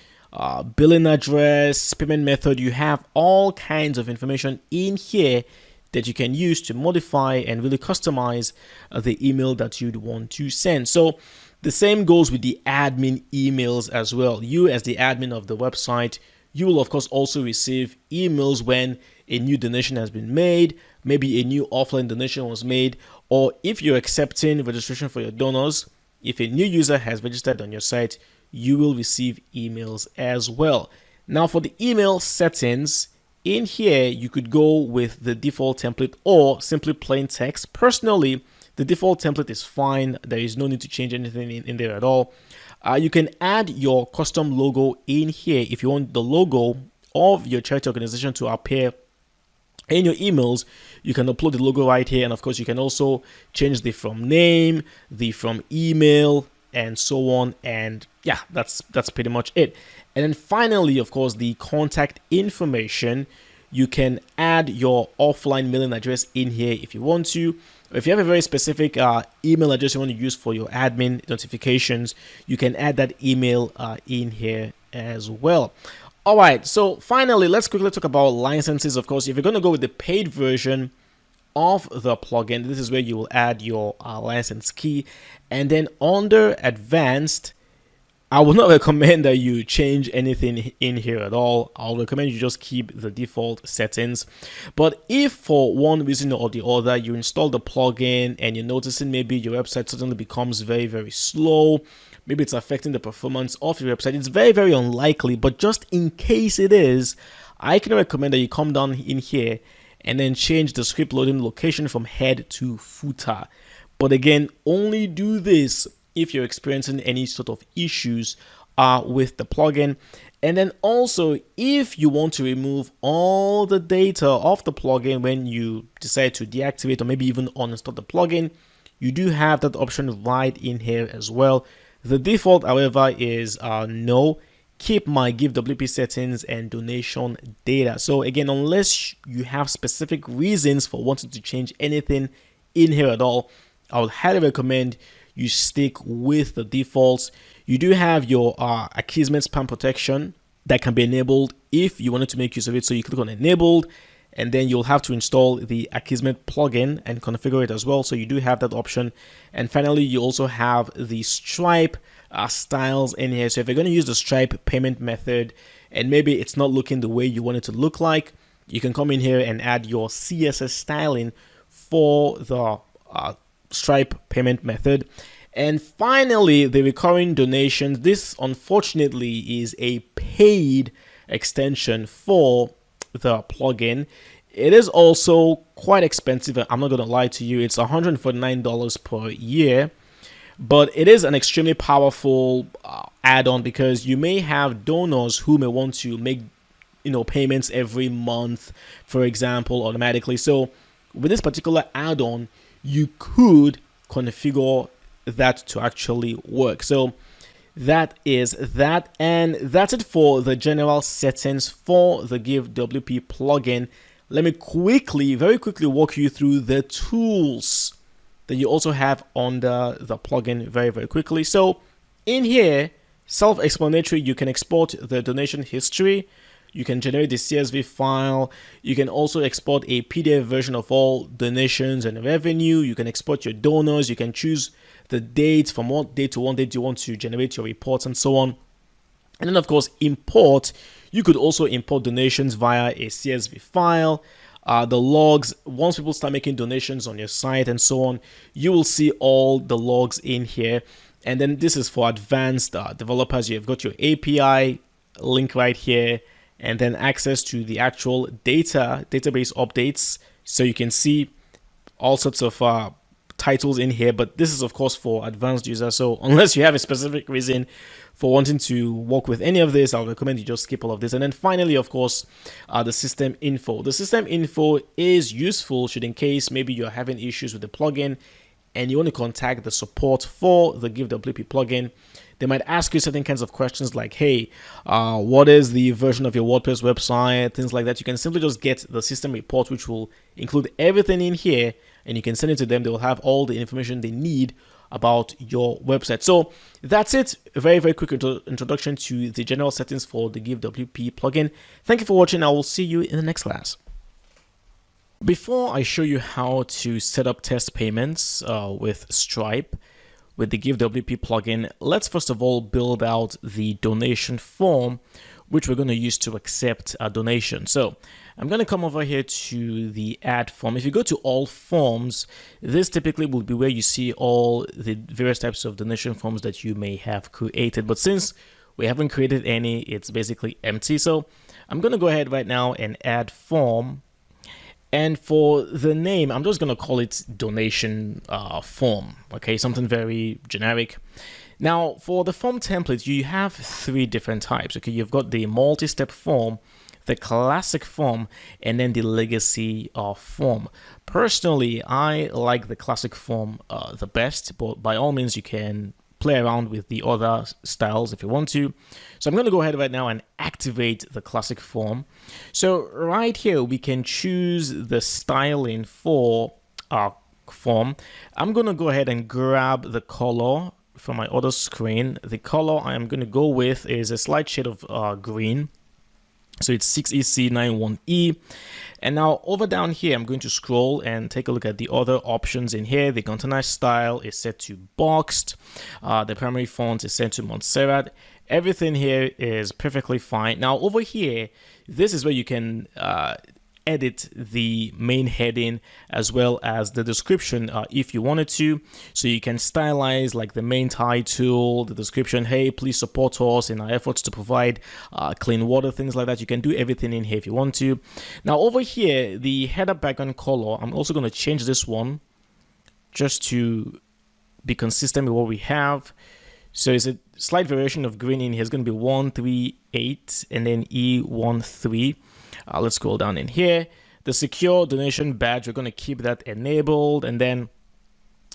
billing address, payment method. You have all kinds of information in here that you can use to modify and really customize the email that you'd want to send. So the same goes with the admin emails as well. You as the admin of the website, you will of course also receive emails when a new donation has been made, maybe a new offline donation was made, or if you're accepting registration for your donors, if a new user has registered on your site, you will receive emails as well. Now for the email settings, in here you could go with the default template or simply plain text. Personally, the default template is fine. There is no need to change anything in there at all. You can add your custom logo in here if you want the logo of your charity organization to appear in your emails. You can upload the logo right here, and of course you can also change the from name, the from email, and so on. And yeah, that's pretty much it. And then finally, of course, the contact information. You can add your offline mailing address in here if you want to. If you have a very specific email address you want to use for your admin notifications, you can add that email in here as well. All right, so finally, let's quickly talk about licenses. Of course, if you're going to go with the paid version of the plugin, this is where you will add your license key. And then under advanced, I would not recommend that you change anything in here at all. I'll recommend you just keep the default settings. But if for one reason or the other you install the plugin and you're noticing maybe your website suddenly becomes very, very slow, maybe it's affecting the performance of your website, it's very, very unlikely, but just in case it is, I can recommend that you come down in here and then change the script loading location from head to footer. But again, only do this if you're experiencing any sort of issues with the plugin. And then also, if you want to remove all the data of the plugin when you decide to deactivate or maybe even uninstall the plugin, you do have that option right in here as well. The default, however, is no. Keep my GiveWP settings and donation data. So again, unless you have specific reasons for wanting to change anything in here at all, I would highly recommend you stick with the defaults. You do have your Akismet spam protection that can be enabled if you wanted to make use of it. So you click on enabled, and then you'll have to install the Akismet plugin and configure it as well. So you do have that option. And finally, you also have the Stripe styles in here. So if you're going to use the Stripe payment method and maybe it's not looking the way you want it to look like, you can come in here and add your CSS styling for the Stripe payment method. And finally, the recurring donations. This unfortunately is a paid extension for the plugin. It is also quite expensive. I'm not going to lie to you. It's $149 per year, but it is an extremely powerful add-on because you may have donors who may want to make payments every month, for example, automatically. So with this particular add-on, you could configure that to actually work. So that is that, and that's it for the general settings for the GiveWP plugin. Let me very quickly walk you through the tools that you also have under the plugin very, very quickly. So in here, self-explanatory, you can export the donation history. You can generate the CSV file. You can also export a PDF version of all donations and revenue. You can export your donors. You can choose the dates from what date to what date you want to generate your reports and so on. And then, of course, import. You could also import donations via a CSV file. The logs, once people start making donations on your site and so on, you will see all the logs in here. And then this is for advanced developers. You've got your API link right here, and then access to the actual database updates. So you can see all sorts of titles in here, but this is of course for advanced users. So unless you have a specific reason for wanting to work with any of this, I'll recommend you just skip all of this. And then finally, of course, the system info. The system info is useful should in case maybe you're having issues with the plugin and you want to contact the support for the GiveWP plugin. They might ask you certain kinds of questions like, hey, what is the version of your WordPress website, things like that. You can simply just get the system report, which will include everything in here, and you can send it to them. They will have all the information they need about your website. So that's it. A very, very quick introduction to the general settings for the GiveWP plugin. Thank you for watching. I will see you in the next class. Before I show you how to set up test payments with Stripe, with the GiveWP plugin, let's first of all build out the donation form, which we're going to use to accept a donation. So I'm going to come over here to the add form. If you go to all forms, this typically will be where you see all the various types of donation forms that you may have created. But since we haven't created any, it's basically empty. So I'm going to go ahead right now and add form. And for the name, I'm just going to call it donation form. Okay, something very generic. Now, for the form template, you have 3 different types. Okay, you've got the multi-step form, the classic form, and then the legacy form. Personally, I like the classic form the best, but by all means, you can play around with the other styles if you want to. So I'm going to go ahead right now and activate the classic form. So right here, we can choose the styling for our form. I'm going to go ahead and grab the color from my other screen. The color I am going to go with is a slight shade of green. So it's 6EC91E. And now over down here, I'm going to scroll and take a look at the other options in here. The container style is set to boxed. The primary font is set to Montserrat. Everything here is perfectly fine. Now over here, this is where you can edit the main heading as well as the description if you wanted to. So you can stylize like the main title, the description, hey, please support us in our efforts to provide clean water, things like that. You can do everything in here if you want to. Now over here, the header background color, I'm also going to change this one just to be consistent with what we have. So it's a slight variation of green in here. It's going to be 138 and then E13. Let's scroll down in here. The secure donation badge, we're going to keep that enabled. And then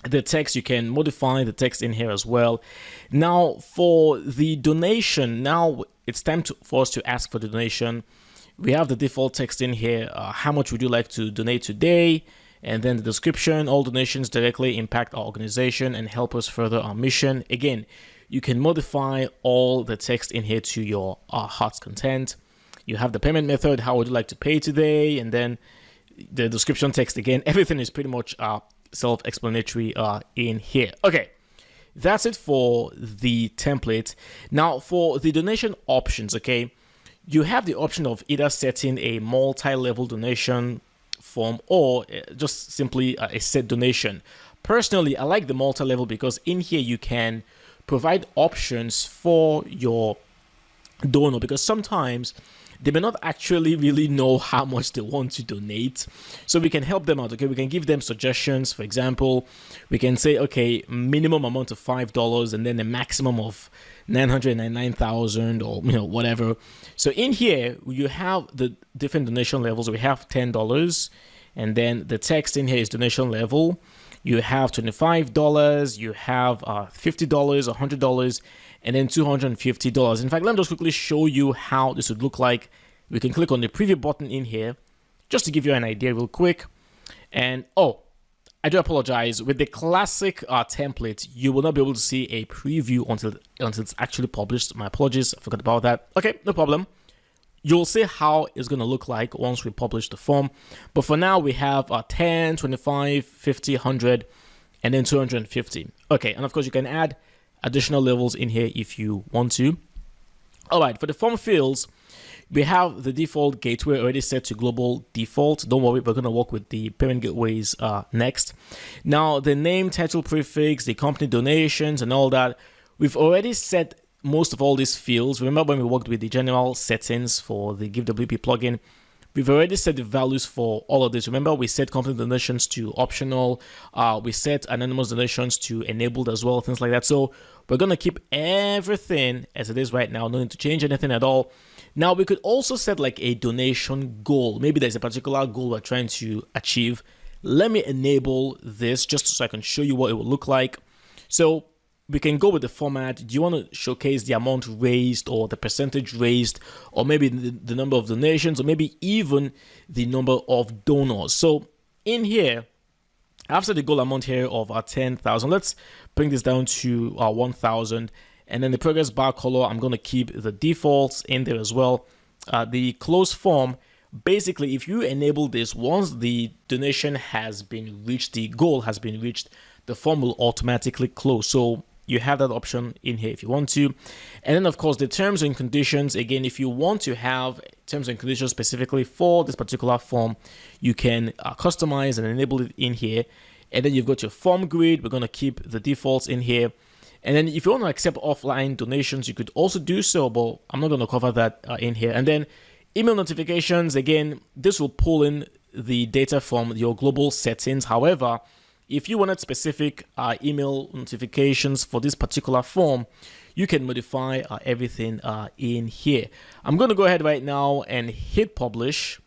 the text, you can modify the text in here as well. Now for the donation, now it's time for us to ask for the donation. We have the default text in here. How much would you like to donate today? And then the description, all donations directly impact our organization and help us further our mission. Again, you can modify all the text in here to your heart's content. You have the payment method, how would you like to pay today? And then the description text again, everything is pretty much self-explanatory in here. Okay, that's it for the template. Now for the donation options, okay, you have the option of either setting a multi-level donation form or just simply a set donation. Personally, I like the multi-level because in here you can provide options for your donor, because sometimes they may not actually really know how much they want to donate. So we can help them out. Okay, we can give them suggestions. For example, we can say, okay, minimum amount of $5 and then a maximum of 999,000 or whatever. So in here you have the different donation levels. We have $10, and then the text in here is donation level. You have $25, you have $50, $100, and then $250. In fact, let me just quickly show you how this would look like. We can click on the preview button in here just to give you an idea real quick. And oh, I do apologize. With the classic template, you will not be able to see a preview until it's actually published. My apologies, I forgot about that. Okay, no problem. You'll see how it's going to look like once we publish the form. But for now, we have 10, 25, 50, 100, and then 250. Okay, and of course, you can add additional levels in here if you want to. All right, for the form fields, we have the default gateway already set to global default. Don't worry, we're going to work with the payment gateways next. Now, the name, title, prefix, the company donations, and all that, we've already set most of all these fields. Remember when we worked with the general settings for the GiveWP plugin, we've already set the values for all of this. Remember, we set company donations to optional. We set anonymous donations to enabled as well, things like that. So we're going to keep everything as it is right now. No need to change anything at all. Now, we could also set like a donation goal. Maybe there's a particular goal we're trying to achieve. Let me enable this just so I can show you what it will look like. So we can go with the format. Do you want to showcase the amount raised or the percentage raised, or maybe the number of donations, or maybe even the number of donors? So in here, after the goal amount here of 10,000, let's bring this down to 1,000. And then the progress bar color, I'm going to keep the defaults in there as well. The close form, basically, if you enable this, once the donation has been reached, the goal has been reached, the form will automatically close. So you have that option in here if you want to. And then of course the terms and conditions, again, if you want to have terms and conditions specifically for this particular form, you can customize and enable it in here. And then you've got your form grid. We're going to keep the defaults in here. And then if you want to accept offline donations, you could also do so, but I'm not going to cover that in here. And then email notifications, again, this will pull in the data from your global settings. However, if you wanted specific email notifications for this particular form, you can modify everything in here. I'm going to go ahead right now and hit publish.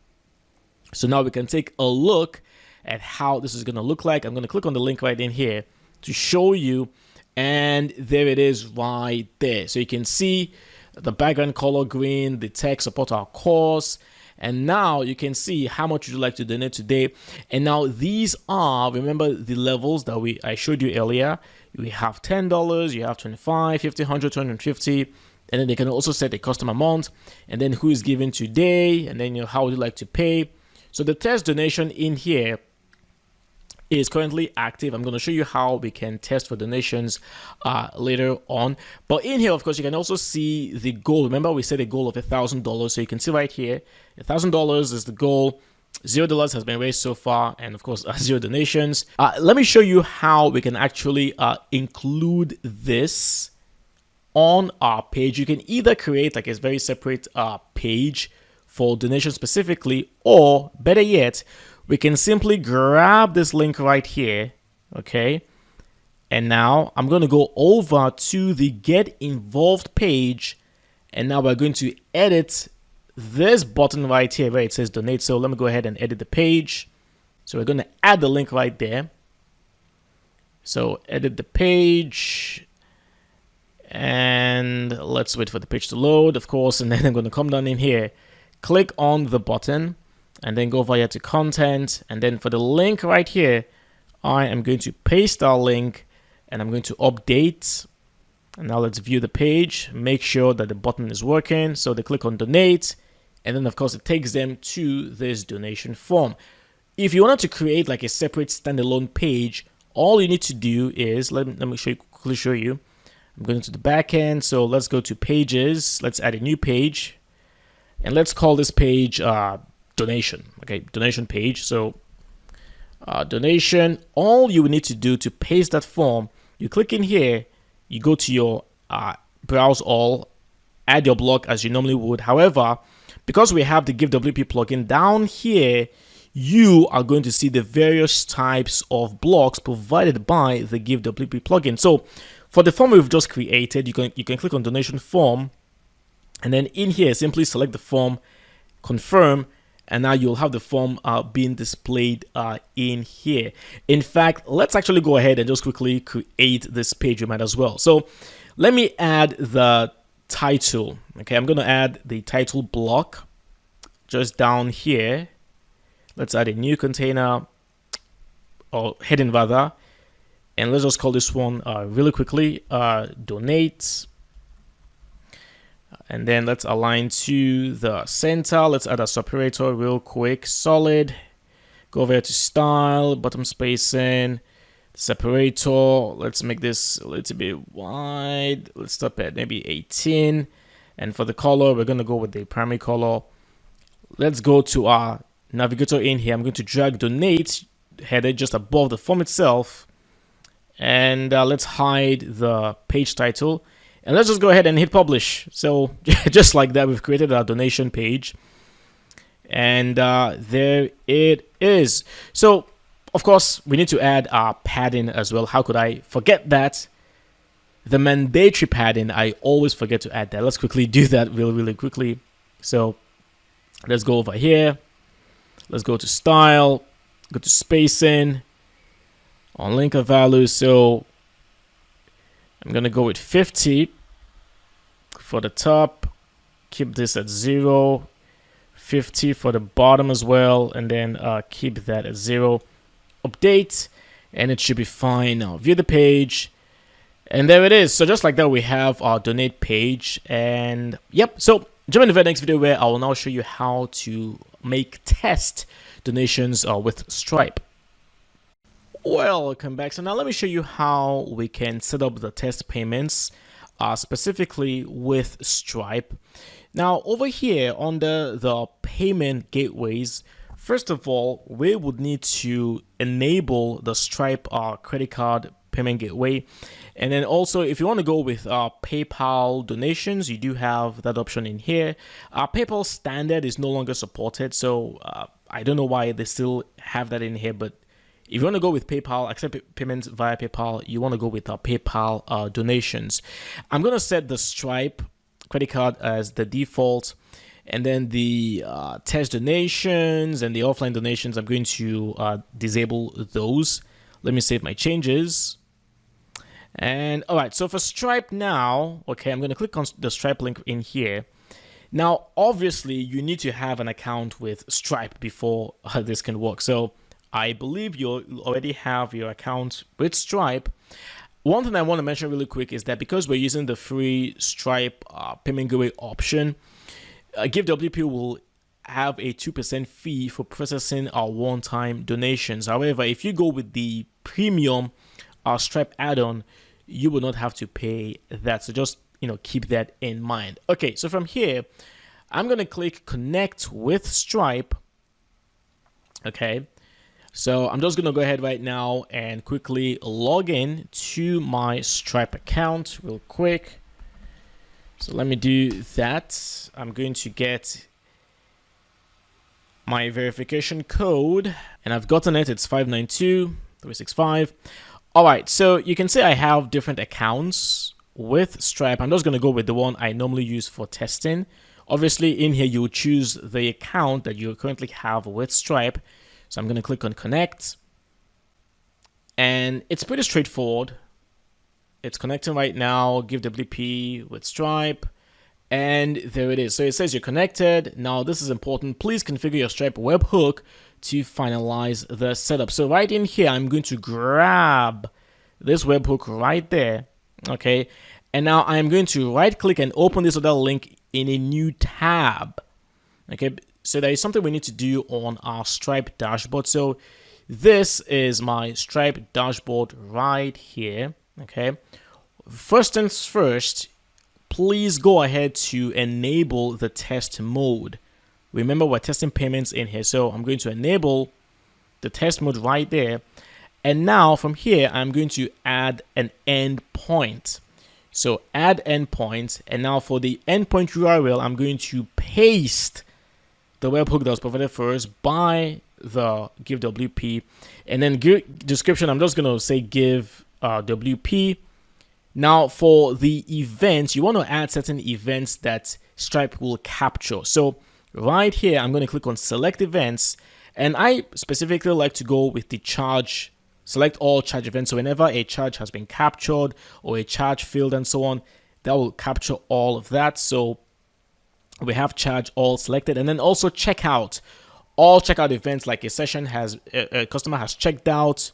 So now we can take a look at how this is going to look like. I'm going to click on the link right in here to show you. And there it is right there. So you can see the background color green, the text support our course. And now you can see how much would you like to donate today. And now these are, remember the levels that I showed you earlier. We have $10, you have $25, $50, $100, $250. And then they can also set a custom amount. And then who is giving today. And then how would you like to pay. So the test donation in here is currently active. I'm going to show you how we can test for donations later on. But in here, of course, you can also see the goal. Remember, we set a goal of $1,000. So you can see right here, $1,000 is the goal. $0 has been raised so far. And of course, 0 donations. Let me show you how we can actually include this on our page. You can either create like a very separate page for donations specifically, or better yet, we can simply grab this link right here, okay? And now I'm going to go over to the Get Involved page, and now we're going to edit this button right here where it says Donate. So let me go ahead and edit the page. So we're going to add the link right there. So edit the page, and let's wait for the page to load, of course, and then I'm going to come down in here, click on the button, and then go over here to content. And then for the link right here, I am going to paste our link and I'm going to update. And now let's view the page, make sure that the button is working. So they click on donate. And then of course it takes them to this donation form. If you wanted to create like a separate standalone page, all you need to do is, let me quickly show you. I'm going to the back end. So let's go to pages. Let's add a new page. And let's call this page donation. Okay, donation page. So donation, all you will need to do to paste that form, you click in here, you go to your browse all, add your block as you normally would. However, because we have the GiveWP plugin down here, you are going to see the various types of blocks provided by the GiveWP plugin. So for the form we've just created, you can click on donation form, and then in here simply select the form, confirm, and now you'll have the form being displayed in here. In fact, let's actually go ahead and just quickly create this page. We might as well. So let me add the title. Okay, I'm going to add the title block just down here. Let's add a new container, or heading rather, and let's just call this one really quickly donate. And then let's align to the center. Let's add a separator real quick. Solid. Go over here to style, bottom spacing, separator. Let's make this a little bit wide. Let's stop at maybe 18. And for the color, we're going to go with the primary color. Let's go to our navigator in here. I'm going to drag donate header just above the form itself. And let's hide the page title. And let's just go ahead and hit publish. So just like that, we've created our donation page. And there it is. So, of course, we need to add our padding as well. How could I forget that? The mandatory padding, I always forget to add that. Let's quickly do that really quickly. So let's go over here. Let's go to style. Go to spacing. On linker value. So I'm going to go with 50 for the top. Keep this at 0. 50 for the bottom as well. And then keep that at 0. Update. And it should be fine. Now view the page. And there it is. So just like that, we have our donate page. And yep. So jump into the next video where I will now show you how to make test donations with Stripe. Welcome back. So now let me show you how we can set up the test payments specifically with Stripe. Now over here under the payment gateways, first of all, we would need to enable the Stripe credit card payment gateway. And then also, if you want to go with PayPal donations, you do have that option in here. PayPal standard is no longer supported, so I don't know why they still have that in here, but if you want to go with PayPal, accept payments via PayPal, you want to go with PayPal donations. I'm going to set the Stripe credit card as the default, and then the test donations and the offline donations, I'm going to disable those. Let me save my changes. And all right, so for Stripe now, okay, I'm going to click on the Stripe link in here. Now, obviously, you need to have an account with Stripe before this can work. So I believe you already have your account with Stripe. One thing I want to mention really quick is that because we're using the free Stripe payment gateway option, GiveWP will have a 2% fee for processing our one-time donations. However, if you go with the premium Stripe add-on, you will not have to pay that. So just keep that in mind. Okay, so from here, I'm going to click connect with Stripe. Okay, so I'm just going to go ahead right now and quickly log in to my Stripe account real quick. So let me do that. I'm going to get my verification code, and I've gotten it. It's 592365. All right, so you can see I have different accounts with Stripe. I'm just going to go with the one I normally use for testing. Obviously, in here, you choose the account that you currently have with Stripe. So I'm going to click on connect, and it's pretty straightforward. It's connecting right now, GiveWP with Stripe, and there it is. So it says you're connected. Now, this is important. Please configure your Stripe webhook to finalize the setup. So right in here, I'm going to grab this webhook right there, okay? And now I'm going to right click and open this other link in a new tab, okay? So there is something we need to do on our Stripe dashboard. So this is my Stripe dashboard right here, okay? First things first, please go ahead to enable the test mode. Remember, we're testing payments in here, so I'm going to enable the test mode right there. And now from here, I'm going to add an endpoint. So add endpoint, and now for the endpoint URL, I'm going to paste the webhook that was provided for us by the GiveWP, and then description, I'm just going to say GiveWP. Now for the events, you want to add certain events that Stripe will capture. So right here, I'm going to click on select events, and I specifically like to go with the charge, select all charge events. So whenever a charge has been captured or a charge field and so on, that will capture all of that. So we have charge all selected, and then also checkout, all checkout events like a session has, a customer has checked out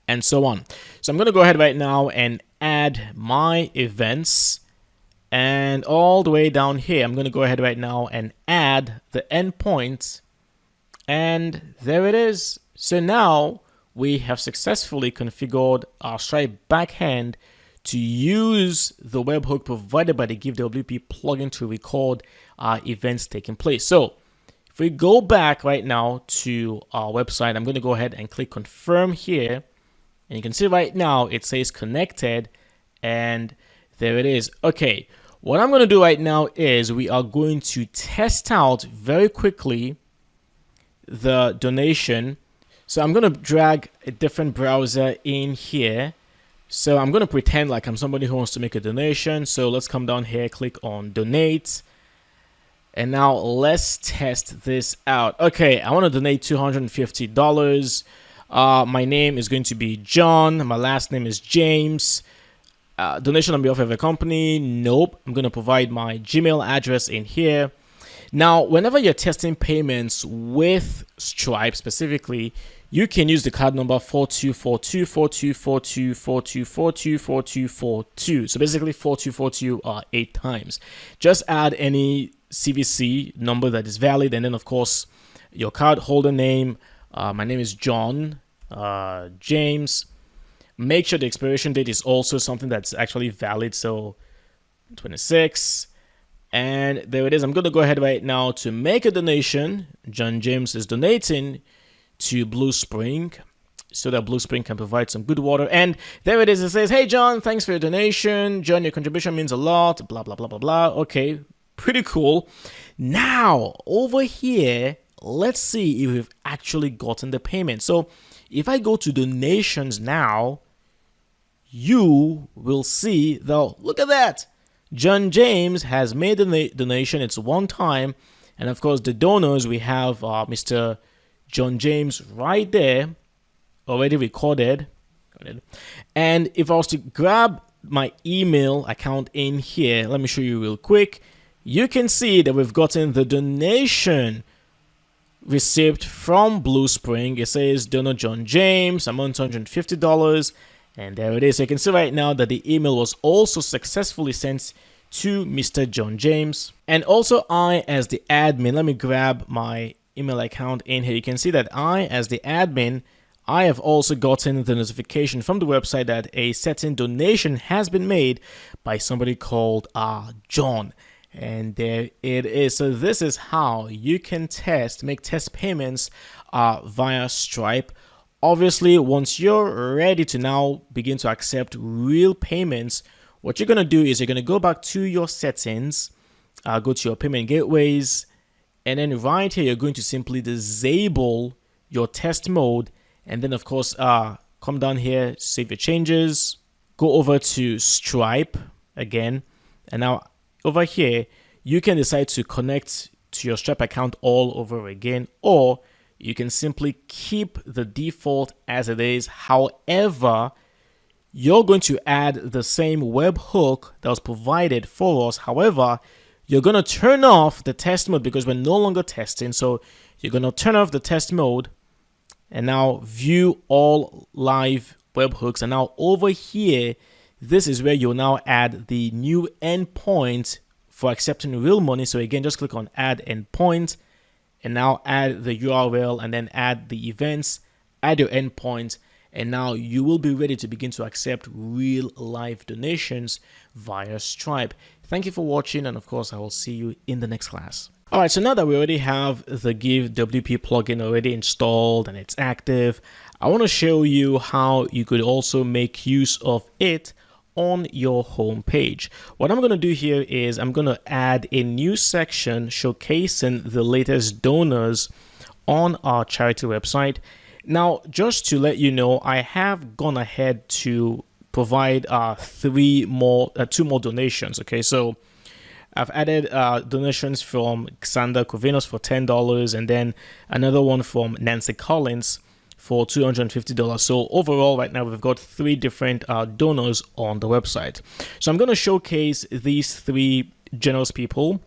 and so on. So I'm going to go ahead right now and add my events. And all the way down here, I'm going to go ahead right now and add the endpoint. And there it is. So now we have successfully configured our Stripe backend to use the webhook provided by the GiveWP plugin to record our events taking place. So if we go back right now to our website, I'm going to go ahead and click confirm here. And you can see right now it says connected, and there it is. Okay. What I'm going to do right now is we are going to test out very quickly the donation. So I'm going to drag a different browser in here. So I'm going to pretend like I'm somebody who wants to make a donation. So let's come down here, click on donate. And now let's test this out. Okay, I want to donate $250. My name is going to be John. My last name is James. Donation on behalf of a company, nope. I'm going to provide my Gmail address in here. Now, whenever you're testing payments with Stripe specifically, you can use the card number 4242424242424242. So basically 4242 8 times. Just add any CVC number that is valid, and then of course your card holder name. My name is John. James. Make sure the expiration date is also something that's actually valid. So 26. And there it is. I'm going to go ahead right now to make a donation. John James is donating to Blue Spring so that Blue Spring can provide some good water. And there it is. It says, hey, John, thanks for your donation. John, your contribution means a lot. Blah, blah, blah, blah, blah. Okay, pretty cool. Now, over here, let's see if we've actually gotten the payment. So if I go to donations now, you will see, though, look at that. John James has made a donation. It's one time. And of course, the donors, we have Mr. John James right there, already recorded. And if I was to grab my email account in here, let me show you real quick. You can see that we've gotten the donation received from Blue Spring. It says donor John James, amount $250. And there it is. So you can see right now that the email was also successfully sent to Mr. John James. And also I, as the admin, let me grab my email account in here. You can see that I, as the admin, I have also gotten the notification from the website that a certain donation has been made by somebody called John. And there it is. So this is how you can make test payments via Stripe. Obviously, once you're ready to now begin to accept real payments, what you're going to do is you're going to go back to your settings, go to your payment gateways, and then right here, you're going to simply disable your test mode. And then, of course, come down here, save your changes, go over to Stripe again. And now over here, you can decide to connect to your Stripe account all over again, or you can simply keep the default as it is. However, you're going to add the same webhook that was provided for us. However, you're going to turn off the test mode because we're no longer testing. So you're going to turn off the test mode and now view all live webhooks. And now over here, this is where you'll now add the new endpoint for accepting real money. So again, just click on add endpoint. And now add the URL and then add the events, add your endpoint, and now you will be ready to begin to accept real live donations via Stripe. Thank you for watching, and of course, I will see you in the next class. All right, so now that we already have the GiveWP plugin already installed and it's active, I want to show you how you could also make use of it on your home page. What I'm going to do here is I'm going to add a new section showcasing the latest donors on our charity website. Now, just to let you know, I have gone ahead to provide two more donations. Okay, so I've added donations from Xander Covinos for $10 and then another one from Nancy Collins for $250. So overall, right now, we've got 3 different donors on the website. So I'm going to showcase these 3 generous people.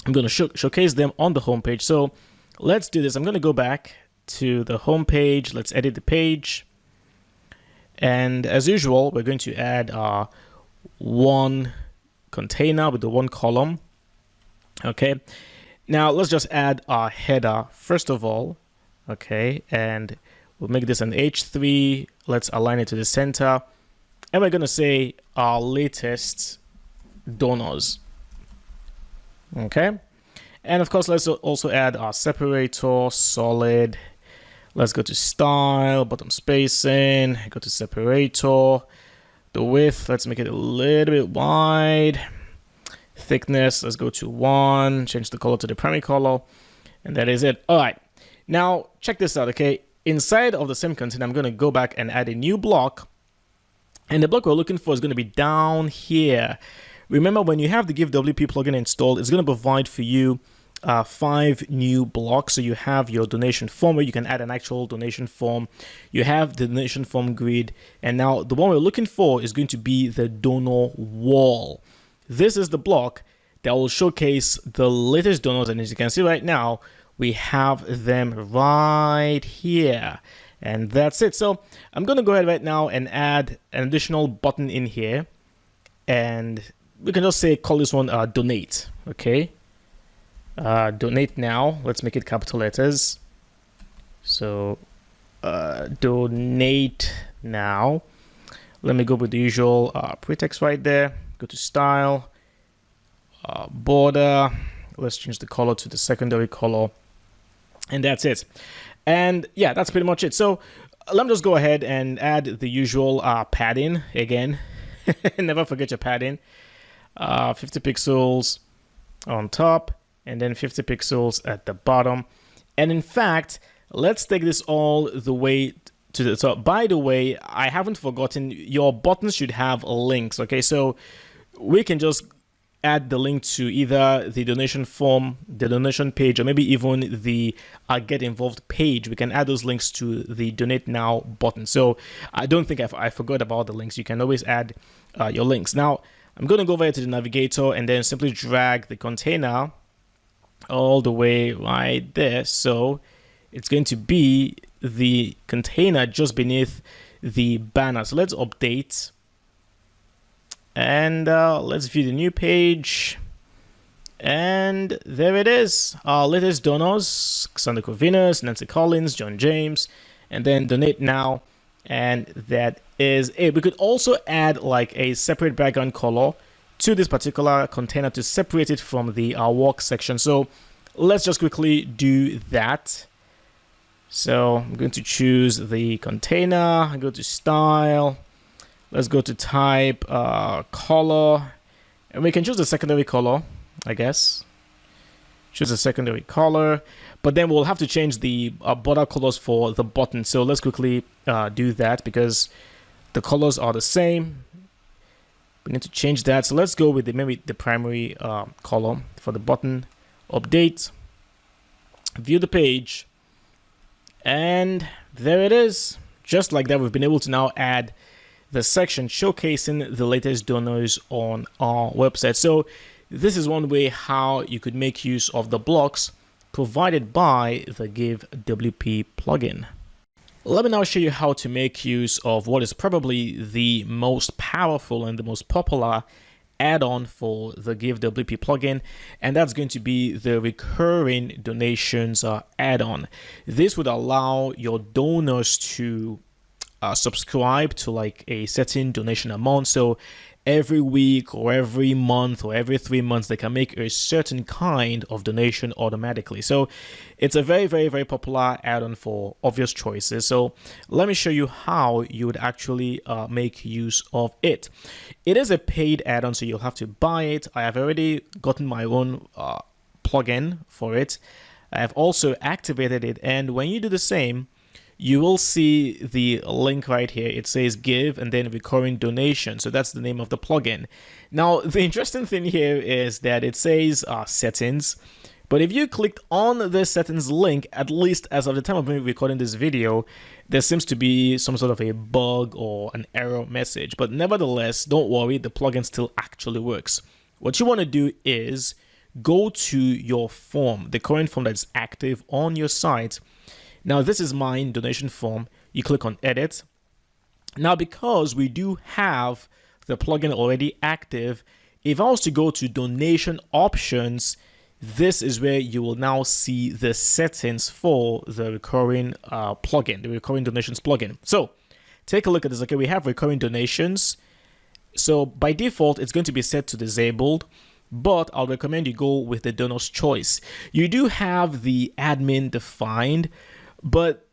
I'm going to showcase them on the homepage. So let's do this. I'm going to go back to the homepage. Let's edit the page. And as usual, we're going to add one container with the one column. Okay. Now let's just add our header first of all. Okay, and we'll make this an H3. Let's align it to the center. And we're going to say our latest donors. Okay. And of course, let's also add our separator, solid. Let's go to style, bottom spacing, go to separator. The width, let's make it a little bit wide. Thickness, let's go to 1. Change the color to the primary color. And that is it. All right. Now, check this out, okay? Inside of the same container, I'm going to go back and add a new block. And the block we're looking for is going to be down here. Remember, when you have the GiveWP plugin installed, it's going to provide for you 5 new blocks. So you have your donation form where you can add an actual donation form. You have the donation form grid. And now the one we're looking for is going to be the donor wall. This is the block that will showcase the latest donors. And as you can see right now, we have them right here. And that's it. So I'm going to go ahead right now and add an additional button in here. And we can just say, call this one donate. Okay. Donate now. Let's make it capital letters. So donate now. Let me go with the usual pretext right there. Go to style, border. Let's change the color to the secondary color. And that's it. And yeah, that's pretty much it. So let me just go ahead and add the usual padding again. Never forget your padding. 50 pixels on top and then 50 pixels at the bottom. And in fact, let's take this all the way to the top. By the way, I haven't forgotten, your buttons should have links. Okay, so we can just add the link to either the donation form, the donation page, or maybe even the get involved page. We can add those links to the donate now button. So I don't think I forgot about the links. You can always add your links. Now I'm going to go over to the navigator and then simply drag the container all the way right there. So it's going to be the container just beneath the banner. So let's update. And let's view the new page. And there it is. Our latest donors: Cassandra Corvinus, Nancy Collins, John James, and then donate now. And that is it. We could also add like a separate background color to this particular container to separate it from the work section. So let's just quickly do that. So I'm going to choose the container, go to style. Let's go to type, color, and we can choose the secondary color, I guess. Choose a secondary color, but then we'll have to change the border colors for the button. So let's quickly do that because the colors are the same. We need to change that. So let's go with maybe the primary color for the button. Update, view the page, and there it is. Just like that, we've been able to now add the section showcasing the latest donors on our website. So this is one way how you could make use of the blocks provided by the GiveWP plugin. Let me now show you how to make use of what is probably the most powerful and the most popular add-on for the GiveWP plugin, and that's going to be the recurring donations add-on. This would allow your donors to subscribe to like a certain donation amount. So every week or every month or every 3 months, they can make a certain kind of donation automatically. So it's a very, very, very popular add-on for obvious choices. So let me show you how you would actually make use of it. It is a paid add-on, so you'll have to buy it. I have already gotten my own plugin for it. I have also activated it, and when you do the same, you will see the link right here. It says give and then recurring donation. So that's the name of the plugin. Now, the interesting thing here is that it says settings. But if you clicked on the settings link, at least as of the time of me recording this video, there seems to be some sort of a bug or an error message. But nevertheless, don't worry, the plugin still actually works. What you want to do is go to your form, the current form that's active on your site. Now, this is my donation form. You click on edit. Now, because we do have the plugin already active, if I was to go to donation options, this is where you will now see the settings for the recurring plugin, the recurring donations plugin. So take a look at this. Okay, we have recurring donations. So by default, it's going to be set to disabled, but I'll recommend you go with the donor's choice. You do have the admin defined, but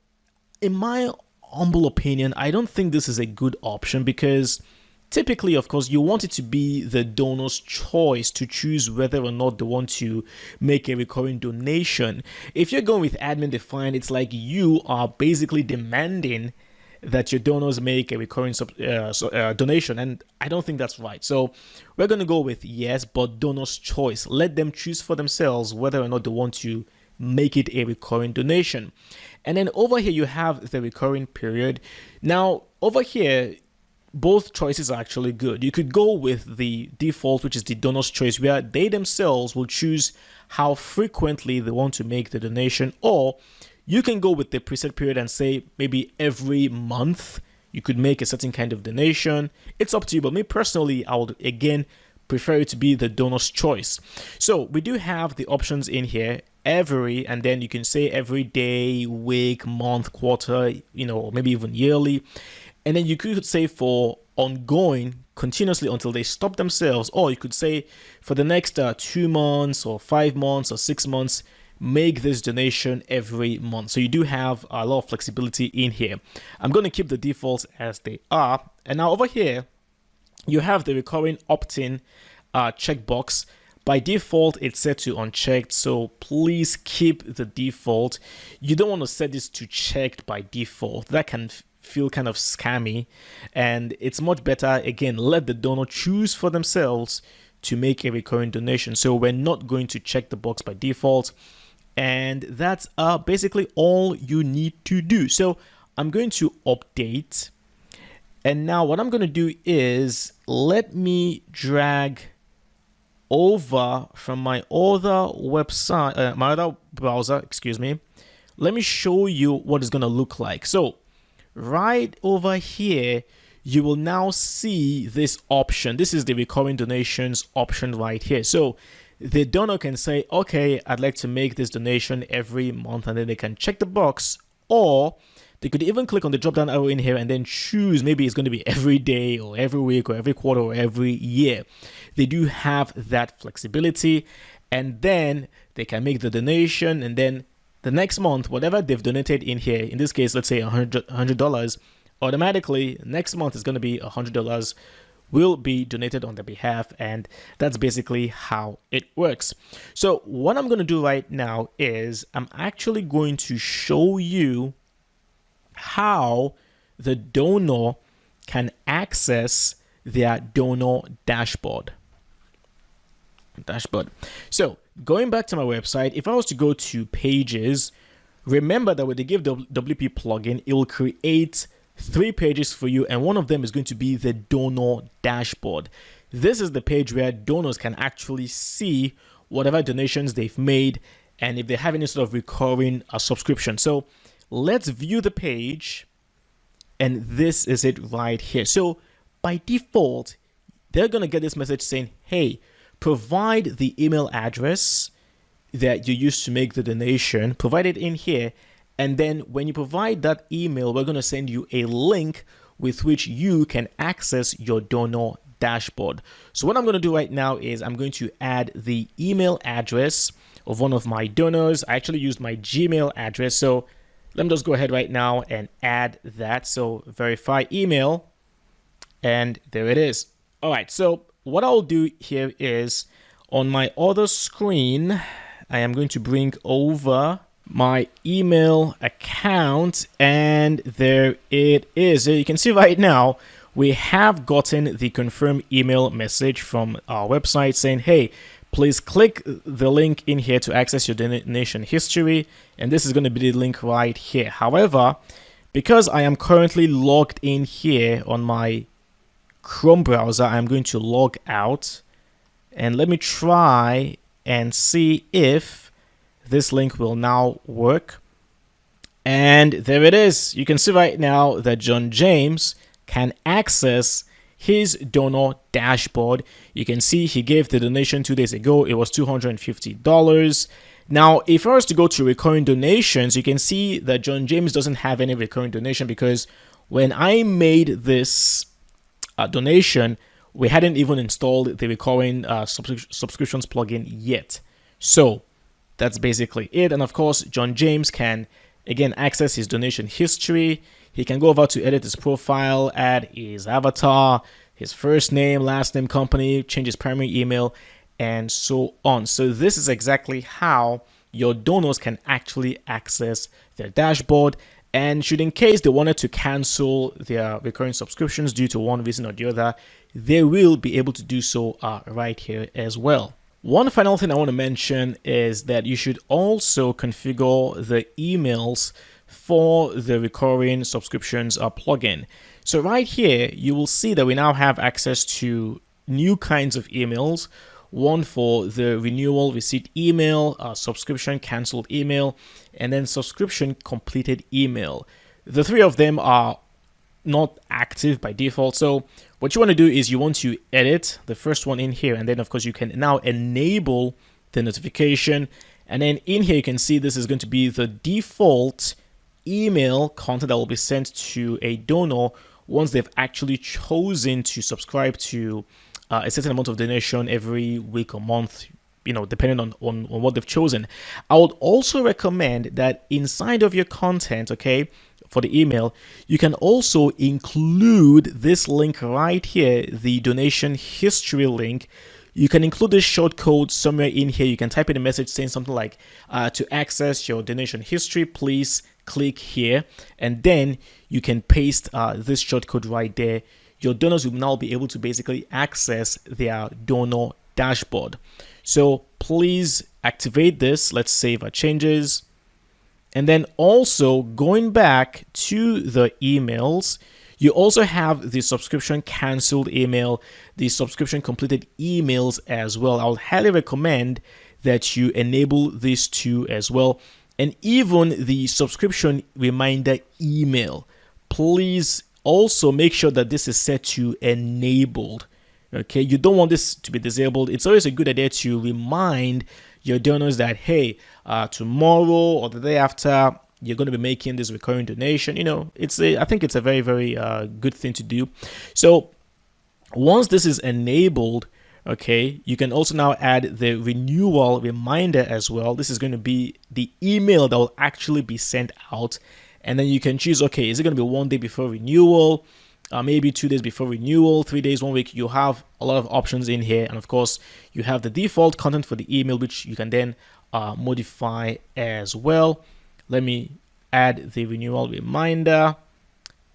in my humble opinion, I don't think this is a good option because typically, of course, you want it to be the donor's choice to choose whether or not they want to make a recurring donation. If you're going with admin defined, it's like you are basically demanding that your donors make a recurring donation, and I don't think that's right. So we're going to go with yes, but donor's choice. Let them choose for themselves whether or not they want to make it a recurring donation. And then over here, you have the recurring period. Now, over here, both choices are actually good. You could go with the default, which is the donor's choice, where they themselves will choose how frequently they want to make the donation, or you can go with the preset period and say maybe every month you could make a certain kind of donation. It's up to you, but me personally, I would again prefer it to be the donor's choice. So we do have the options in here. every, and then you can say every day, week, month, quarter, or maybe even yearly. And then you could say for ongoing, continuously until they stop themselves, or you could say for the next 2 months or 5 months or 6 months, make this donation every month. So you do have a lot of flexibility in here. I'm going to keep the defaults as they are. And now over here, you have the recurring opt-in checkbox. By default, it's set to unchecked, so please keep the default. You don't want to set this to checked by default. That can feel kind of scammy, and it's much better, again, let the donor choose for themselves to make a recurring donation. So we're not going to check the box by default, and that's basically all you need to do. So I'm going to update, and now what I'm going to do is let me drag over from my other website, my other browser, excuse me. Let me show you what it's going to look like. So right over here, you will now see this option. This is the recurring donations option right here. So the donor can say, okay, I'd like to make this donation every month, and then they can check the box, or they could even click on the drop down arrow in here and then choose, maybe it's going to be every day or every week or every quarter or every year. They do have that flexibility, and then they can make the donation, and then the next month, whatever they've donated in here, in this case, let's say $100, automatically next month is going to be $100 will be donated on their behalf, and that's basically how it works. So what I'm going to do right now is I'm actually going to show you how the donor can access their donor dashboard. So going back to my website, if I was to go to pages, remember that with the GiveWP plugin, it will create 3 pages for you, and one of them is going to be the donor dashboard. This is the page where donors can actually see whatever donations they've made and if they have any sort of recurring subscription. So let's view the page, and this is it right here. So by default, they're going to get this message saying, hey, provide the email address that you used to make the donation, provide it in here, and then when you provide that email, we're going to send you a link with which you can access your donor dashboard. So what I'm going to do right now is I'm going to add the email address of one of my donors. I actually used my Gmail address, so let me just go ahead right now and add that. So verify email, and there it is. All right, so what I'll do here is on my other screen, I am going to bring over my email account, and there it is. So you can see right now, we have gotten the confirm email message from our website saying, hey, please click the link in here to access your donation history. And this is going to be the link right here. However, because I am currently logged in here on my Chrome browser, I'm going to log out. And let me try and see if this link will now work. And there it is. You can see right now that John James can access his donor dashboard. You can see he gave the donation 2 days ago. It was $250. Now, if I was to go to recurring donations, you can see that John James doesn't have any recurring donation because when I made this donation, we hadn't even installed the recurring subscriptions plugin yet. So that's basically it. And of course, John James can, again, access his donation history. He can go over to edit his profile, add his avatar, his first name, last name, company, change his primary email, and so on. So this is exactly how your donors can actually access their dashboard. And should in case they wanted to cancel their recurring subscriptions due to one reason or the other, they will be able to do so right here as well. One final thing I want to mention is that you should also configure the emails for the recurring subscriptions plugin. So right here, you will see that we now have access to new kinds of emails. One for the renewal receipt email, subscription canceled email, and then subscription completed email. The 3 of them are not active by default. So what you want to do is you want to edit the first one in here, and then of course you can now enable the notification, And then in here, you can see this is going to be the default email content that will be sent to a donor once they've actually chosen to subscribe to a certain amount of donation every week or month, depending on what they've chosen. I would also recommend that inside of your content, okay, for the email, you can also include this link right here, the donation history link. You can include this short code somewhere in here. You can type in a message saying something like, to access your donation history, please click here. And then you can paste this short code right there. Your donors will now be able to basically access their donor dashboard. So please activate this. Let's save our changes. And then also going back to the emails, you also have the subscription canceled email, the subscription completed emails as well. I would highly recommend that you enable these two as well. And even the subscription reminder email, please also make sure that this is set to enabled. Okay, you don't want this to be disabled. It's always a good idea to remind your donors that, hey, tomorrow or the day after, you're going to be making this recurring donation. I think it's a very, very good thing to do. So once this is enabled, okay, you can also now add the renewal reminder as well. This is going to be the email that will actually be sent out. And then you can choose, okay, is it going to be 1 day before renewal? Maybe 2 days before renewal, 3 days, 1 week. You have a lot of options in here. And of course, you have the default content for the email, which you can then modify as well. Let me add the renewal reminder,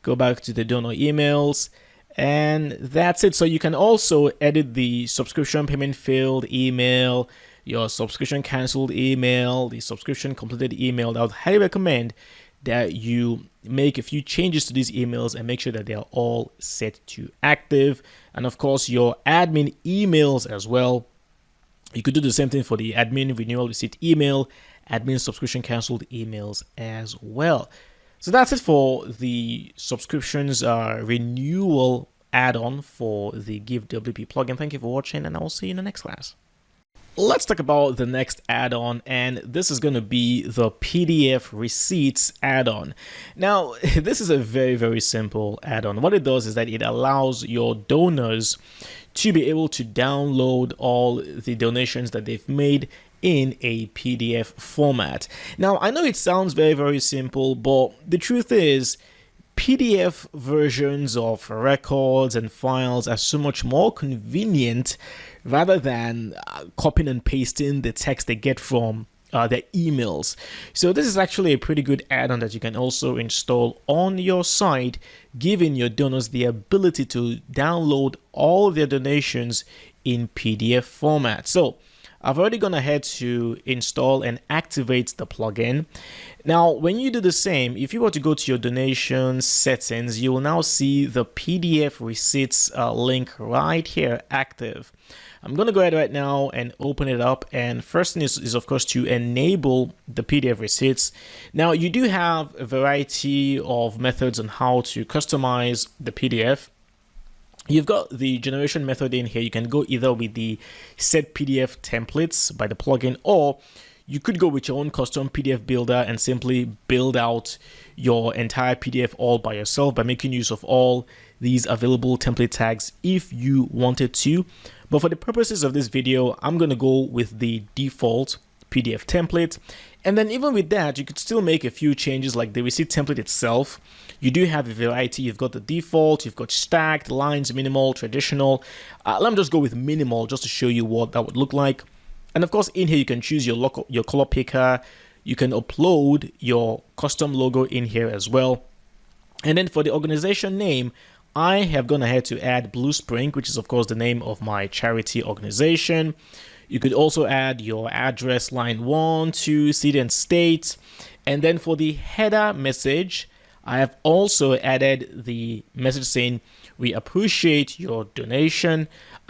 go back to the donor emails, and that's it. So you can also edit the subscription payment failed email, your subscription canceled email, the subscription completed email. I would highly recommend that you make a few changes to these emails and make sure that they are all set to active. And of course, your admin emails as well. You could do the same thing for the admin renewal receipt email, admin subscription canceled emails as well. So that's it for the subscriptions renewal add-on for the GiveWP plugin. Thank you for watching, and I will see you in the next class. Let's talk about the next add-on, and this is going to be the PDF receipts add-on. Now, this is a very, very simple add-on. What it does is that it allows your donors to be able to download all the donations that they've made in a PDF format. Now, I know it sounds very, very simple, but the truth is, PDF versions of records and files are so much more convenient rather than copying and pasting the text they get from their emails. So this is actually a pretty good add-on that you can also install on your site, giving your donors the ability to download all of their donations in PDF format. So I've already gone ahead to install and activate the plugin. Now, when you do the same, if you were to go to your donation settings, you will now see the PDF receipts link right here active. I'm going to go ahead right now and open it up. And first thing is of course to enable the PDF receipts. Now, you do have a variety of methods on how to customize the PDF. You've got the generation method in here. You can go either with the set PDF templates by the plugin, or you could go with your own custom PDF builder and simply build out your entire PDF all by yourself by making use of all these available template tags if you wanted to. But for the purposes of this video, I'm going to go with the default PDF template. And then even with that, you could still make a few changes, like the receipt template itself. You do have a variety. You've got the default, you've got stacked, lines, minimal, traditional. Let me just go with minimal just to show you what that would look like. And of course, in here, you can choose your color picker. You can upload your custom logo in here as well. And then for the organization name, I have gone ahead to add Blue Spring, which is of course the name of my charity organization. You could also add your address, line 1, 2, city and state. And then for the header message, I have also added the message saying, we appreciate your donation.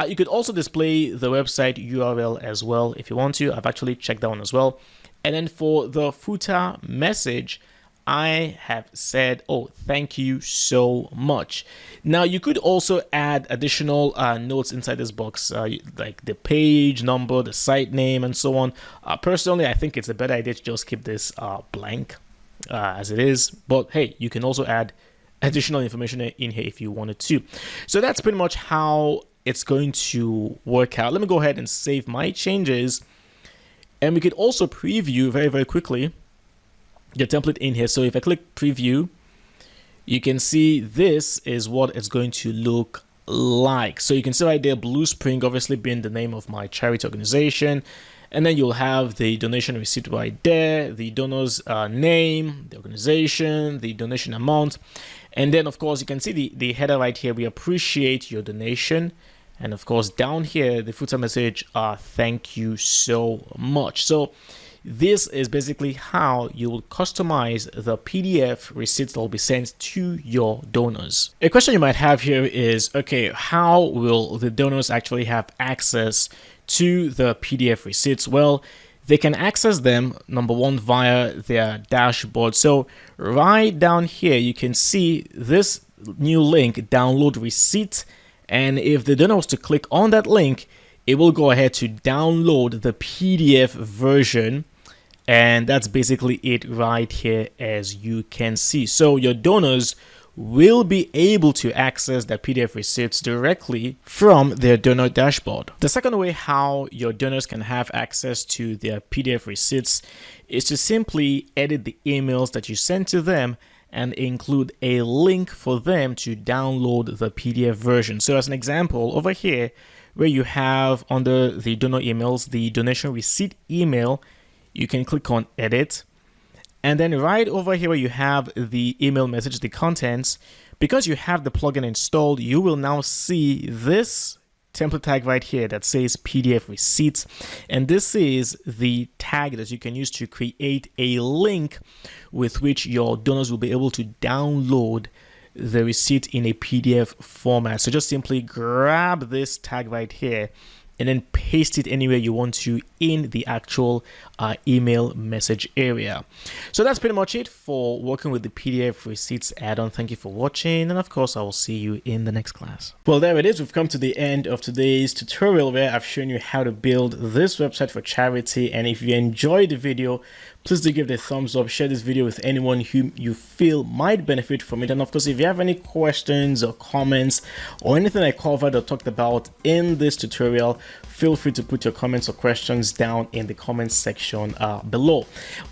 You could also display the website URL as well if you want to. I've actually checked that one as well. And then for the footer message, I have said, oh, thank you so much. Now, you could also add additional notes inside this box, like the page number, the site name, and so on. Personally, I think it's a better idea to just keep this blank as it is. But hey, you can also add additional information in here if you wanted to. So that's pretty much how it's going to work out. Let me go ahead and save my changes. And we could also preview very, very quickly the template in here. So if I click preview, you can see this is what it's going to look like. So you can see right there, Blue Spring obviously being the name of my charity organization. And then you'll have the donation receipt right there, the donor's name, the organization, the donation amount. And then, of course, you can see the header right here. We appreciate your donation. And, of course, down here, the footer message, thank you so much. So this is basically how you will customize the PDF receipts that will be sent to your donors. A question you might have here is, okay, how will the donors actually have access to the PDF receipts? Well, they can access them, number one, via their dashboard. So right down here, you can see this new link, download receipt. And if the donor was to click on that link, it will go ahead to download the PDF version. And that's basically it right here, as you can see. So your donors will be able to access the PDF receipts directly from their donor dashboard. The second way how your donors can have access to their PDF receipts is to simply edit the emails that you send to them and include a link for them to download the PDF version. So as an example, over here, where you have under the donor emails, the donation receipt email, you can click on edit. And then right over here where you have the email message, the contents, because you have the plugin installed, you will now see this template tag right here that says PDF receipts. And this is the tag that you can use to create a link with which your donors will be able to download the receipt in a PDF format. So just simply grab this tag right here and then paste it anywhere you want to in the actual email message area. So that's pretty much it for working with the PDF receipts add-on. Thank you for watching, and of course I will see you in the next class. Well, there it is. We've come to the end of today's tutorial where I've shown you how to build this website for charity. And if you enjoyed the video, please do give it a thumbs up, share this video with anyone whom you feel might benefit from it. And of course, if you have any questions or comments or anything I covered or talked about in this tutorial, feel free to put your comments or questions down in the comments section below.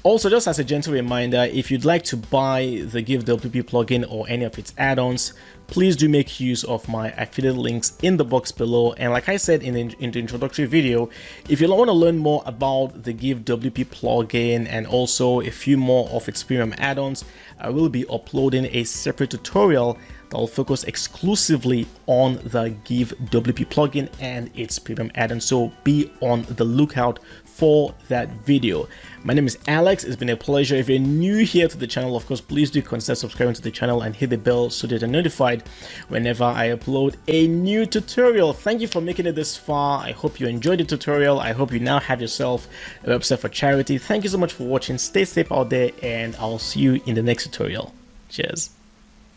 Also, just as a gentle reminder, if you'd like to buy the GiveWP plugin or any of its add-ons, please do make use of my affiliate links in the box below. And like I said in the introductory video, if you want to learn more about the GiveWP plugin and also a few more of its premium add-ons, I will be uploading a separate tutorial that will focus exclusively on the GiveWP plugin and its premium add-on. So be on the lookout for that video. My name is Alex. It's been a pleasure. If you're new here to the channel, of course, please do consider subscribing to the channel and hit the bell so that you're notified whenever I upload a new tutorial. Thank you for making it this far. I hope you enjoyed the tutorial. I hope you now have yourself a website for charity. Thank you so much for watching. Stay safe out there, and I'll see you in the next tutorial. Cheers.